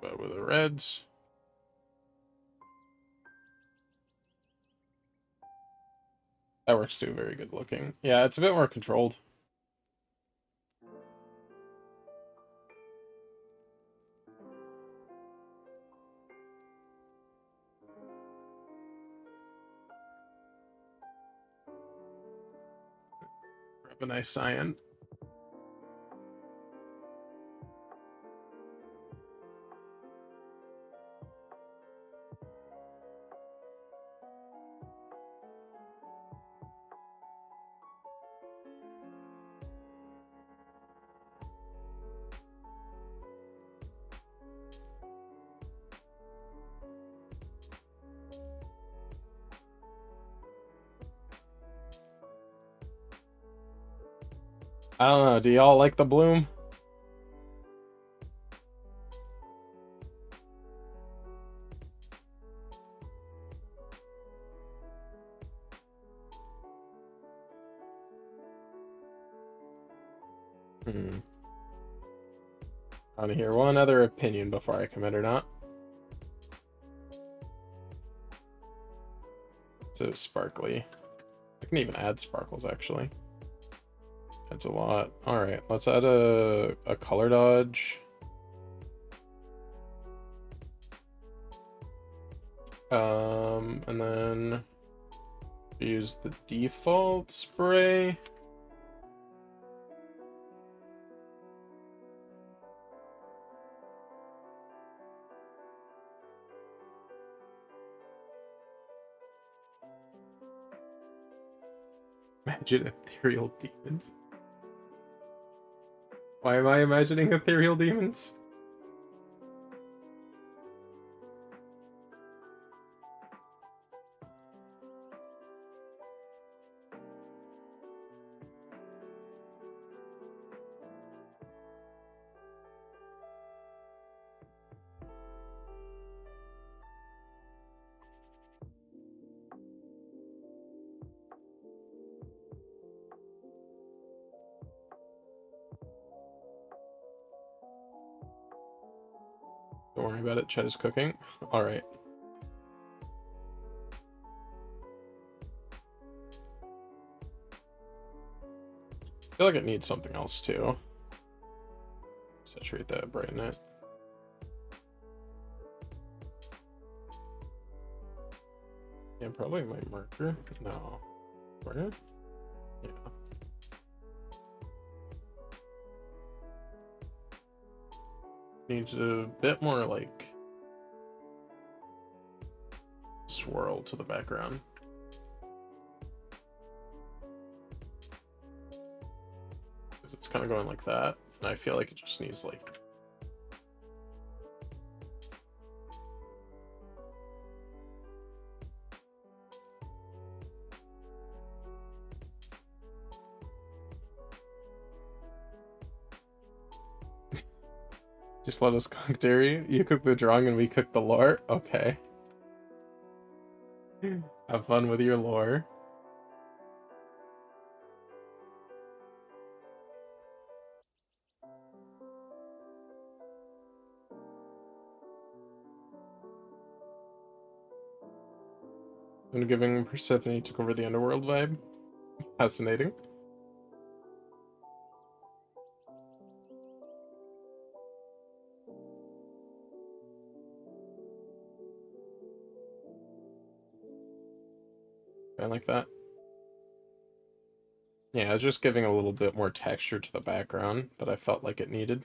But with the reds. That works too, very good looking. Yeah, it's a bit more controlled. Grab a nice cyan. I don't know, do y'all like the bloom? I want to hear one other opinion before I commit or not. So sparkly. I can even add sparkles actually. That's a lot. Alright, let's add a color dodge. And then use the default spray. Imagine ethereal demons. Why am I imagining ethereal demons? Don't worry about it, Chet is cooking. Alright. I feel like it needs something else too. Saturate that, brighten it. Yeah, probably my marker. No. Where? Yeah. Needs a bit more like swirl to the background. Because it's kind of going like that, and I feel like it just needs like just let us cook dairy. You cook the drawing and we cook the lore? Okay. Have fun with your lore. And giving Persephone took over the underworld vibe. Fascinating. I like that. Yeah, I was just giving a little bit more texture to the background that I felt like it needed.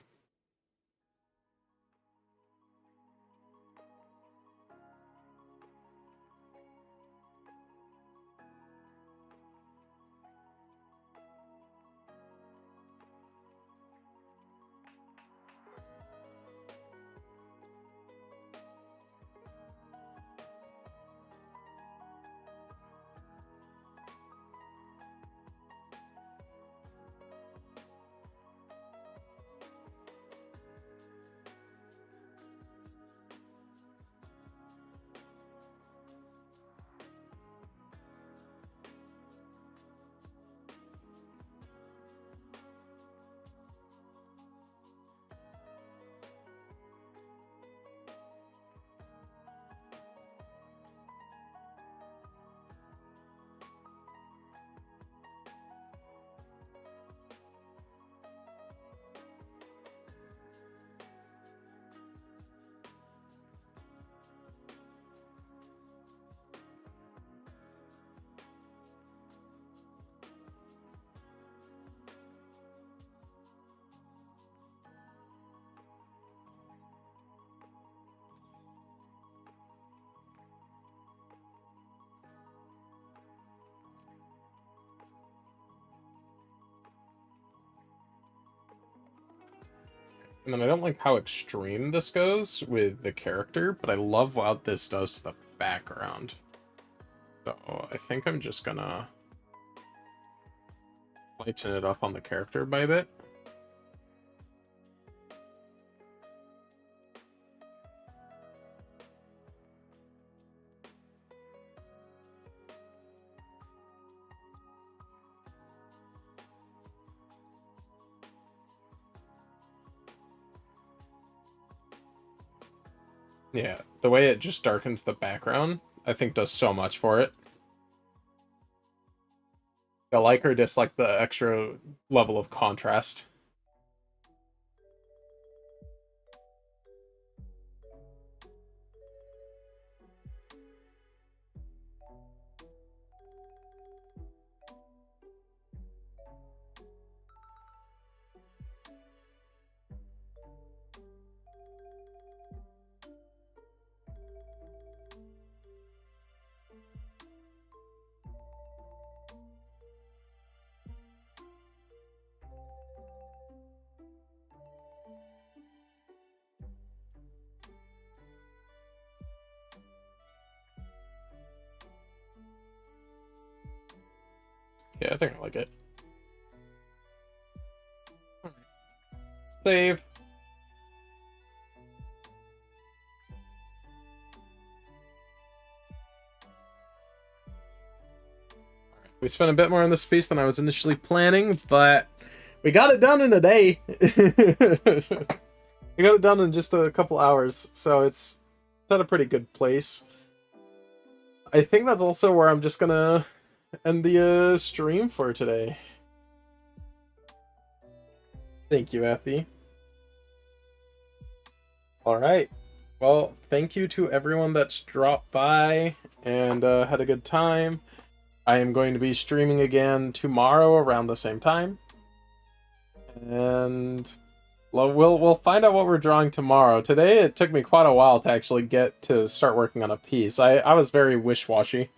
And then I don't like how extreme this goes with the character, but I love what this does to the background. So I think I'm just gonna lighten it up on the character by a bit. Yeah, the way it just darkens the background, I think does so much for it. I like or dislike the extra level of contrast. Yeah, I think I like it. Save. We spent a bit more on this piece than I was initially planning, but we got it done in a day. We got it done in just a couple hours, so it's at a pretty good place. I think that's also where I'm just gonna end the stream for today. Thank you, Effie. Alright. Well, thank you to everyone that's dropped by and had a good time. I am going to be streaming again tomorrow around the same time. And we'll find out what we're drawing tomorrow. Today it took me quite a while to actually get to start working on a piece. I was very wish-washy.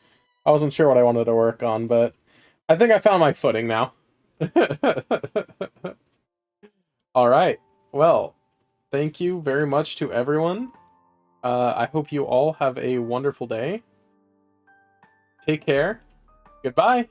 I wasn't sure what I wanted to work on, but I think I found my footing now. Alright. Well, thank you very much to everyone. I hope you all have a wonderful day. Take care. Goodbye.